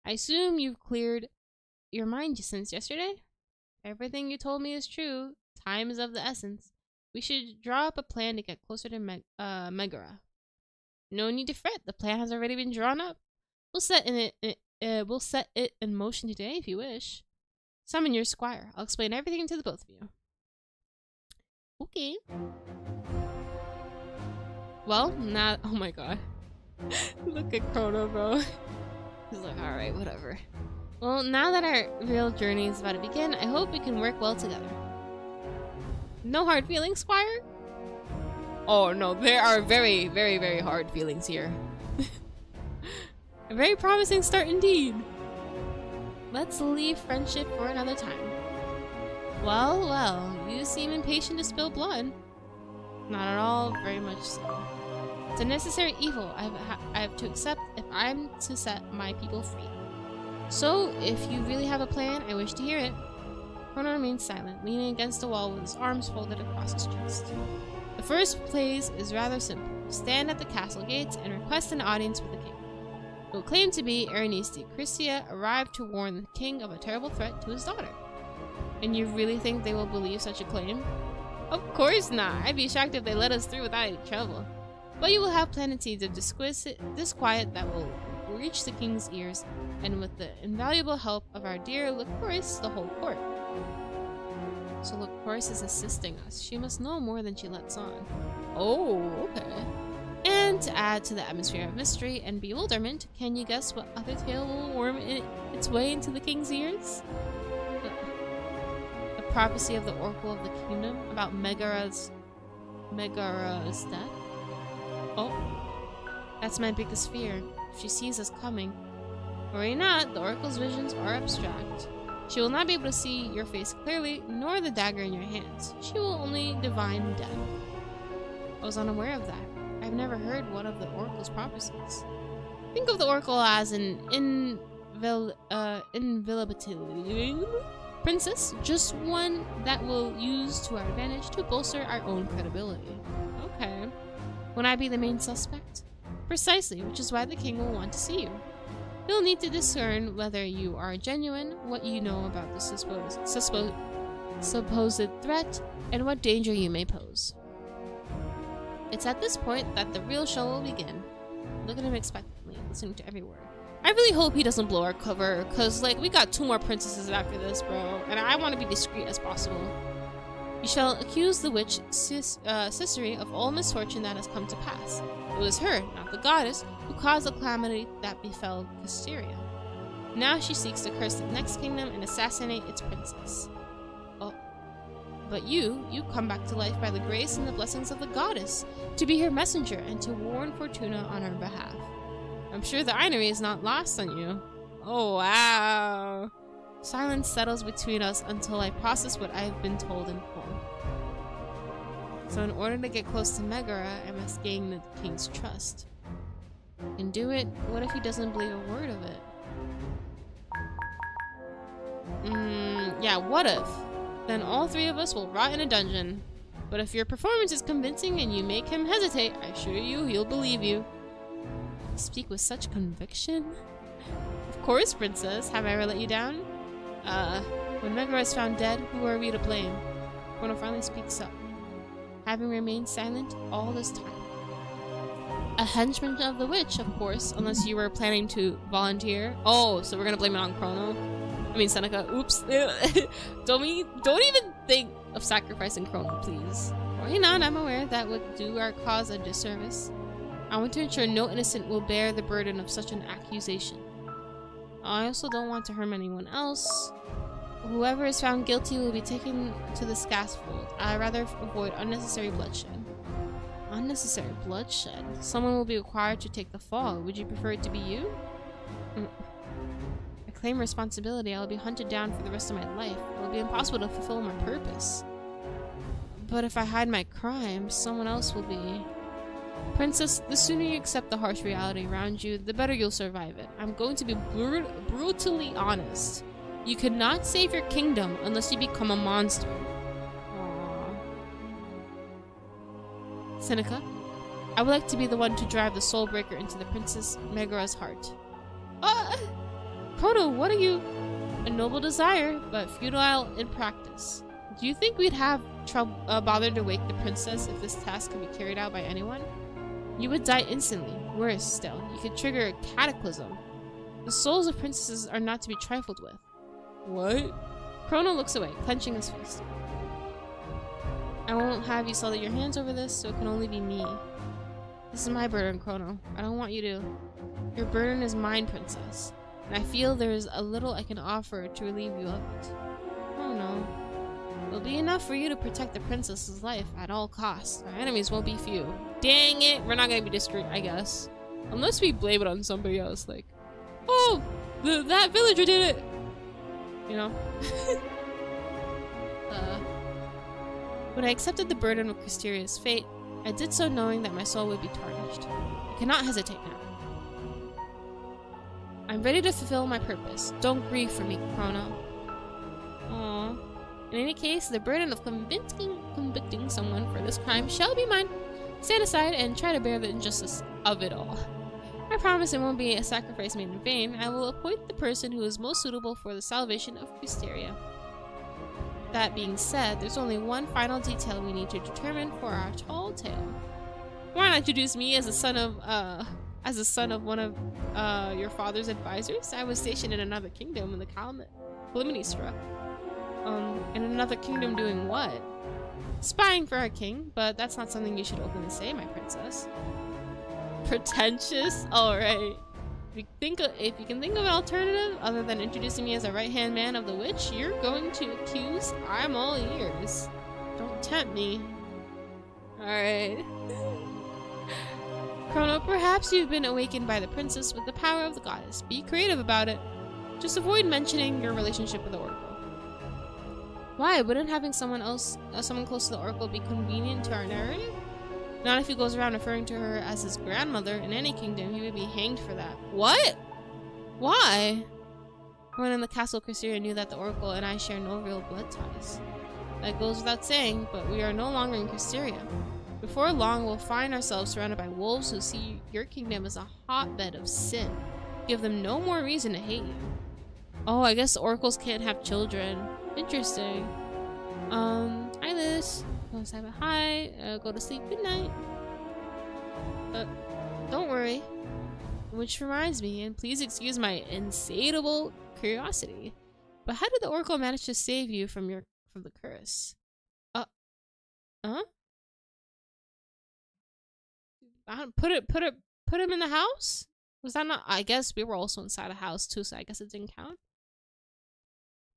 I assume you've cleared your mind since yesterday? Everything you told me is true. Time is of the essence. We should draw up a plan to get closer to Megara. No need to fret. The plan has already been drawn up. We'll set it in motion today if you wish. Summon your squire. I'll explain everything to the both of you. Okay. Well, now, oh my god. Look at Chrono, bro. He's like, alright, whatever. Well, now that our real journey is about to begin, I hope we can work well together. No hard feelings, squire? Oh no, there are very, very, very hard feelings here. A very promising start indeed. Let's leave friendship for another time. Well, well, you seem impatient to spill blood. Not at all, very much so. It's a necessary evil I have to accept if I'm to set my people free. So, if you really have a plan, I wish to hear it. Chrono remains silent, leaning against the wall with his arms folded across his chest. The first place is rather simple. Stand at the castle gates and request an audience with the king. It will claim to be Erenice de Cristia arrived to warn the king of a terrible threat to his daughter. And you really think they will believe such a claim? Of course not. I'd be shocked if they let us through without any trouble. But you will have plenty of disquiet that will reach the king's ears, and with the invaluable help of our dear Lycoris, the whole court. So Lycoris is assisting us. She must know more than she lets on. Oh, okay. And to add to the atmosphere of mystery and bewilderment, can you guess what other tale will worm its way into the king's ears? The prophecy of the Oracle of the Kingdom about Megara's death? Oh, that's my biggest fear. If she sees us coming. Worry not, the Oracle's visions are abstract. She will not be able to see your face clearly, nor the dagger in your hands. She will only divine death. I was unaware of that. I've never heard one of the Oracle's prophecies. Think of the Oracle as an inviolability princess, just one that we'll use to our advantage to bolster our own credibility. Okay. Won't I be the main suspect? Precisely, which is why the king will want to see you. He'll need to discern whether you are genuine, what you know about the supposed threat, and what danger you may pose. It's at this point that the real show will begin. Look at him expectantly, listening to every word. I really hope he doesn't blow our cover, cause like we got 2 more princesses after this, bro, and I want to be discreet as possible. You shall accuse the witch Cicely of all misfortune that has come to pass. It was her, not the goddess, who caused the calamity that befell Casteria. Now she seeks to curse the next kingdom and assassinate its princess. Oh. But you come back to life by the grace and the blessings of the goddess, to be her messenger and to warn Fortuna on her behalf. I'm sure the irony is not lost on you. Oh, wow. Silence settles between us until I process what I have been told in full. So in order to get close to Megara, I must gain the king's trust. I can do it. What if he doesn't believe a word of it? Yeah, what if? Then all 3 of us will rot in a dungeon. But if your performance is convincing and you make him hesitate, I assure you he'll believe you. You speak with such conviction? Of course, princess. Have I ever let you down? When Megara is found dead, who are we to blame? Chrono finally speaks up, having remained silent all this time. A henchman of the witch, of course, unless you were planning to volunteer. Oh, so we're gonna blame it on Chrono? I mean, Seneca. Oops. Don't even think of sacrificing Chrono, please. Worry not, I'm aware that would do our cause a disservice. I want to ensure no innocent will bear the burden of such an accusation. I also don't want to harm anyone else. Whoever is found guilty will be taken to the scaffold. I'd rather avoid unnecessary bloodshed. Unnecessary bloodshed? Someone will be required to take the fall. Would you prefer it to be you? I claim responsibility. I will be hunted down for the rest of my life. It will be impossible to fulfill my purpose. But if I hide my crime, someone else will be... Princess, the sooner you accept the harsh reality around you, the better you'll survive it. I'm going to be brutally honest. You cannot save your kingdom unless you become a monster. Aww. Seneca, I would like to be the one to drive the soul breaker into the Princess Megara's heart. Chrono, what are you? A noble desire, but futile in practice. Do you think we'd have trouble bothered to wake the princess if this task could be carried out by anyone? You would die instantly. Worse still, you could trigger a cataclysm. The souls of princesses are not to be trifled with. What? Chrono looks away, clenching his fist. I won't have you sully your hands over this, so it can only be me. This is my burden, Chrono. I don't want you to. Your burden is mine, princess. And I feel there is a little I can offer to relieve you of it. Oh no. It'll be enough for you to protect the princess's life at all costs. Our enemies won't be few. Dang it! We're not gonna be discreet, I guess. Unless we blame it on somebody else, like, oh! That villager did it! You know? When I accepted the burden of Crysteria's fate, I did so knowing that my soul would be tarnished. I cannot hesitate now. I'm ready to fulfill my purpose. Don't grieve for me, Chrono. Aww. In any case, the burden of convicting someone for this crime shall be mine. Stand aside and try to bear the injustice of it all. I promise it won't be a sacrifice made in vain. I will appoint the person who is most suitable for the salvation of Crysteria. That being said, there's only one final detail we need to determine for our tall tale. Why not introduce me as the son of one of your father's advisors? I was stationed in another kingdom when the calamity struck. In another kingdom doing what? Spying for our king, but that's not something you should openly say, my princess. Pretentious? Alright. If you can think of an alternative other than introducing me as a right-hand man of the witch you're going to accuse, I'm all ears. Don't tempt me. Alright. Chrono, perhaps you've been awakened by the princess with the power of the goddess. Be creative about it. Just avoid mentioning your relationship with the oracle. Why? Wouldn't having someone close to the oracle be convenient to our narrative? Not if he goes around referring to her as his grandmother. In any kingdom, he would be hanged for that. What? Why? Everyone in the castle Crysteria knew that the oracle and I share no real blood ties. That goes without saying, but we are no longer in Crysteria. Before long, we'll find ourselves surrounded by wolves who see your kingdom as a hotbed of sin. Give them no more reason to hate you. Oh, I guess oracles can't have children. Interesting. Hi Liz. Go say hi. Go to sleep. Good night. Don't worry. Which reminds me, and please excuse my insatiable curiosity, but how did the oracle manage to save you from the curse? Put him in the house? Was that not? I guess we were also inside a house too, so I guess it didn't count.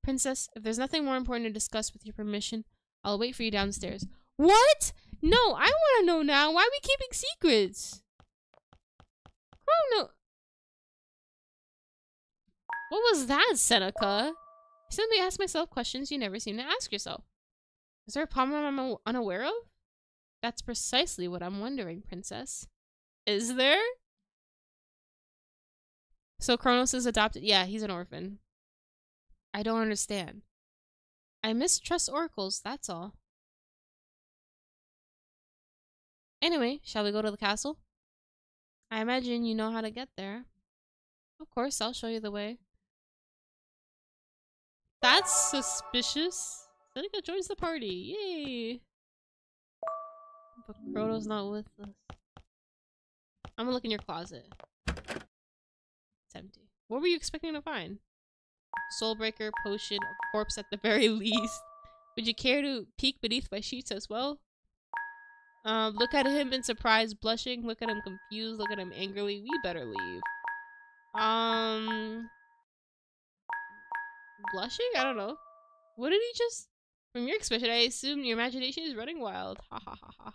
Princess, if there's nothing more important to discuss with your permission, I'll wait for you downstairs. What? No, I want to know now. Why are we keeping secrets? Chrono. What was that, Seneca? I simply ask myself questions you never seem to ask yourself. Is there a problem I'm unaware of? That's precisely what I'm wondering, Princess. Is there? So Kronos is adopted. Yeah, he's an orphan. I don't understand. I mistrust oracles, that's all. Anyway, shall we go to the castle? I imagine you know how to get there. Of course, I'll show you the way. That's suspicious. Seneca joins the party. Yay! But Chrono's not with us. I'm gonna look in your closet. It's empty. What were you expecting to find? Soulbreaker, potion, a corpse at the very least. Would you care to peek beneath my sheets as well? Look at him in surprise, blushing. Look at him confused. Look at him angrily. We better leave. Blushing? I don't know. What did he just... From your expression, I assume your imagination is running wild. Ha ha ha ha.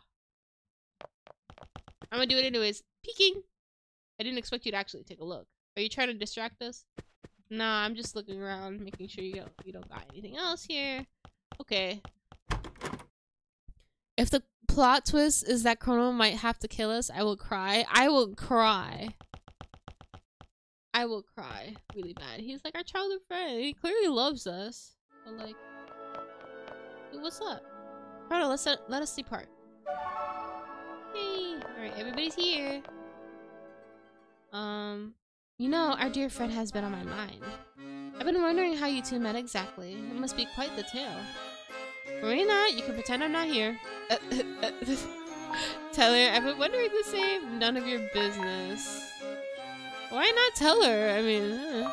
I'm gonna do it anyways. Peeking! I didn't expect you to actually take a look. Are you trying to distract us? Nah, I'm just looking around, making sure you don't got anything else here. Okay. If the plot twist is that Chrono might have to kill us, I will cry. I will cry. I will cry really bad. He's like our childhood friend. He clearly loves us. But like, dude, what's up? Chrono, let us depart. Hey, alright, everybody's here. You know, our dear friend has been on my mind. I've been wondering how you two met exactly. It must be quite the tale. Worry not, you can pretend I'm not here. Tell her, I've been wondering the same. None of your business. Why not tell her? I mean,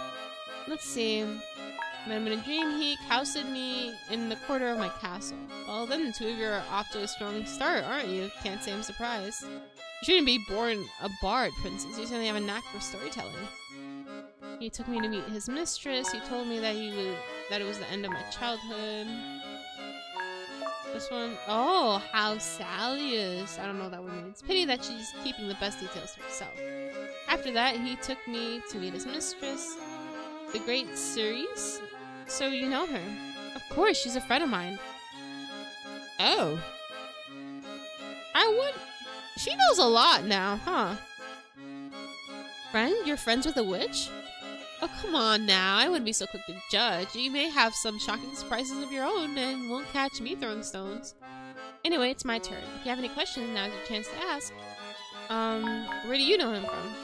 let's see. When I'm in a dream, he ousted me in the corner of my castle. Well, then the two of you are off to a strong start, aren't you? Can't say I'm surprised. You shouldn't be born a bard, princess. You certainly have a knack for storytelling. He took me to meet his mistress. He told me that it was the end of my childhood. This one, oh, how Salius. I don't know what that word means. Pity that she's keeping the best details to herself. After that, he took me to meet his mistress, the great Ceres. So you know her? Of course, she's a friend of mine. Oh. She knows a lot now, huh? Friend? You're friends with a witch? Oh, come on now. I wouldn't be so quick to judge. You may have some shocking surprises of your own and won't catch me throwing stones. Anyway, it's my turn. If you have any questions, now's your chance to ask. Where do you know him from?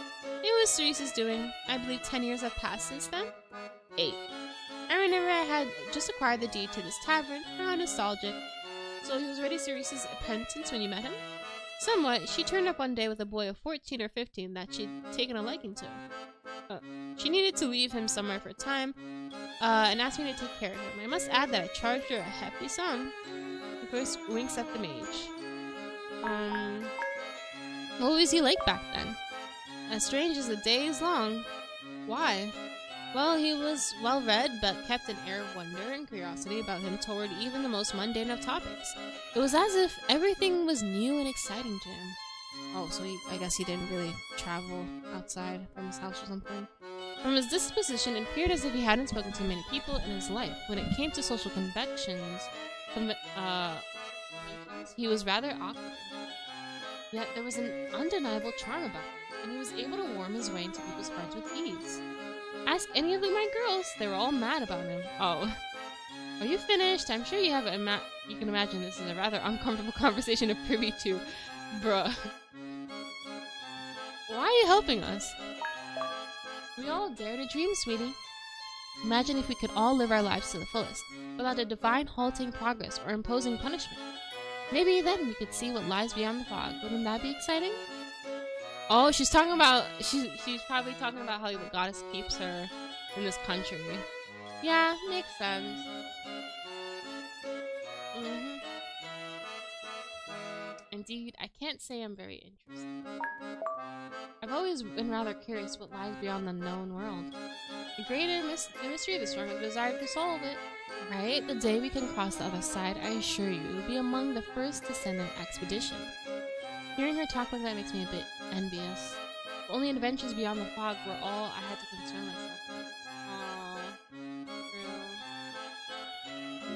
It was Ceres' doing. I believe 10 years have passed since then. 8. I remember I had just acquired the deed to this tavern. How nostalgic. So he was already Ceres' apprentice when you met him? Somewhat. She turned up one day with a boy of 14 or 15 that she'd taken a liking to. She needed to leave him somewhere for a time, and asked me to take care of him. I must add that I charged her a hefty sum. He first winks at the mage. What was he like back then? As strange as the day is long. Why? Well, he was well-read, but kept an air of wonder and curiosity about him toward even the most mundane of topics. It was as if everything was new and exciting to him. Oh, so I guess he didn't really travel outside from his house or something. From his disposition, it appeared as if he hadn't spoken to many people in his life. When it came to social conventions, he was rather awkward. Yet there was an undeniable charm about him, and he was able to warm his way into people's hearts with ease. Ask any of my girls, they were all mad about him. Oh. Are you finished? I'm sure you have you can imagine this is a rather uncomfortable conversation to privy to. Bruh. Why are you helping us? We all dare to dream, sweetie. Imagine if we could all live our lives to the fullest, without a divine halting progress or imposing punishment. Maybe then we could see what lies beyond the fog. Wouldn't that be exciting? Oh, she's talking about... She's probably talking about how the goddess keeps her in this country. Yeah, makes sense. Indeed, I can't say I'm very interested. I've always been rather curious what lies beyond the known world. The greater the mystery, the stronger the desire to solve it. Right? The day we can cross the other side, I assure you, we'll be among the first to send an expedition. Hearing her talk like that makes me a bit envious. If only adventures beyond the fog were all I had to concern myself with. Aww.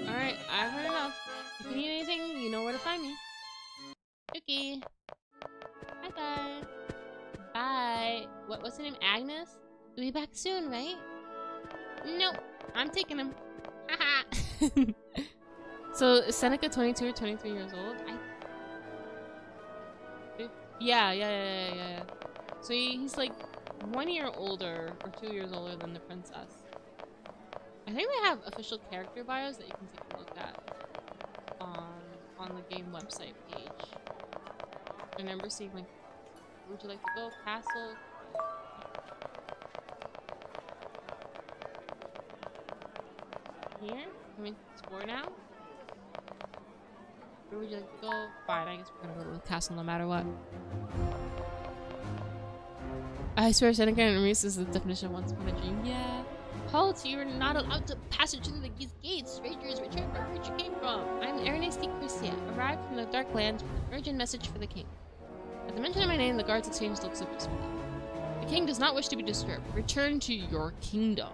True. Alright, I've heard enough. If you need anything, you know where to find me. Okay. Bye-bye. Bye. What's her name? Agnes? We'll be back soon, right? Nope. I'm taking him. Haha. So, is Seneca 22 or 23 years old? Yeah. So he's like 1 year older or 2 years older than the princess. I think they have official character bios that you can take a look at on the game website page. I remember seeing like, would you like to go? Castle? Here? Can we explore now? Where would you like to go? Fine, I guess we're gonna go to the castle no matter what. I swear Seneca and Reese is the definition of once upon a dream. Yeah. Halt! You are not allowed to passage through these gates. Strangers, return where you came from. I'm Ernest de Cristia, arrived from the Dark Lands with an urgent message for the king. At the mention of my name, the guards exchanged looks of respect. The king does not wish to be disturbed. Return to your kingdom.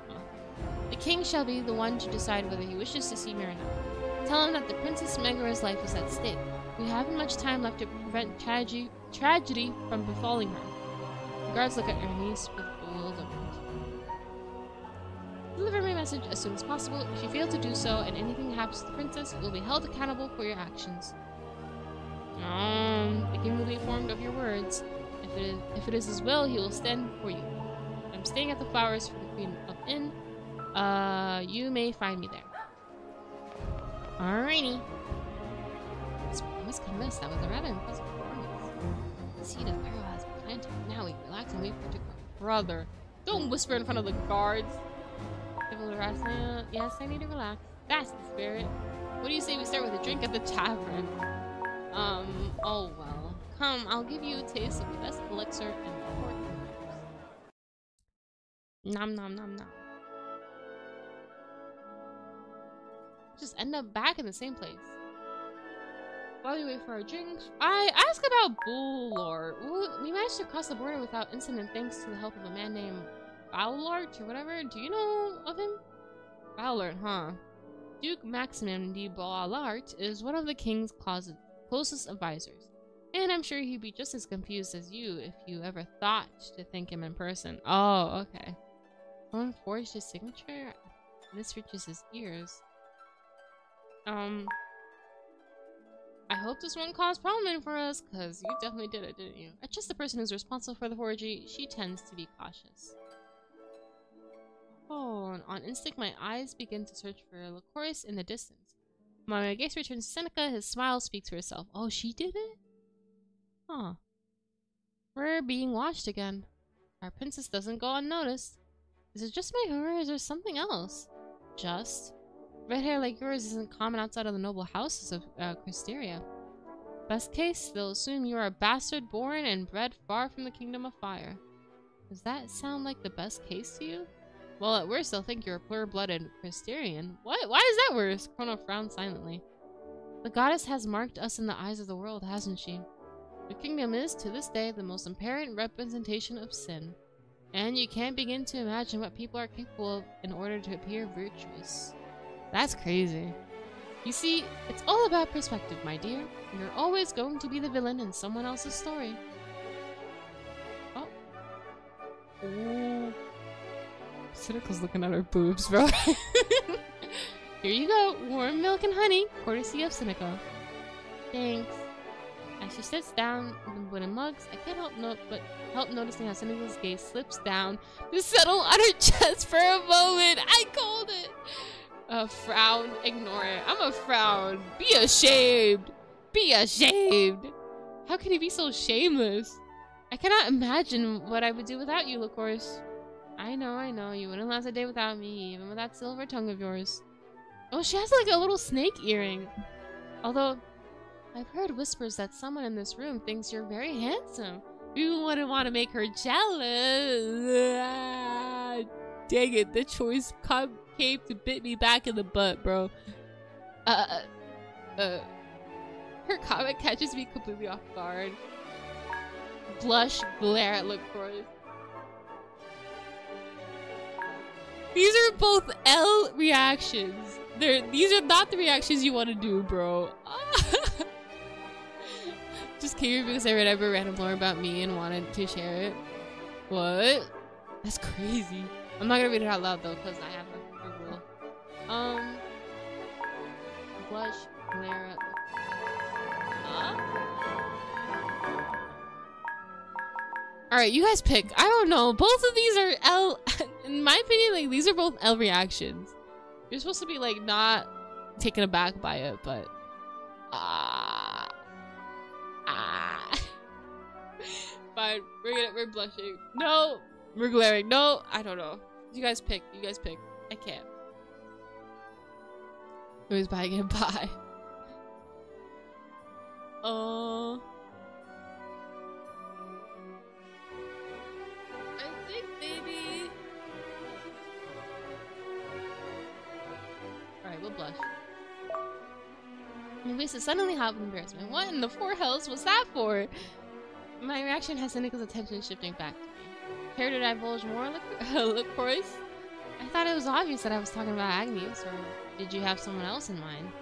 The king shall be the one to decide whether he wishes to see me or not. Tell him that the Princess Megara's life is at stake. We haven't much time left to prevent tragedy from befalling her. The guards look at your niece with bewilderment. Deliver my message as soon as possible. If you fail to do so and anything happens to the princess, you will be held accountable for your actions. The king will be informed of your words. If it is his will, he will stand for you. I'm staying at the Flowers for the Queen of Inn. You may find me there. Alrighty. I was convinced that was a rather impressive performance. The seed of arrow has been planted. Now we relax and wait for it to grow. Brother, don't whisper in front of the guards. Yes, I need to relax. That's the spirit. What do you say we start with a drink at the tavern? Oh well. Come, I'll give you a taste of the best elixir in the 4 kingdoms. Nom nom nom nom. Just end up back in the same place. While we wait for our drinks, I ask about Bullard. We managed to cross the border without incident thanks to the help of a man named Ballard or whatever. Do you know of him? Ballard, huh? Duke Maximum de Ballard is one of the king's closest advisors. And I'm sure he'd be just as confused as you if you ever thought to thank him in person. Oh, okay. Someone forged his signature? This reaches his ears. I hope this won't cause problem for us, because you definitely did it, didn't you? I trust the person who's responsible for the forgery. She tends to be cautious. Oh, and on instinct, my eyes begin to search for Lycoris in the distance. When my gaze returns to Seneca, his smile speaks for itself. Oh, she did it? Huh. We're being watched again. Our princess doesn't go unnoticed. Is it just my horror, or is there something else? Just? Red hair like yours isn't common outside of the noble houses of Cristeria. Best case, they'll assume you are a bastard born and bred far from the kingdom of fire. Does that sound like the best case to you? Well, at worst, they'll think you're a pure-blooded Cristerian. What? Why is that worse? Chrono frowned silently. The goddess has marked us in the eyes of the world, hasn't she? The kingdom is, to this day, the most apparent representation of sin. And you can't begin to imagine what people are capable of in order to appear virtuous. That's crazy. You see, it's all about perspective, my dear. You're always going to be the villain in someone else's story. Oh. Ooh. Cynical's looking at her boobs, bro. Here you go. Warm milk and honey, courtesy of Cynical. Thanks. As she sits down in the wooden mugs, I can't help noticing how Cynical's gaze slips down to settle on her chest for a moment. I called it. A frown, ignore it. I'm a frown. Be ashamed. Be ashamed. How can he be so shameless? I cannot imagine what I would do without you, Lycoris. I know. You wouldn't last a day without me, even with that silver tongue of yours. Oh, she has like a little snake earring. Although, I've heard whispers that someone in this room thinks you're very handsome. You wouldn't want to make her jealous. Dang it, the choice came to bit me back in the butt, bro. Her comment catches me completely off guard. Blush, glare at Lycoris. These are both L reactions. These are not the reactions you want to do, bro. Just came because I read every random lore about me and wanted to share it. What? That's crazy. I'm not gonna read it out loud though, because I have a rule. Blush, glare at Alright, you guys pick. I don't know. Both of these are L. In my opinion, like, these are both L reactions. You're supposed to be, like, not taken aback by it, but... Fine. We're blushing. No! We're glaring. No! I don't know. You guys pick. You guys pick. I can't. Who's buying it? Bye. I think maybe... Alright, we'll blush. My face is suddenly hot with embarrassment. What in the four hells was that for? My reaction has Cynical's attention shifting back to me. Care to divulge more, Lycoris? I thought it was obvious that I was talking about Agnes, or did you have someone else in mind?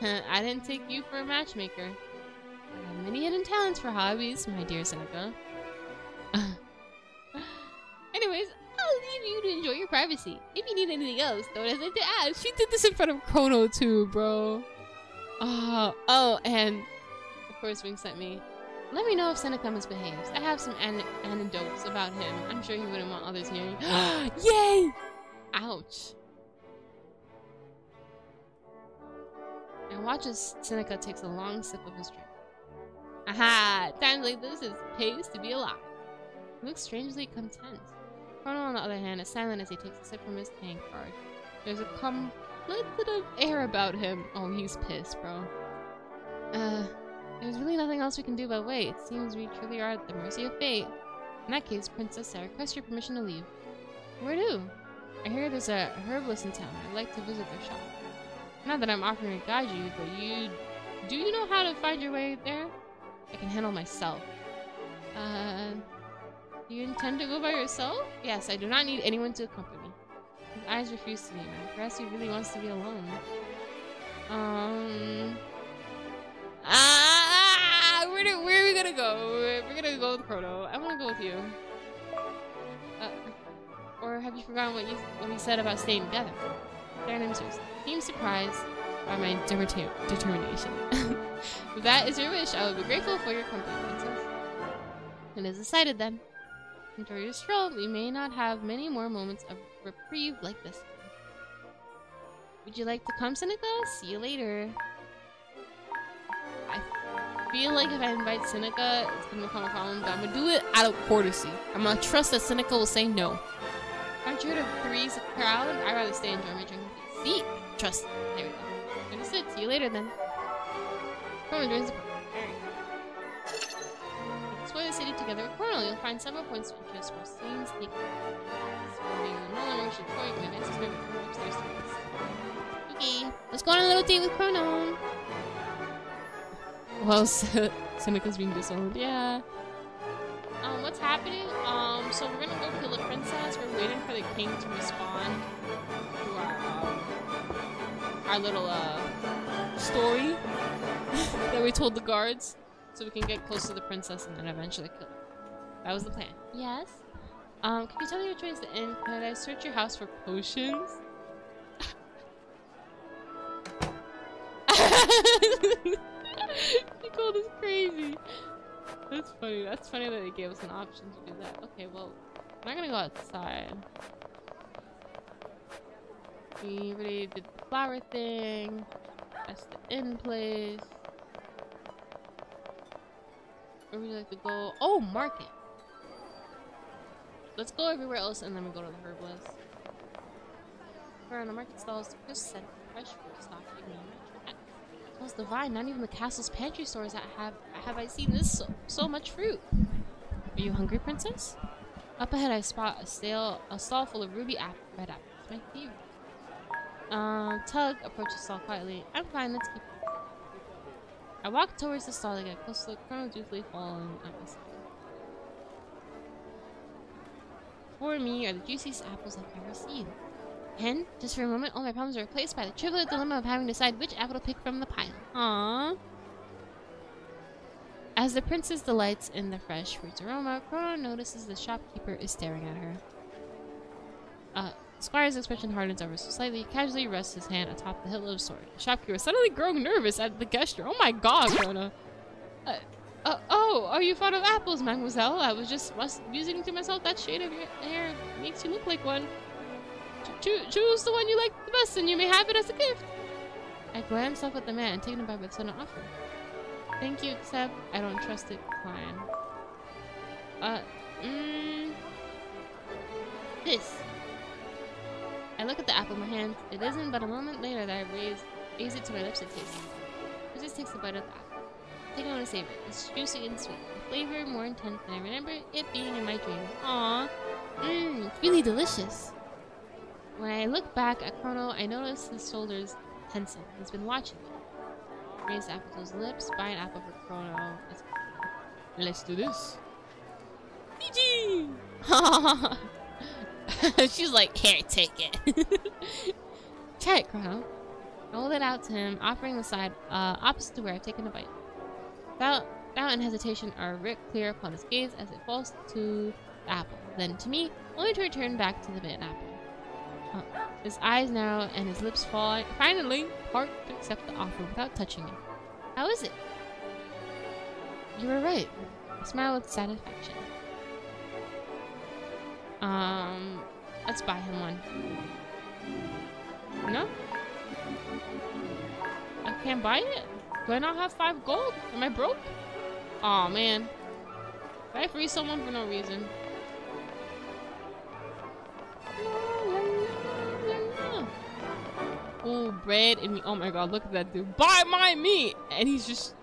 I didn't take you for a matchmaker. I have many hidden talents for hobbies, my dear Seneca. Anyways, I'll leave you to enjoy your privacy. If you need anything else, don't hesitate to ask. She did this in front of Chrono too, bro. Oh, and of course Wing sent me. Let me know if Seneca misbehaves. I have some anecdotes about him. I'm sure he wouldn't want others hearing. Yay! Ouch. And watch as Seneca takes a long sip of his drink. Aha! Times like this it pays to be alive. He looks strangely content. Chrono, on the other hand, is silent as he takes a sip from his tank card. There's a contemplative air about him. Oh, he's pissed, bro. There's really nothing else we can do but wait. It seems we truly are at the mercy of fate. In that case, Princess, I request your permission to leave. Where to? I hear there's a herbalist in town. I'd like to visit their shop. Not that I'm offering to guide you, but do you know how to find your way there? I can handle myself. Do you intend to go by yourself? Yes, I do not need anyone to accompany me. His eyes refuse to leave me. Perhaps he really wants to be alone. Where are we gonna go? We're gonna go with Chrono. I wanna go with you. Or have you forgotten what we said about staying together? Fair name's yours. Seem surprised by my determination. If that is your wish, I will be grateful for your company, Princess. It is decided then. Enjoy your stroll. We may not have many more moments of reprieve like this one. Would you like to come, Seneca? See you later. I feel like if I invite Seneca, it's gonna become a problem, but I'm gonna do it out of courtesy. I'm gonna trust that Seneca will say no. Aren't you heard of Three's crowd? I'd rather stay and enjoy my drink. See? Trust. There we go. Understood. See you later then. Chrono joins the party. Explore the city together with Chrono. You'll find several points of interest where scenes take place. You can advance to upstairs to this. Okay, let's go on a little date with Chrono. Well, Seneca's being disowned. Yeah. What's happening? So we're gonna go kill the princess. We're waiting for the king to respond to our little story that we told the guards, so we can get close to the princess and then eventually kill her. That was the plan. Yes. Can you tell me which way is the inn? Can I search your house for potions? Nicole is crazy. That's funny. That's funny that they gave us an option to do that. Okay, well, I'm not gonna go outside. We already did the flower thing. That's the inn place. Where would you like to go? Oh, market. Let's go everywhere else and then we go to the herbalist. We're on the market stalls. Just set fresh fruit stock. Smells divine. Not even the castle's pantry stores have I seen this so much fruit. Are you hungry, princess? Up ahead, I spot a stall full of ruby red apples. My favorite. Tug approaches the stall quietly. I'm fine. Let's keep it. I walk towards the stall to get close to the Chrono dutifully falling on my side. Before me are the juiciest apples I've ever seen. And, just for a moment, all my problems are replaced by the trivial dilemma of having to decide which apple to pick from the pile. Aww. As the princess delights in the fresh fruit's aroma, Chrono notices the shopkeeper is staring at her. Squire's expression hardens ever so slightly, casually rests his hand atop the hilt of his sword. The shopkeeper suddenly growing nervous at the gesture. Oh my god, Chrono. Oh, are you fond of apples, mademoiselle? I was just musing to myself that shade of your hair makes you look like one. Choose the one you like the best and you may have it as a gift. I glance up at the man and taken aback by the sudden offer. Thank you, except I don't trust it. Fine. This. I look at the apple in my hand. It isn't but a moment later that I raise it to my lips and taste it. I just takes a bite of the apple. I think I want to savor it. It's juicy and sweet. The flavor more intense than I remember it being in my dreams. Aww. It's really delicious. When I look back at Chrono, I notice his shoulders tensing. He's been watching me. Raise the apple to his lips, buy an apple for Chrono. Let's do this. GG! She's like, here, take it. Try it, Chrono. I hold it out to him, offering the side opposite to where I've taken a bite. Without in hesitation, our writ clear upon his gaze as it falls to the apple. Then to me, only to return back to the bitten apple. His eyes narrow and his lips fall, finally part to accept the offer without touching it. How is it? You were right. I smile with satisfaction. Let's buy him one. No? I can't buy it? Do I not have 5 gold? Am I broke? Aw, man. Did I free someone for no reason? Oh, bread and meat. Oh my god, look at that dude. Buy my meat! And he's just...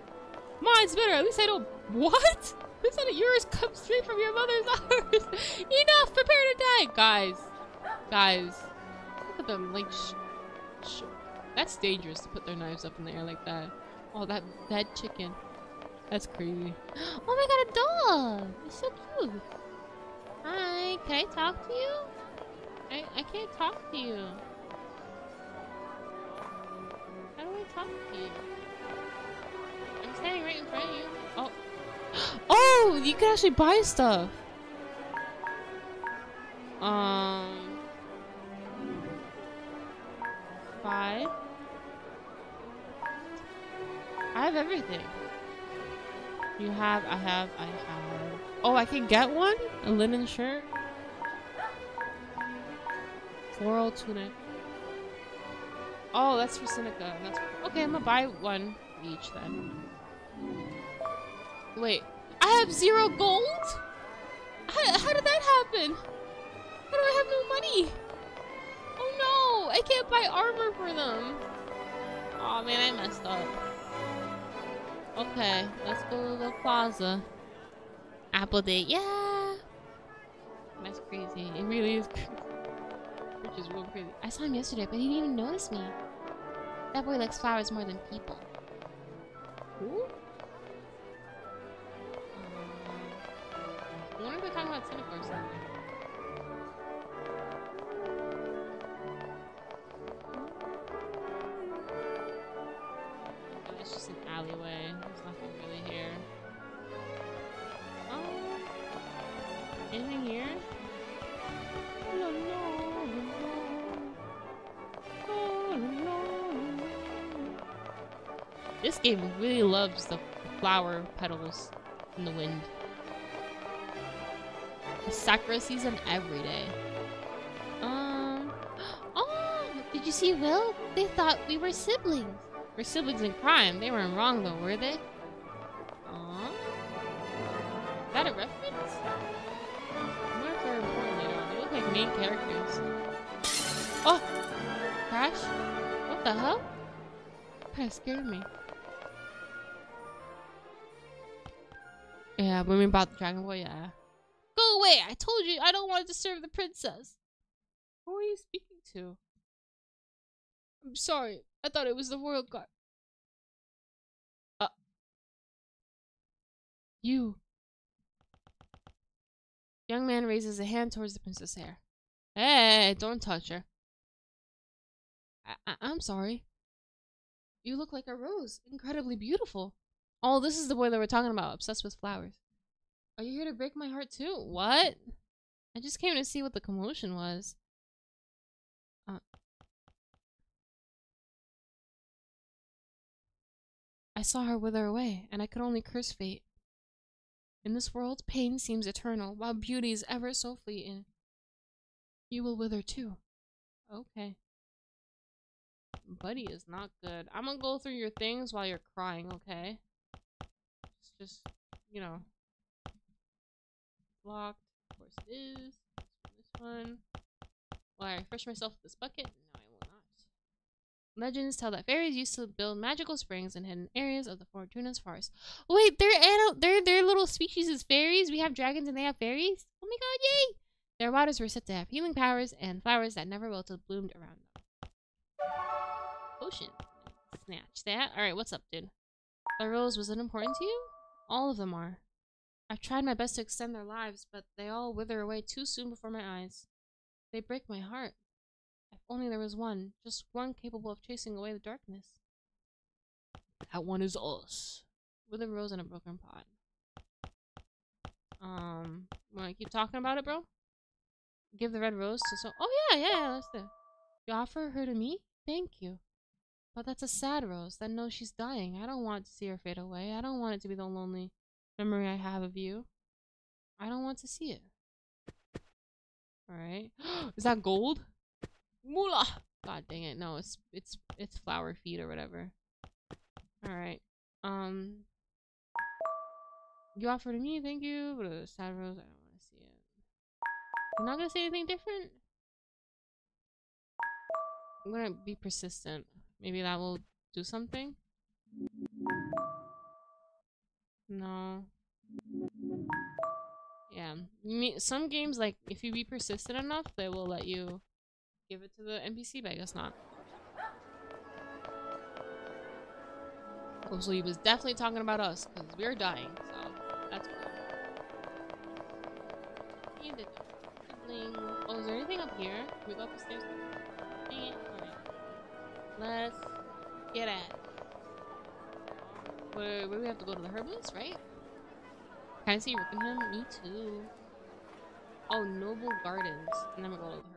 Mine's better. At least I don't... What? Who's that? Yours comes straight from your mother's arms. Enough! Prepare to die! Guys. Look at them. Like, that's dangerous to put their knives up in the air like that. Oh, that dead chicken. That's crazy. Oh my god, a dog! It's so cute. Hi, can I talk to you? I can't talk to you. How do I talk to you? I'm standing right in front of you. Oh. Oh, you can actually buy stuff. 5. I have everything. You have, I have. Oh, I can get one? A linen shirt? Floral tunic. Oh, that's for Seneca. That's okay, I'm gonna buy one each then. Wait, I have 0 gold? How did that happen? How do I have no money? Oh no, I can't buy armor for them. Oh man, I messed up. Okay, let's go to the plaza. Apple date, yeah. That's crazy. It really is crazy. Which is real crazy. I saw him yesterday, but he didn't even notice me. That boy likes flowers more than people. Who? I wonder if they're talking about Seneca or something. Oh, it's just an alleyway. There's nothing really here. Anything here? No. This game really loves the flower petals in the wind. It's Sakura season every day. Oh, did you see Will? They thought we were siblings. We're siblings in crime. They weren't wrong though, were they? Aww. Is that a reference? I wonder if they're important later. They look like main characters. Oh! Crash? What the hell? Kinda scared me. Yeah, when we bought the Dragon Ball, yeah. Go away! I told you I don't want to disturb the princess. Who are you speaking to? I'm sorry. I thought it was the royal guard. You. Young man raises a hand towards the princess' hair. Hey, don't touch her. I'm sorry. You look like a rose. Incredibly beautiful. Oh, this is the boy that we're talking about. Obsessed with flowers. Are you here to break my heart too? What? I just came to see what the commotion was. I saw her wither away, and I could only curse fate. In this world, pain seems eternal, while beauty is ever so fleeting. You will wither too. Okay. Buddy is not good. I'm gonna go through your things while you're crying, okay? It's just, you know. Blocked. Of course it is. This one. Will I refresh myself with this bucket? No, I will not. Legends tell that fairies used to build magical springs in hidden areas of the Fortuna's forest. Wait, their little species is fairies? We have dragons and they have fairies? Oh my god, yay! Their waters were said to have healing powers and flowers that never wilted bloomed around them. Potion. Snatch that. Alright, what's up, dude? The rose, was it important to you? All of them are. I've tried my best to extend their lives, but they all wither away too soon before my eyes. They break my heart. I only there was one. Just one capable of chasing away the darkness. That one is us. With a rose and a broken pot. Wanna keep talking about it, bro? Give the red rose to oh yeah, that's it. You offer her to me? Thank you. But that's a sad rose that knows she's dying. I don't want to see her fade away. I don't want it to be the lonely memory I have of you. I don't want to see it. Alright. Is that gold? Moolah! God dang it. No, it's flower feet or whatever. Alright. You offer to me, thank you. But a sad rose, I don't want to see it. I'm not gonna say anything different. I'm gonna be persistent. Maybe that will do something. No. Yeah. Some games, like, if you be persistent enough, they will let you give it to the NPC, but I guess not. Oh, so he was definitely talking about us, because we're dying, so that's cool. Oh, is there anything up here? Can we go up the stairs? Dang it. Alright. Let's get at it. Where do we have to go to the herbalist, right? Can I see Rickenham? Me too. Oh, Noble Gardens. And then we'll go to the herbalist.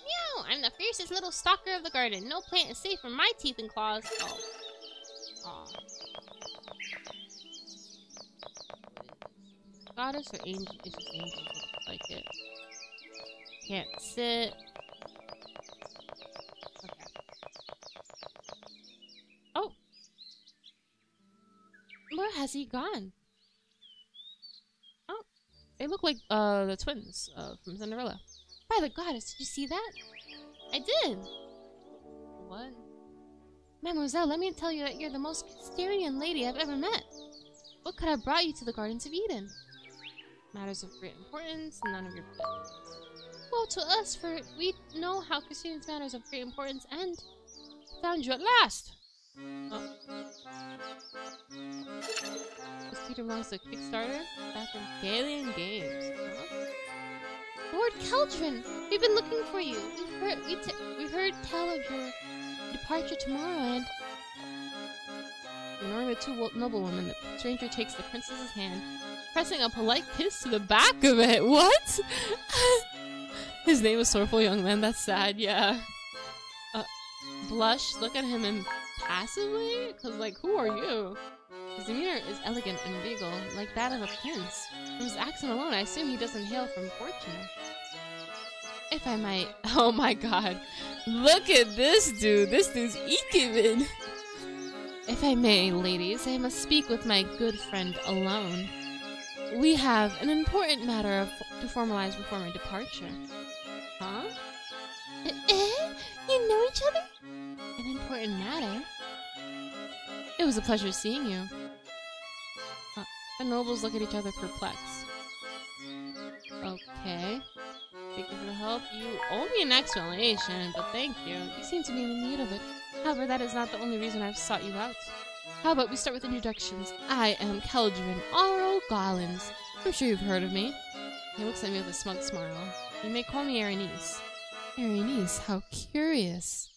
Meow! I'm the fiercest little stalker of the garden. No plant is safe from my teeth and claws. Oh. Aw. Goddess or angel? It's just angel. Looks like it. Can't sit. Okay. Oh! Where has he gone? Oh. They look like the twins from Cinderella. By the goddess, did you see that? I did! What? Mademoiselle, let me tell you that you're the most Castarian lady I've ever met. What could have brought you to the Gardens of Eden? Matters of great importance, none of your business. Well, to us, for we know how Castarian's matters of great importance end. Found you at last! Oh. This theater belongs to Kickstarter? Back from Galian Games. Huh? Lord Keldrin, we've been looking for you. We've heard tell of your departure tomorrow, and ignoring the two noblewomen, the stranger takes the princess's hand, pressing a polite kiss to the back of it. What? His name is Sorrowful Young Man. That's sad. Yeah. Blush. Look at him impassively. Cause like, who are you? His demeanor is elegant and regal, like that of a prince. From his accent alone, I assume he doesn't hail from fortune. If I might. Oh my god. Look at this dude. This dude's Ikevin. If I may, ladies, I must speak with my good friend alone. We have an important matter to formalize before my departure. Huh? You know each other? An important matter? It was a pleasure seeing you. The nobles look at each other perplexed. Okay. Thank you for the help. You owe me an explanation, but thank you. You seem to be in need of it. However, that is not the only reason I've sought you out. How about we start with introductions? I am Keldrin R.O. Gollins. I'm sure you've heard of me. He looks at me with a smug smile. You may call me Erenice. Erenice, how curious.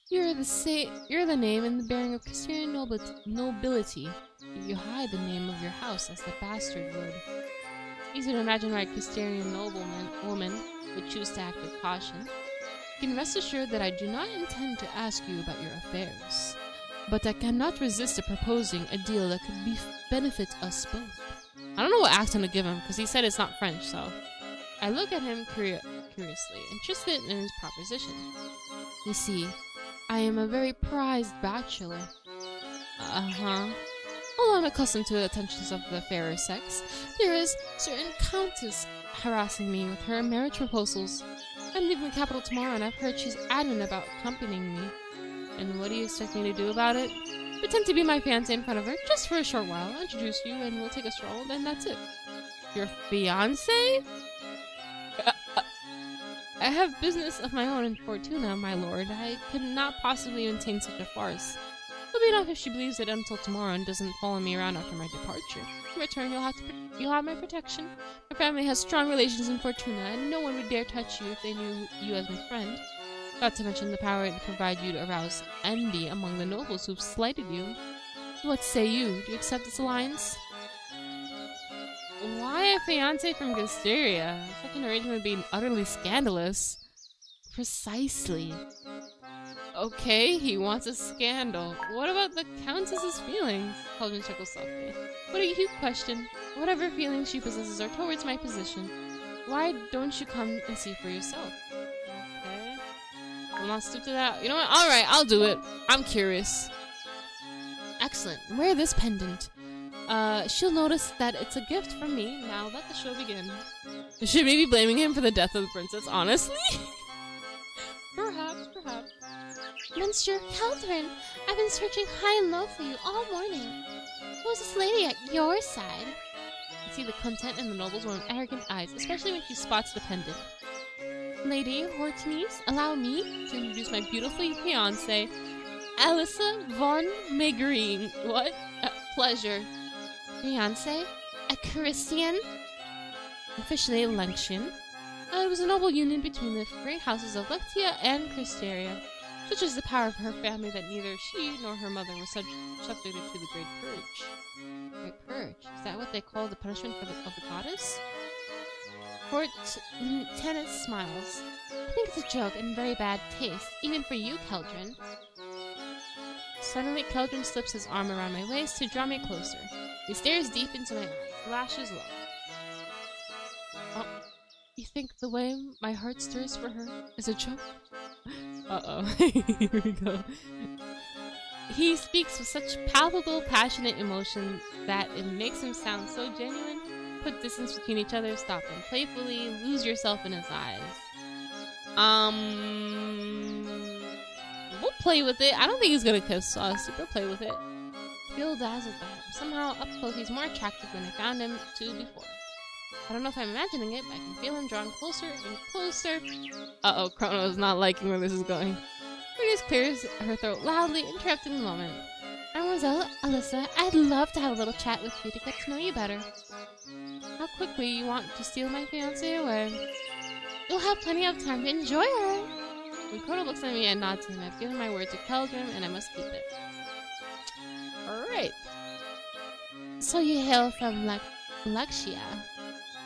You're the name and the bearing of Castarian nobility. If you hide the name of your house as the bastard would. It's easy to imagine why a Castarian woman would choose to act with caution. You can rest assured that I do not intend to ask you about your affairs. But I cannot resist proposing a deal that could benefit us both. I don't know what accent to give him, because he said it's not French, so... I look at him curiously, interested in his proposition. You see, I am a very prized bachelor. Although I'm accustomed to the attentions of the fairer sex, there is certain countess harassing me with her marriage proposals. I'm leaving the capital tomorrow, and I've heard she's adamant about accompanying me. And what do you expect me to do about it? Pretend to be my fiancé in front of her, just for a short while. I'll introduce you, and we'll take a stroll, and that's it. Your fiancé? I have business of my own in Fortuna, my lord. I could not possibly maintain such a farce. It'll be enough if she believes it until tomorrow and doesn't follow me around after my departure. In return, you'll have my protection. My family has strong relations in Fortuna, and no one would dare touch you if they knew you as my friend. Not to mention the power it would provide you to arouse envy among the nobles who've slighted you. What say you? Do you accept this alliance? Why a fiancé from Gasteria? Such an arrangement would be utterly scandalous. Precisely. Okay, he wants a scandal. What about the Countess's feelings? Cauldron chuckles softly. What a cute question. Whatever feelings she possesses are towards my position. Why don't you come and see for yourself? Okay. Will not stoop to that. You know what? Alright, I'll do it. I'm curious. Excellent. Wear this pendant. She'll notice that it's a gift from me. Now let the show begin. Should we be blaming him for the death of the princess, honestly? Perhaps. Monsieur Caldron, I've been searching high and low for you all morning. Who's this lady at your side? You see the content in the nobles with arrogant eyes, especially when she spots the pendant. Lady Hortense, allow me to introduce my beautiful fiancée, Alyssa von Megerine. What? Pleasure. Fiancé? A Christian? Officially Lengtian. It was a noble union between the great houses of Lectia and Cristeria. Such is the power of her family that neither she nor her mother were subjected to the Great Purge. Great Purge? Is that what they call the punishment of the goddess? Tennis smiles. I think it's a joke and very bad taste, even for you, Caldron. Suddenly, Caldron slips his arm around my waist to draw me closer. He stares deep into my eyes, lashes low. Oh, you think the way my heart stirs for her is a joke? Uh-oh. Here we go. He speaks with such palpable, passionate emotion that it makes him sound so genuine. Put distance between each other, stop him playfully, lose yourself in his eyes. We'll play with it. I don't think he's gonna kiss us. We'll play with it. Feel dazzled by him. Somehow, up close, he's more attractive than I found him to before. I don't know if I'm imagining it, but I can feel him drawing closer and closer. Uh-oh, Chrono is not liking where this is going. Radius clears her throat loudly, interrupting the moment. Mademoiselle Alyssa, I'd love to have a little chat with you to get to know you better. How quickly you want to steal my fiancée away? You'll have plenty of time to enjoy her. When Chrono looks at me and nods to him, I've given my word to Caldron, and I must keep it. Alright. So you hail from Luxia.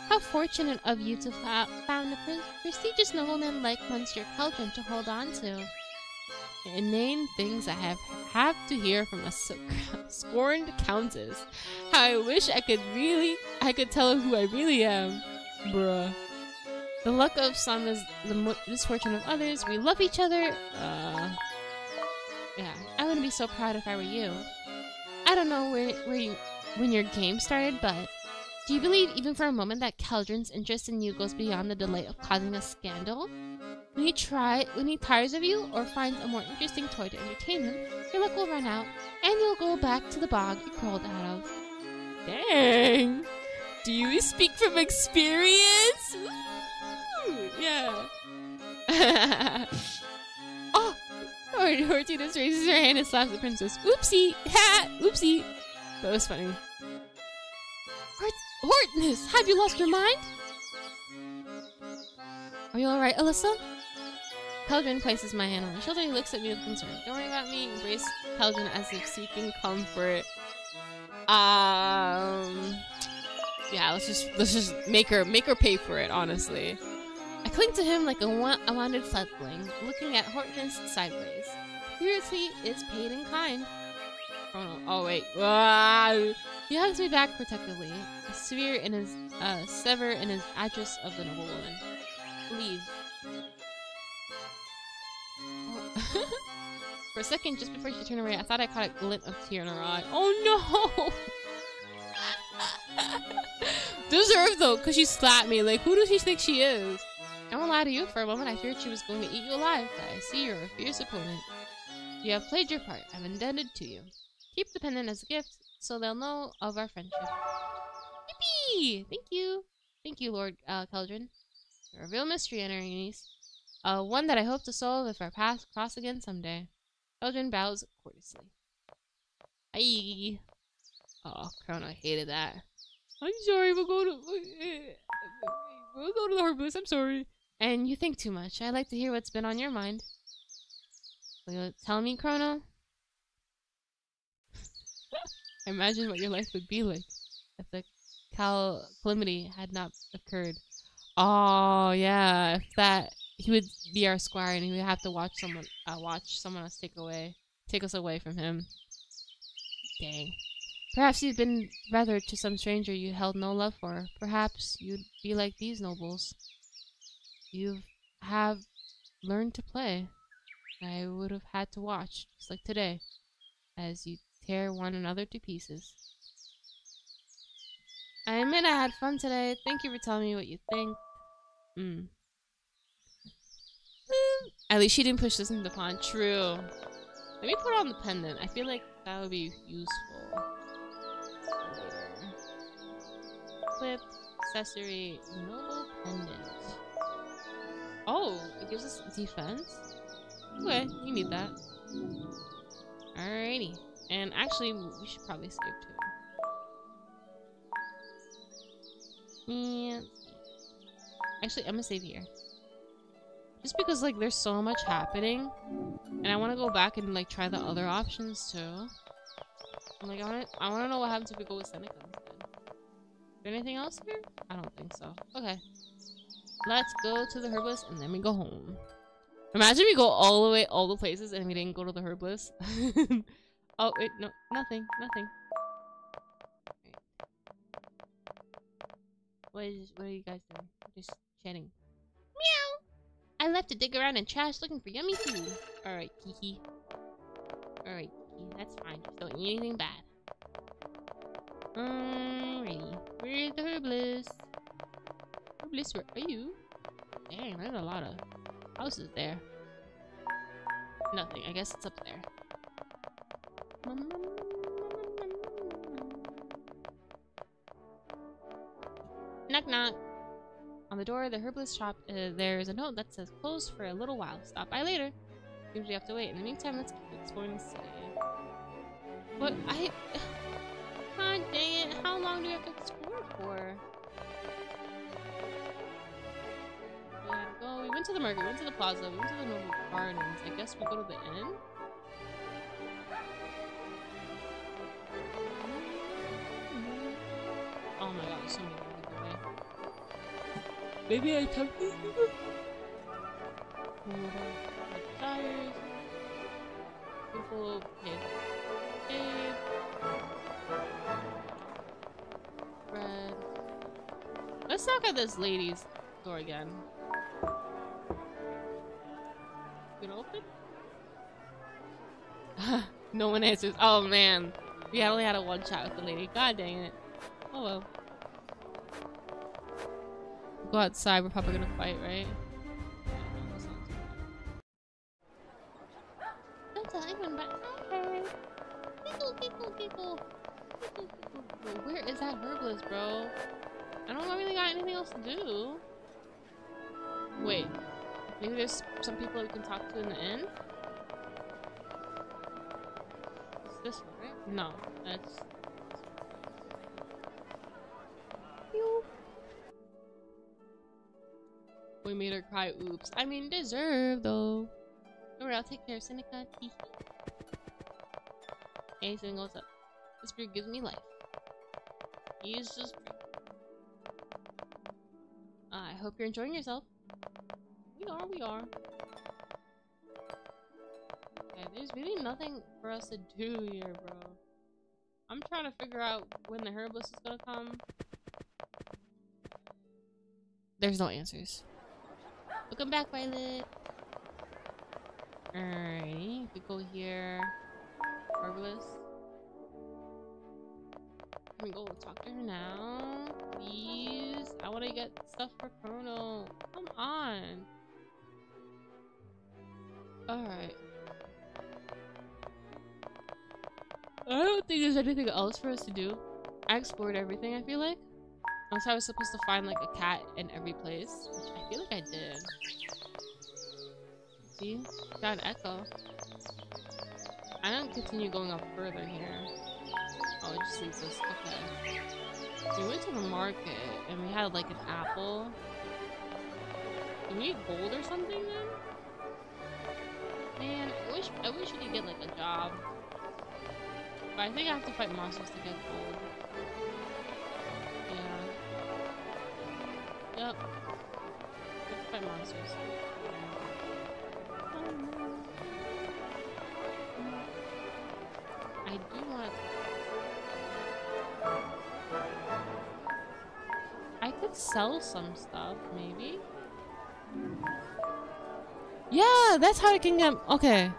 How fortunate of you to found a prestigious nobleman like Monsieur Caldron to hold on to. Inane things I have to hear from a scorned countess. How I wish I could tell her who I really am. Bruh. The luck of some is the misfortune of others. We love each other. Yeah, I wouldn't be so proud if I were you. I don't know when your game started, but do you believe even for a moment that Caldron's interest in you goes beyond the delight of causing a scandal? When he tires of you or finds a more interesting toy to entertain him, your luck will run out, and you'll go back to the bog you crawled out of. Dang! Do you speak from experience? Ooh, yeah. Oh! Hortense raises her hand and slaps the princess. Oopsie! Ha! Oopsie! That was funny. Hortense! Have you lost your mind? Are you alright, Alyssa? Caldron places my hand on my shoulder. He looks at me with concern. Don't worry about me. Embrace Caldron as if seeking comfort. Yeah, let's just make her pay for it, honestly. I cling to him like a wanted fledgling, looking at Hortense sideways. Curiosity is paid in kind. Oh no! Oh wait! He hugs me back protectively, a sever in his address of the noblewoman. Leave. Oh. For a second, just before she turned away, I thought I caught a glint of tear in her eye. Oh no! Deserved though, cause she slapped me. Like, who does she think she is? I won't lie to you. For a moment, I feared she was going to eat you alive. But I see you're a fierce opponent. You have played your part. I'm indebted to you. Keep the pendant as a gift, so they'll know of our friendship. Yippee! Thank you, Lord Caldron. You're a real mystery, Anarines. One that I hope to solve if our paths cross again someday. Caldron bows courteously. Aye. Oh, Chrono hated that. I'm sorry, we'll go to the herbalist. I'm sorry. And you think too much. I'd like to hear what's been on your mind. Will you tell me, Chrono? Imagine what your life would be like if the calamity had not occurred. Oh yeah, if that he would be our squire and he would have to watch someone else take us away from him. Dang. Perhaps you've been brother to some stranger you held no love for. Perhaps you'd be like these nobles. You have learned to play. I would have had to watch, just like today, as you tear one another to pieces. I admit I had fun today. Thank you for telling me what you think. At least she didn't push this into the pond. True. Let me put on the pendant. I feel like that would be useful. Equip, accessory, noble pendant. Oh, it gives us defense? Okay, you need that. Alrighty. And actually, we should probably save too. And actually, I'm gonna save here. Just because, like, there's so much happening. And I want to go back and, like, try the other options, too. I'm like, I wanna know what happens if we go with Seneca instead. Is there anything else here? I don't think so. Okay. Let's go to the herbalist and then we go home. Imagine we go all the places and we didn't go to the herbalist. Oh, wait, no, nothing. Right. What are you guys doing? Just chatting. Meow! I left to dig around in trash looking for yummy food. Alright, Kiki. Alright, Kiki, that's fine. Just don't eat anything bad. Alrighty. Where's the herbalist? Herbalist, where are you? Dang, there's a lot of houses there. Nothing. I guess it's up there. Knock knock. On the door of the herbalist shop, there is a note that says closed for a little while. Stop by later. Seems we have to wait. In the meantime, let's keep exploring the city. But God dang it! How long do we have to explore for? We went to the market, we went to the plaza, we went to the noble gardens. I guess we go to the inn? Oh my god, there's so many people away. Maybe I took these people? Tires. Beautiful kid. Cave. Bread. Let's knock at this lady's door again. Gonna open? No one answers. Oh man. We only had a one chat with the lady. God dang it. Oh well. Go outside, we're probably gonna fight, right? Don't tell anyone but hi. People. Where is that herbalist, bro? I don't really got anything else to do. Wait. Maybe there's some people we can talk to in the inn? It's this one, right? No, that's... We made her cry, oops. I mean, deserve though. Alright, I'll take care of Seneca. Anything goes up. This beer gives me life. He's just... I hope you're enjoying yourself. We are. Okay, there's really nothing for us to do here, bro. I'm trying to figure out when the herbalist is gonna come. There's no answers. Welcome back, Violet. Alrighty, we go here. Herbalist. Can we go talk to her now? Please? I want to get stuff for Chrono. Come on. Alright. I don't think there's anything else for us to do. I explored everything, I feel like. Unless I was supposed to find like a cat in every place, which I feel like I did. See? Got an echo. I can't continue going up further here. Oh, it just leads us. Okay. So we went to the market and we had like an apple. Do we need gold or something then? Man, I wish we could get like a job. But I think I have to fight monsters to get gold. Yeah. Yep. I have to fight monsters. I do want to... I could sell some stuff, maybe? Yeah, that's how I can get... Okay.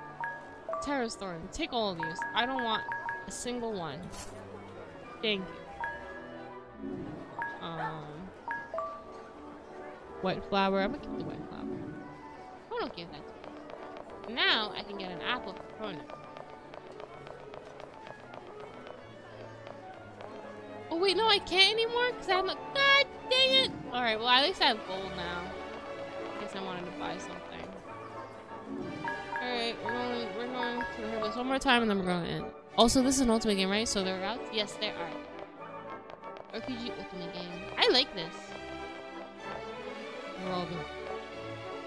Terrace Thorn. Take all of these. I don't want a single one. Thank you. White flower. I'm gonna keep the white flower. I don't give that to me. Now I can get an apple for Corona. Oh wait, no, I can't anymore because I'm like, God dang it! Alright, well at least I have gold now. I guess I wanted to buy something. Alright, we're going to the herbalist one more time and then we're going to end. Also, this is an ultimate game, right? So there are routes? Yes, there are. RPG ultimate game. I like this.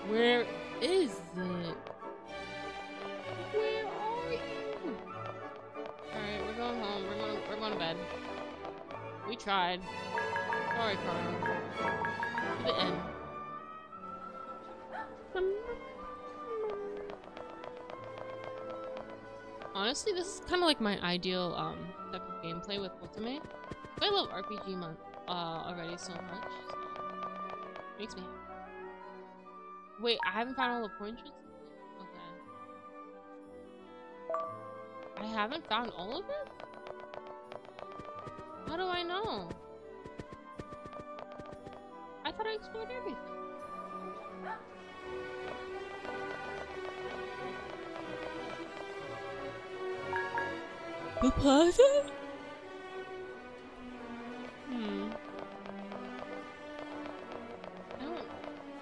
Where is it? Where are you? Alright, we're going home. We're going to bed. We tried. Sorry, Carl. To the end. Honestly, this is kind of like my ideal type of gameplay with Ultimate. I love RPG already so much. So makes me happy. Wait, I haven't found all the portraits? Okay. I haven't found all of it? How do I know? I thought I explored everything. The plaza?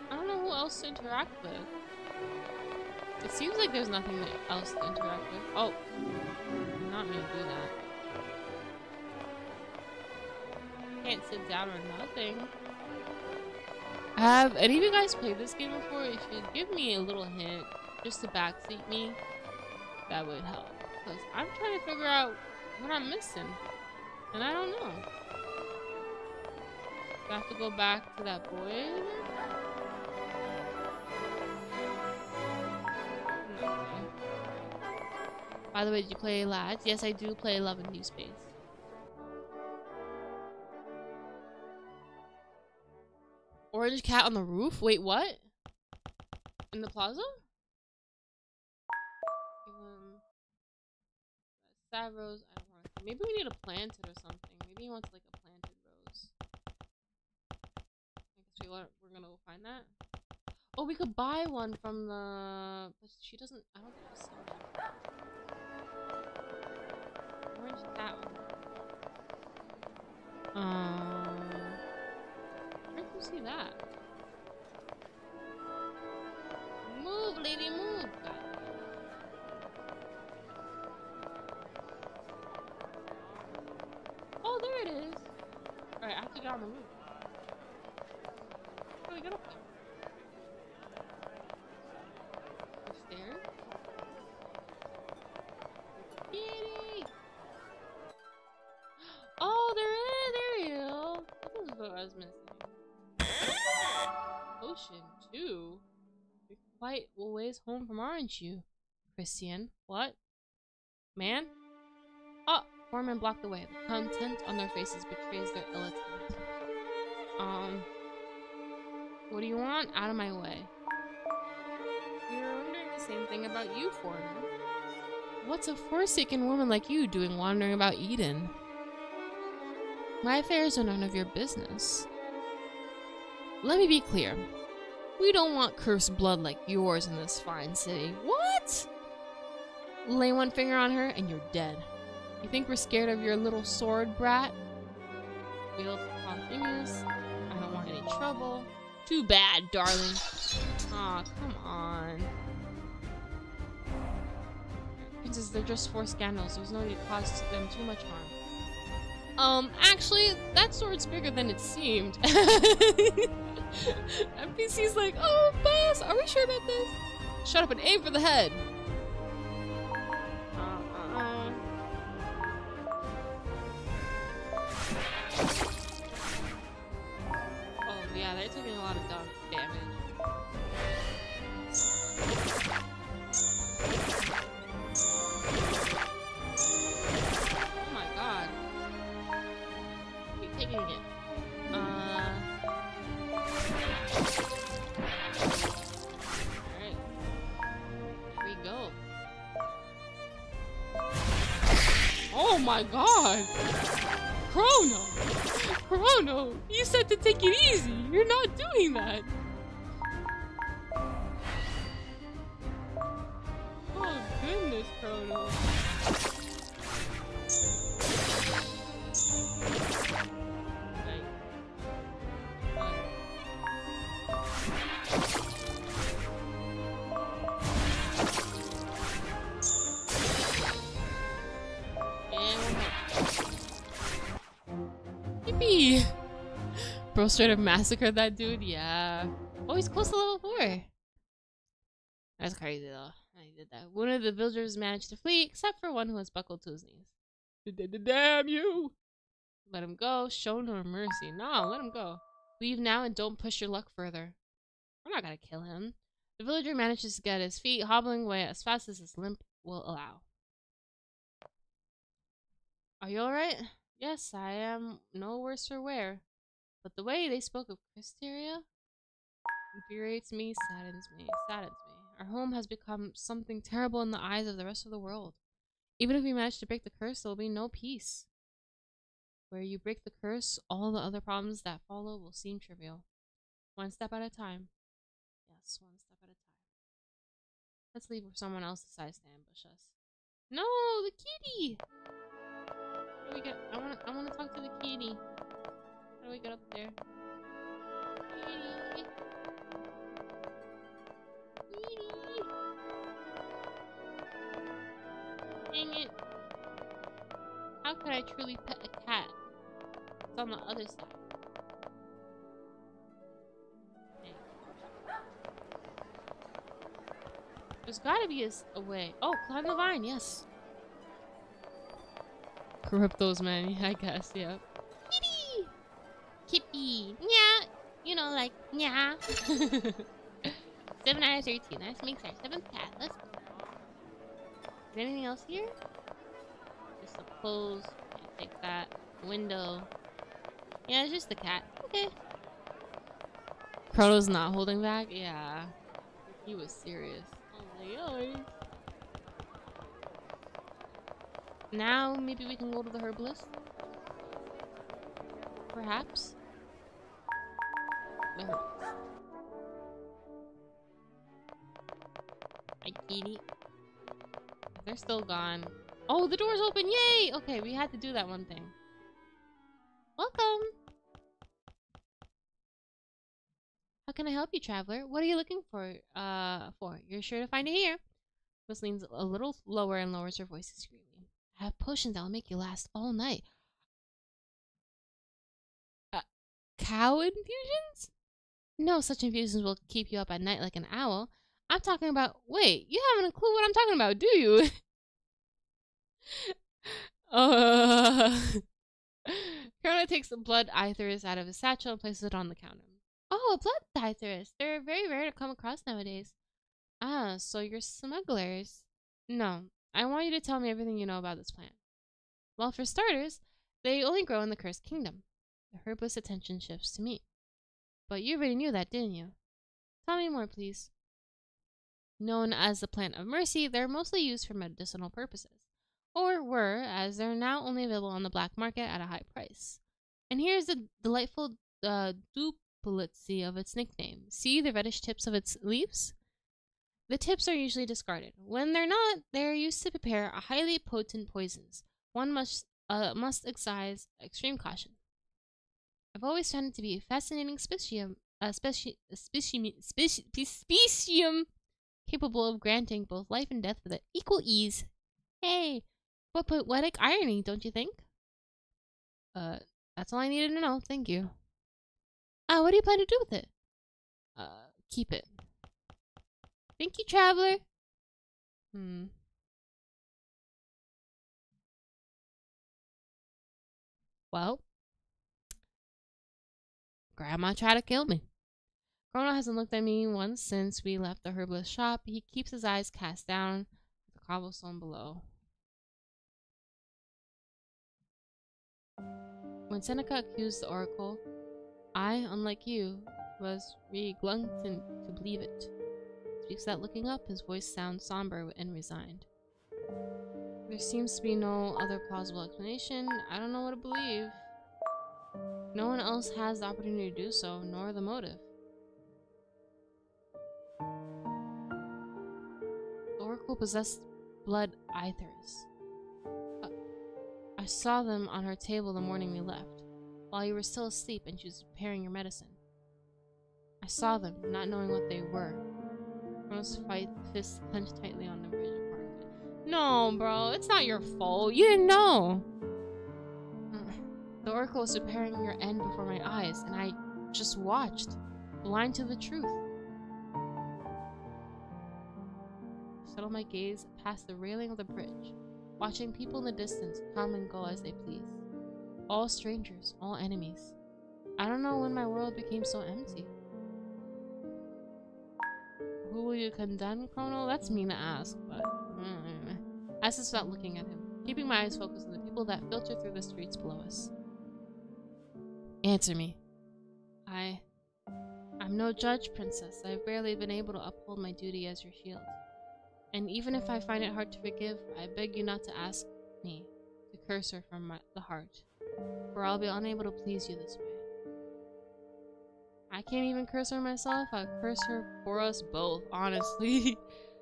I don't know who else to interact with. It seems like there's nothing else to interact with. Oh, not me to do that. Can't sit down or nothing. Have any of you guys played this game before? If you could give me a little hint, just to backseat me, that would help. Because I'm trying to figure out what I'm missing. And I don't know. Do I have to go back to that boy? Okay. By the way, did you play Lads? Yes, I do play Love and New Space. Orange cat on the roof? Wait, what? In the plaza? Sad rose, I don't want to. Maybe we need to plant it or something. Maybe he wants like a planted rose. I guess we're gonna go find that. Oh, we could buy one from the. But she doesn't. I don't think she's selling. Orange cat one. Where did you see that? Move, lady, move. Oh, there it is. Alright, I have to get on the roof. How do we get up there? The stairs? Kitty! Oh, there you go. This is what I was missing. Ocean 2? You're quite a ways home from, aren't you, Christian? What? Man? Oh! Four men block the way. The content on their faces betrays their ill intent. What do you want? Out of my way. We were wondering the same thing about you, foreigner. What's a forsaken woman like you doing wandering about Eden? My affairs are none of your business. Let me be clear. We don't want cursed blood like yours in this fine city. What? Lay one finger on her and you're dead. You think we're scared of your little sword, brat? We love fingers. I don't want any trouble. Too bad, darling. Aw, come on. Princess, they're just forced scandals. There's no need to cause them too much harm. Actually, that sword's bigger than it seemed. NPC's like, oh, boss, are we sure about this? Shut up and aim for the head. Oh, yeah, they're taking a lot of damage. Oh my god. Keep taking it. Alright. Here we go. Oh my god! Chrono! Chrono! You said to take it easy! You're not doing that! Oh goodness, Chrono. Yippee! Bro straight up massacred that dude? Yeah. Oh, he's close to level 4. That's crazy though. He did that. One of the villagers managed to flee, except for one who was buckled to his knees. Damn you! Let him go. Show no mercy. No, let him go. Leave now and don't push your luck further. We're not gonna kill him. The villager manages to get his feet, hobbling away as fast as his limp will allow. Are you alright? Yes, I am no worse for wear. But the way they spoke of Krysteria infuriates me, saddens me. Our home has become something terrible in the eyes of the rest of the world. Even if we manage to break the curse, there will be no peace. Where you break the curse, all the other problems that follow will seem trivial. One step at a time. Yes, one step at a time. Let's leave where someone else decides to ambush us. No, the kitty! How do we get? I wanna talk to the kitty. How do we get up there? Kitty. Kitty. Dang it. How could I truly pet a cat? It's on the other side. Dang. There's gotta be a way. Oh, climb the vine, yes. Corrupt those men, I guess, yeah. Kitty! Kippy! Yeah! You know, like, yeah. 7 out of 13. That makes our 7th cat. Let's go. Is there anything else here? Just the clothes. Can't take that. Window. Yeah, it's just the cat. Okay. Chrono's not holding back? Yeah. He was serious. Oh my god. Now, maybe we can go to the herbalist? Perhaps? The herbalist. Hi, kitty. They're still gone. Oh, the door's open! Yay! Okay, we had to do that one thing. Welcome! How can I help you, traveler? What are you looking for? You're sure to find it here. Miss leans a little lower and lowers her voice discreetly. I have potions that will make you last all night. Cow infusions? No, such infusions will keep you up at night like an owl. I'm talking about... Wait, you haven't a clue what I'm talking about, do you? Chrono takes the blood aetherist out of his satchel and places it on the counter. Oh, a blood aetherist. They're very rare to come across nowadays. Ah, so you're smugglers. No, I want you to tell me everything you know about this plant. Well, for starters, they only grow in the Cursed Kingdom. The herbalist's attention shifts to me. But you already knew that, didn't you? Tell me more, please. Known as the Plant of Mercy, they're mostly used for medicinal purposes. Or were, as they're now only available on the black market at a high price. And here's the delightful duplicacy of its nickname. See the reddish tips of its leaves? The tips are usually discarded. When they're not, they're used to prepare a highly potent poisons. One must exercise extreme caution. I've always found it to be a fascinating specium capable of granting both life and death with equal ease. Hey, what poetic irony, don't you think? That's all I needed to know. Thank you. What do you plan to do with it? Keep it. Thank you, traveler. Well, Grandma tried to kill me. Chrono hasn't looked at me once since we left the herbalist shop. He keeps his eyes cast down at the cobblestone below. When Seneca accused the oracle, I, unlike you, was reluctant to believe it. Speaks without looking up, his voice sounds somber and resigned. There seems to be no other plausible explanation. I don't know what to believe. No one else has the opportunity to do so, nor the motive. The oracle possessed blood ethers. I saw them on her table the morning we left, while you were still asleep and she was preparing your medicine. I saw them, not knowing what they were. Chrono's fists clenched tightly on the bridge of parchment. No, bro, it's not your fault. You didn't know. The oracle was preparing your end before my eyes, and I just watched, blind to the truth. I settled my gaze past the railing of the bridge, watching people in the distance come and go as they please. All strangers, all enemies. I don't know when my world became so empty. Who will you condemn, Chrono? That's mean to ask, but... I just stopped looking at him, keeping my eyes focused on the people that filter through the streets below us. Answer me. I'm no judge, princess. I've barely been able to uphold my duty as your shield. And even if I find it hard to forgive, I beg you not to ask me to curse her from the heart, for I'll be unable to please you this way. I can't even curse her myself. I'll curse her for us both, honestly.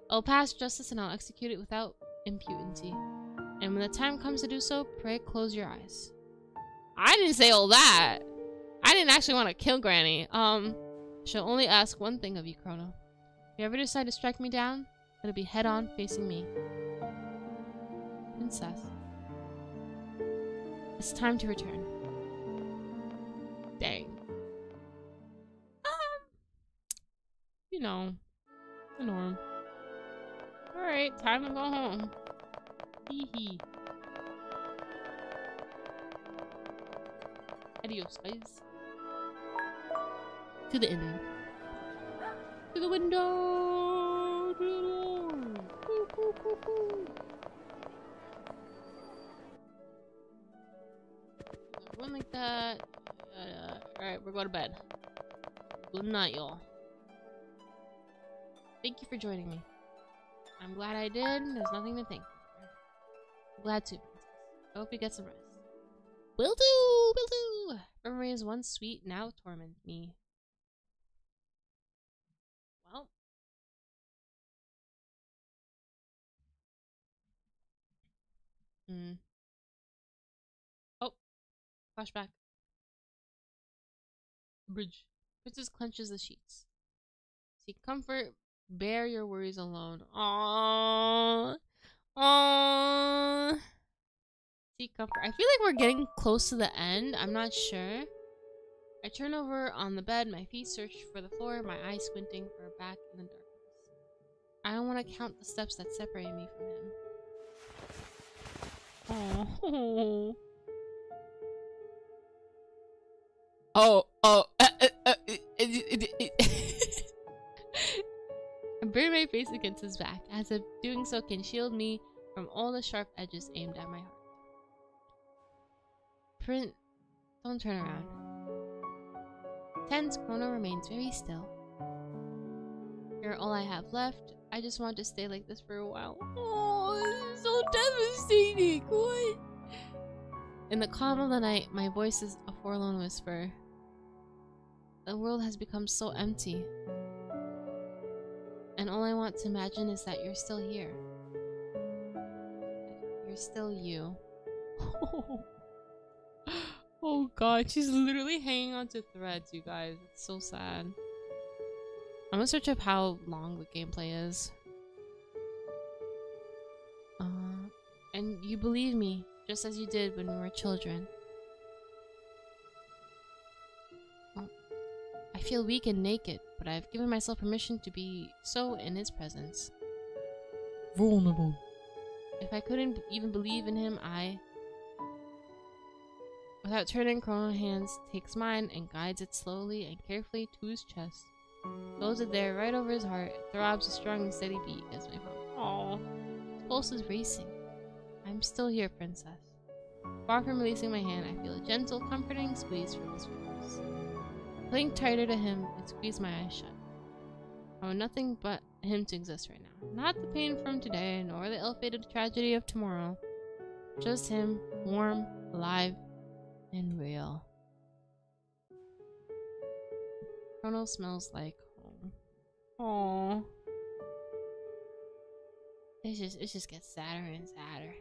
I'll pass justice and I'll execute it without impunity. And when the time comes to do so, pray close your eyes. I didn't say all that. I didn't actually want to kill Granny. She'll only ask one thing of you, Chrono. If you ever decide to strike me down, it'll be head on facing me. Princess. It's time to return. Dang. You know, the norm. Alright, time to go home. Hee hee. Adios, guys. To the inn. To the window! To the door! Woo, woo, woo, woo. One like that. Alright, we're going to bed. Good night, y'all. Thank you for joining me. I'm glad I did. There's nothing to thank you for. I'm glad to, princess. I hope you get some rest. Will do! Will do! Memories once sweet now torment me. Well. Oh. Flashback. Bridge. Princess clenches the sheets. Seek comfort. Bear your worries alone. Aww. Aww. Seek comfort. I feel like we're getting close to the end. I'm not sure. I turn over on the bed, my feet search for the floor, my eyes squinting for a back in the darkness. I don't want to count the steps that separate me from him. Oh. I bury my face against his back, as if doing so can shield me from all the sharp edges aimed at my heart. Don't turn around. Tense, Chrono remains very still. You're all I have left. I just want to stay like this for a while. Oh, this is so devastating. What? In the calm of the night, my voice is a forlorn whisper. The world has become so empty. And all I want to imagine is that you're still here. You're still you. Oh god, she's literally hanging onto threads, you guys. It's so sad. I'm gonna search up how long the gameplay is. And you believe me, just as you did when we were children. Well, I feel weak and naked, but I've given myself permission to be so in his presence. Vulnerable. If I couldn't even believe in him, without turning, Chrono's hands takes mine and guides it slowly and carefully to his chest. Holds it there right over his heart. It throbs a strong and steady beat as my palm. His pulse is racing. I'm still here, princess. Far from releasing my hand, I feel a gentle, comforting squeeze from his fingers. I cling tighter to him and squeeze my eyes shut. I want nothing but him to exist right now. Not the pain from today, nor the ill-fated tragedy of tomorrow. Just him, warm, alive, and real. Chrono smells like home. Aww. It just gets sadder and sadder.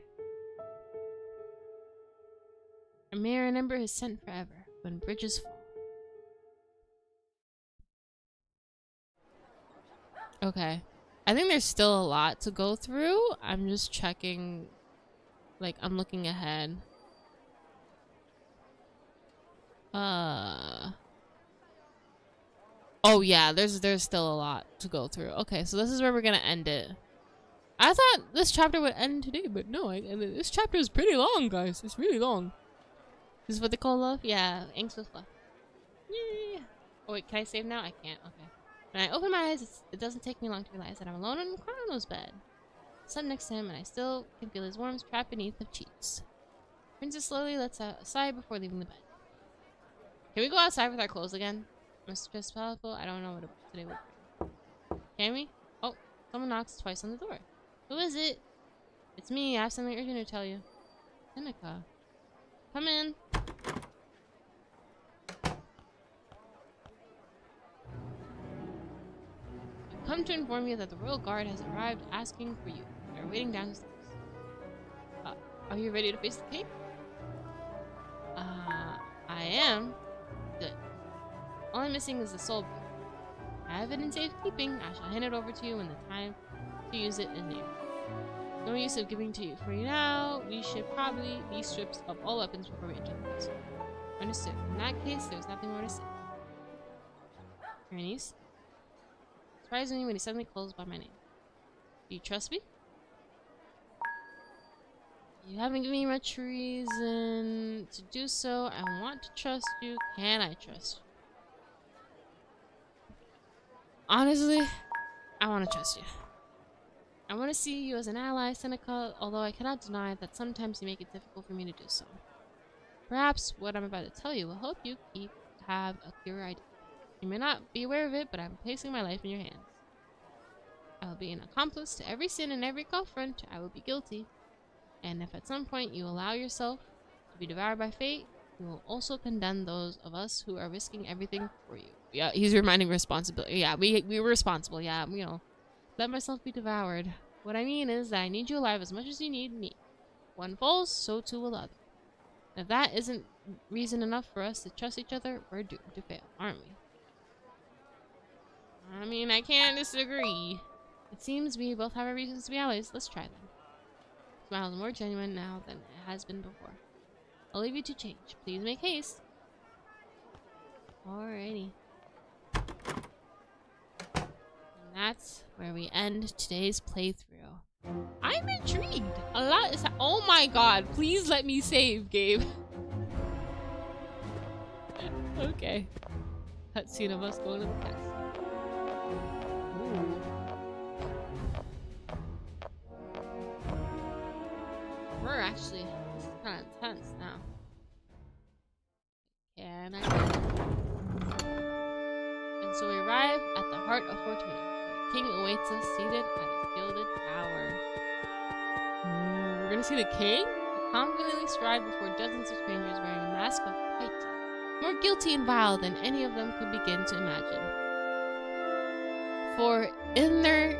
I may remember his scent forever when bridges fall. Okay. I think there's still a lot to go through. I'm just checking, like, I'm looking ahead. Oh yeah, there's still a lot to go through. Okay, so this is where we're gonna end it. I thought this chapter would end today, but no, this chapter is pretty long, guys. It's really long. This is what they call love? Yeah, angst with love. Yeah. Oh wait, can I save now? I can't, okay. When I open my eyes, it doesn't take me long to realize that I'm alone in Chrono's bed. I sit next to him, and I still can feel his warmth trapped beneath the cheeks. Princess slowly lets out a sigh before leaving the bed. Can we go outside with our clothes again? Mistress Palatable, I don't know what today would bring. Can we? Oh, someone knocks twice on the door. Who is it? It's me. I have something urgent to tell you. Seneca. Come in. I've come to inform you that the royal guard has arrived asking for you. They are waiting downstairs. Are you ready to face the king? I am. Good. All I'm missing is the soul book. I have it in safekeeping. I shall hand it over to you when the time to use it is near. No use of giving to you for you now. We should probably be stripped of all weapons before we enter the castle. Understood. In that case, there's nothing more to say. Bernice? Surprised me when he suddenly calls by my name. Do you trust me? You haven't given me much reason to do so. I want to trust you. Can I trust you? Honestly, I want to trust you. I want to see you as an ally, Seneca, although I cannot deny that sometimes you make it difficult for me to do so. Perhaps what I'm about to tell you will help you have a clearer idea. You may not be aware of it, but I'm placing my life in your hands. I will be an accomplice to every sin and every affront. I will be guilty. And if at some point you allow yourself to be devoured by fate, you will also condemn those of us who are risking everything for you. Yeah, he's reminding responsibility. Yeah, we were responsible. Yeah, you know, let myself be devoured. What I mean is that I need you alive as much as you need me. One falls, so too will the other. If that isn't reason enough for us to trust each other, we're doomed to fail, aren't we? I mean, I can't disagree. It seems we both have our reasons to be allies. Let's try them. Smile is more genuine now than it has been before. I'll leave you to change. Please make haste. Alrighty. And that's where we end today's playthrough. I'm intrigued. A lot is oh my god, please let me save, Gabe. Okay. Cutscene of us going to the castle. Ooh. We're actually, this is kind of intense now. Can I? And so we arrive at the heart of Fortuna. The king awaits us seated at his gilded tower. We're gonna see the king? I confidently stride before dozens of strangers wearing a mask of piety, more guilty and vile than any of them could begin to imagine. For in their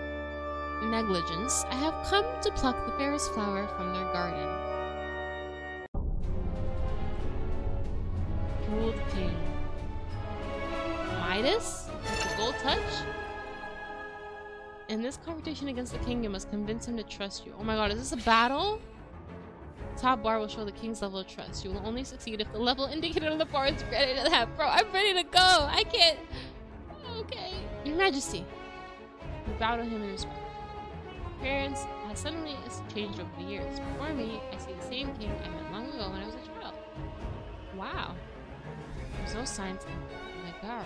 negligence, I have come to pluck the fairest flower from their garden. Jeweled king. Midas? With a gold touch? In this confrontation against the king, you must convince him to trust you. Oh my god, is this a battle? top bar will show the king's level of trust. You will only succeed if the level indicator on the bar is greater than that. Bro, I'm ready to go. I can't. Okay. Your Majesty. You bow to him in respect. Appearance has suddenly changed over the years. Before me, I see the same king I met long ago when I was a child. Wow. There's no signs of Megara.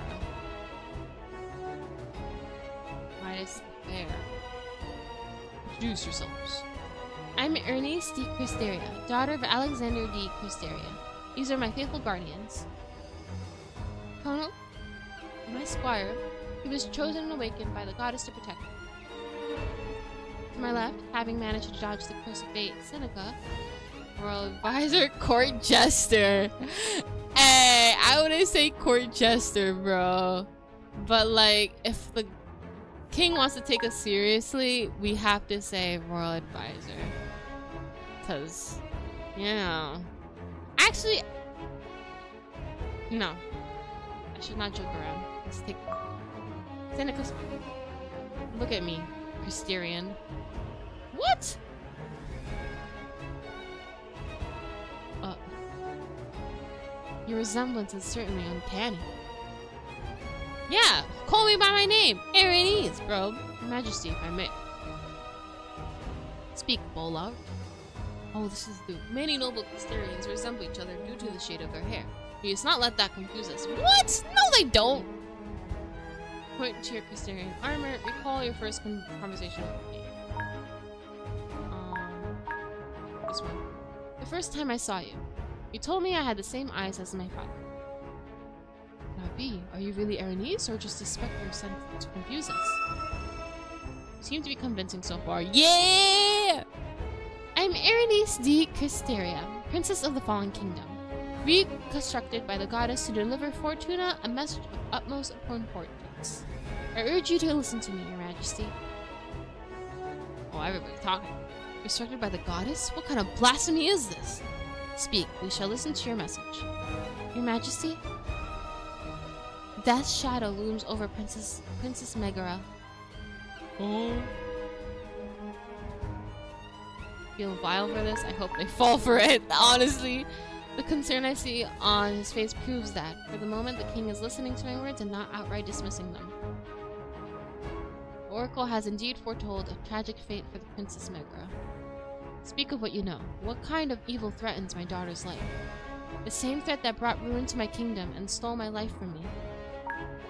Midas there. Introduce yourselves. I'm Ernice de Cristeria, daughter of Alexander de Cristeria. These are my faithful guardians. Colonel, my squire, he was chosen and awakened by the goddess to protect me. To my left, having managed to dodge the curse of fate, Seneca, royal advisor, court jester. Hey, I wouldn't say court jester, bro. But like, if the king wants to take us seriously, we have to say royal advisor. Because, you know. Actually, no. I should not joke around. Let's take Seneca's. Look at me, Christerian. What? Your resemblance is certainly uncanny. Yeah, call me by my name, Erinese, bro. Your Majesty, if I may. Speak, Bolog. Oh, this is the many noble Christerians resemble each other due to the shade of their hair. We must not let that confuse us. What? No, they don't. Point to your Christerian armor. Recall your first conversation with me. This one. The first time I saw you, you told me I had the same eyes as my father. Now, B, are you really Erinese or just a spectre sent to confuse us? You seem to be convincing so far. Yeah! I'm Erinese de Cristeria, Princess of the Fallen Kingdom, reconstructed by the goddess to deliver Fortuna a message of utmost importance. I urge you to listen to me, Your Majesty. Oh, everybody's talking. Restricted by the goddess? What kind of blasphemy is this? Speak, we shall listen to your message. Your Majesty? Death's shadow looms over Princess Megara. Oh. Feel vile for this? I hope they fall for it, honestly. The concern I see on his face proves that. For the moment, the king is listening to my words and not outright dismissing them. The Oracle has indeed foretold a tragic fate for the Princess Megara. Speak of what you know. What kind of evil threatens my daughter's life? The same threat that brought ruin to my kingdom and stole my life from me.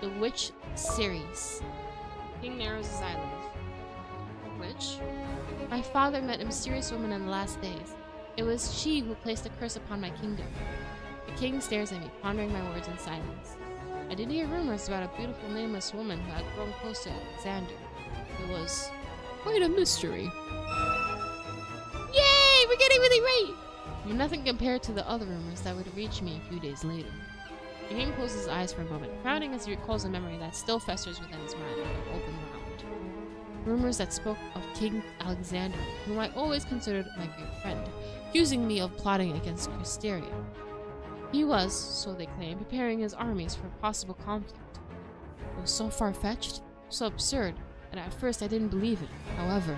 The witch Ceres. King narrows his eyelids. Witch? My father met a mysterious woman in the last days. It was she who placed a curse upon my kingdom. The king stares at me, pondering my words in silence. I did hear rumors about a beautiful nameless woman who had grown close to Alexander. It was quite a mystery. Yay! We're getting really right! But nothing compared to the other rumors that would reach me a few days later. The king closes his eyes for a moment, frowning as he recalls a memory that still festers within his mind like an open wound. Rumors that spoke of King Alexander, whom I always considered my great friend, accusing me of plotting against Cristeria. He was, so they claim, preparing his armies for a possible conflict. It was so far-fetched, so absurd, that at first I didn't believe it. However,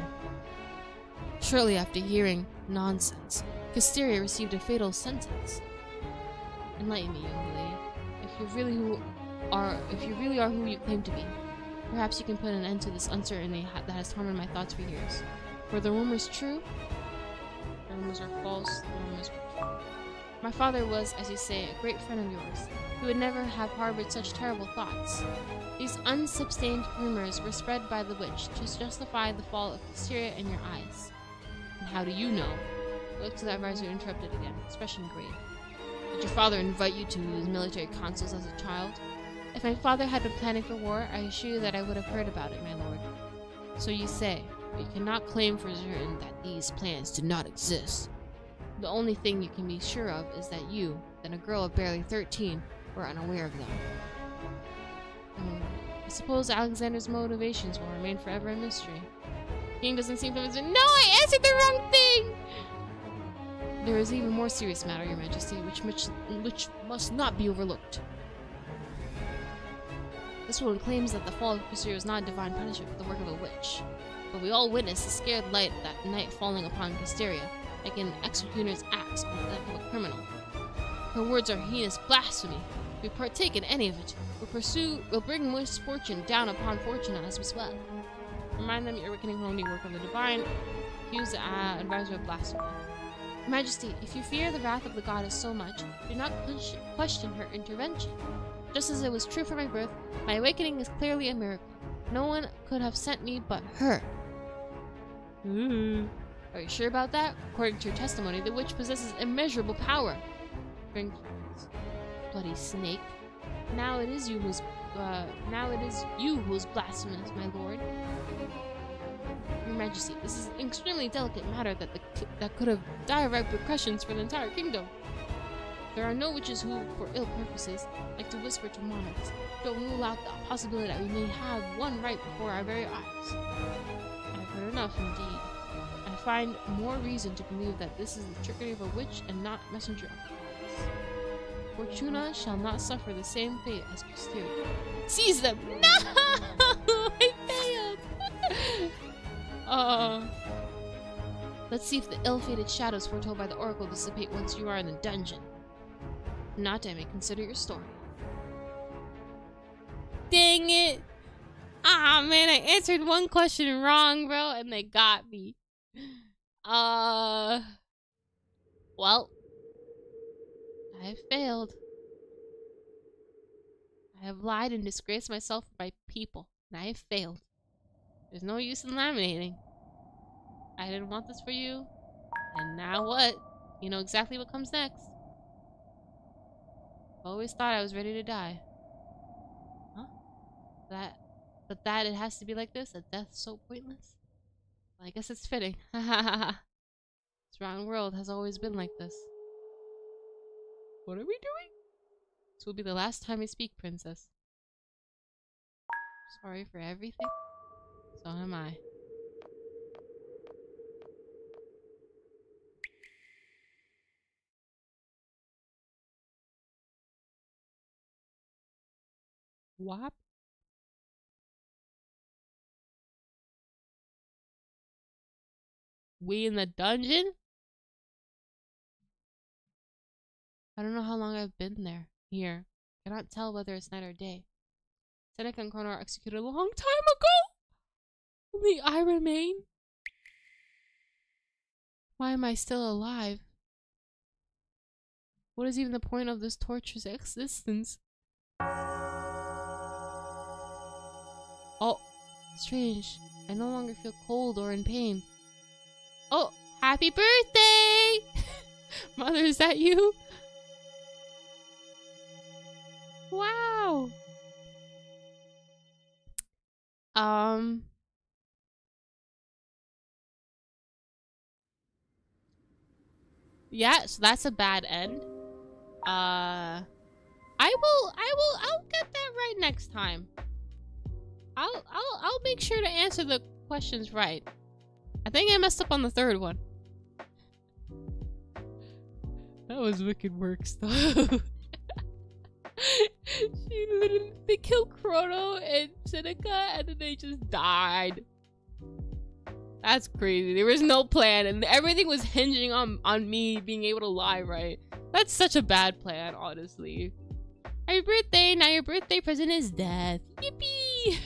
shortly after hearing nonsense, Cristeria received a fatal sentence. Enlighten me, young lady. If you really are who you claim to be, perhaps you can put an end to this uncertainty that has tormented my thoughts for years. Were the rumors true? The rumors are false. The rumors were true. My father was, as you say, a great friend of yours. He would never have harbored such terrible thoughts. These unsubstantiated rumors were spread by the witch to justify the fall of Cristeria in your eyes. And how do you know? Look to the advisor interrupted again, expression grave. Did your father invite you to his military councils as a child? If my father had been planning for war, I assure you that I would have heard about it, my lord. So you say, but you cannot claim for certain that these plans did not exist. The only thing you can be sure of is that you, then a girl of barely 13, were unaware of them. I suppose Alexander's motivations will remain forever a mystery. King doesn't seem to answer. No, I answered the wrong thing! There is an even more serious matter, Your Majesty, which must not be overlooked. This woman claims that the fall of Cristeria was not a divine punishment but the work of a witch. But we all witnessed the scared light that night falling upon Cristeria. like an executor's axe on the neck of a criminal. Her words are heinous blasphemy. If we partake in any of it, we'll bring misfortune down upon fortune as we swell. Remind them you're reckoning only work of the divine. Accuse the advisor of blasphemy. Your Majesty, if you fear the wrath of the goddess so much, do not question her intervention. Just as it was true for my birth, my awakening is clearly a miracle. No one could have sent me but her. Are you sure about that? According to your testimony, the witch possesses immeasurable power. Bloody snake. Now it is you who's blasphemous, my lord. Your Majesty, this is an extremely delicate matter that could have dire repercussions for the entire kingdom. There are no witches who, for ill purposes, like to whisper to monarchs. Don't rule out the possibility that we may have one right before our very eyes. I've heard enough, indeed. I find more reason to believe that this is the trickery of a witch and not a messenger of the goddess. Fortuna shall not suffer the same fate as posterity. Seize them! No! I failed! Let's see if the ill-fated shadows foretold by the oracle dissipate once you are in the dungeon. If not, I may consider your story. Dang it! Ah, man, I answered one question wrong, bro, and they got me. Well, I failed. I have lied and disgraced myself for my people, and I have failed. There's no use in laminating. I didn't want this for you, and now what? You know exactly what comes next. I've always thought I was ready to die. Huh? But that it has to be like this? A death so pointless? Well, I guess it's fitting. This round world has always been like this. What are we doing? This will be the last time we speak, princess. Sorry for everything. So am I. Whop. We in the dungeon? I don't know how long I've been here. I cannot tell whether it's night or day. Seneca and Chrono are executed a long time ago! Only I remain. Why am I still alive? What is even the point of this torturous existence? Oh, strange. I no longer feel cold or in pain. Oh, happy birthday! Mother, is that you? Wow. Yeah, so that's a bad end. I'll get that right next time. I'll make sure to answer the questions right. I think I messed up on the third one. That was wicked work stuff. They killed Chrono and Seneca and then they just died. That's crazy. There was no plan and everything was hinging on me being able to lie right. That's such a bad plan, honestly. Happy birthday! Now your birthday present is death. Yippee!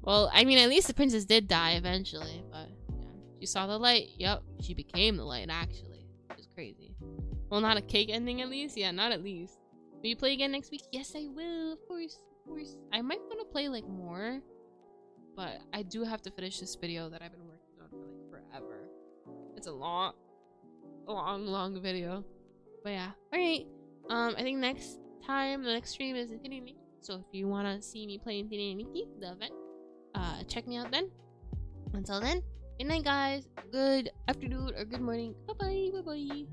Well, I mean, at least the princess did die eventually, but yeah. She saw the light. Yup, she became the light, actually. Which is crazy. Well, not a cake ending, at least? Yeah, not at least. Will you play again next week? Yes, I will, of course, of course. I might want to play, like, more, but I do have to finish this video that I've been working on for, like, forever. It's a long video. But yeah, alright. I think next time, the next stream is Infinity Nikki. So if you want to see me play Infinity Nikki, the event, check me out then. Until then, good night, guys. Good afternoon or good morning. Bye-bye. Bye-bye.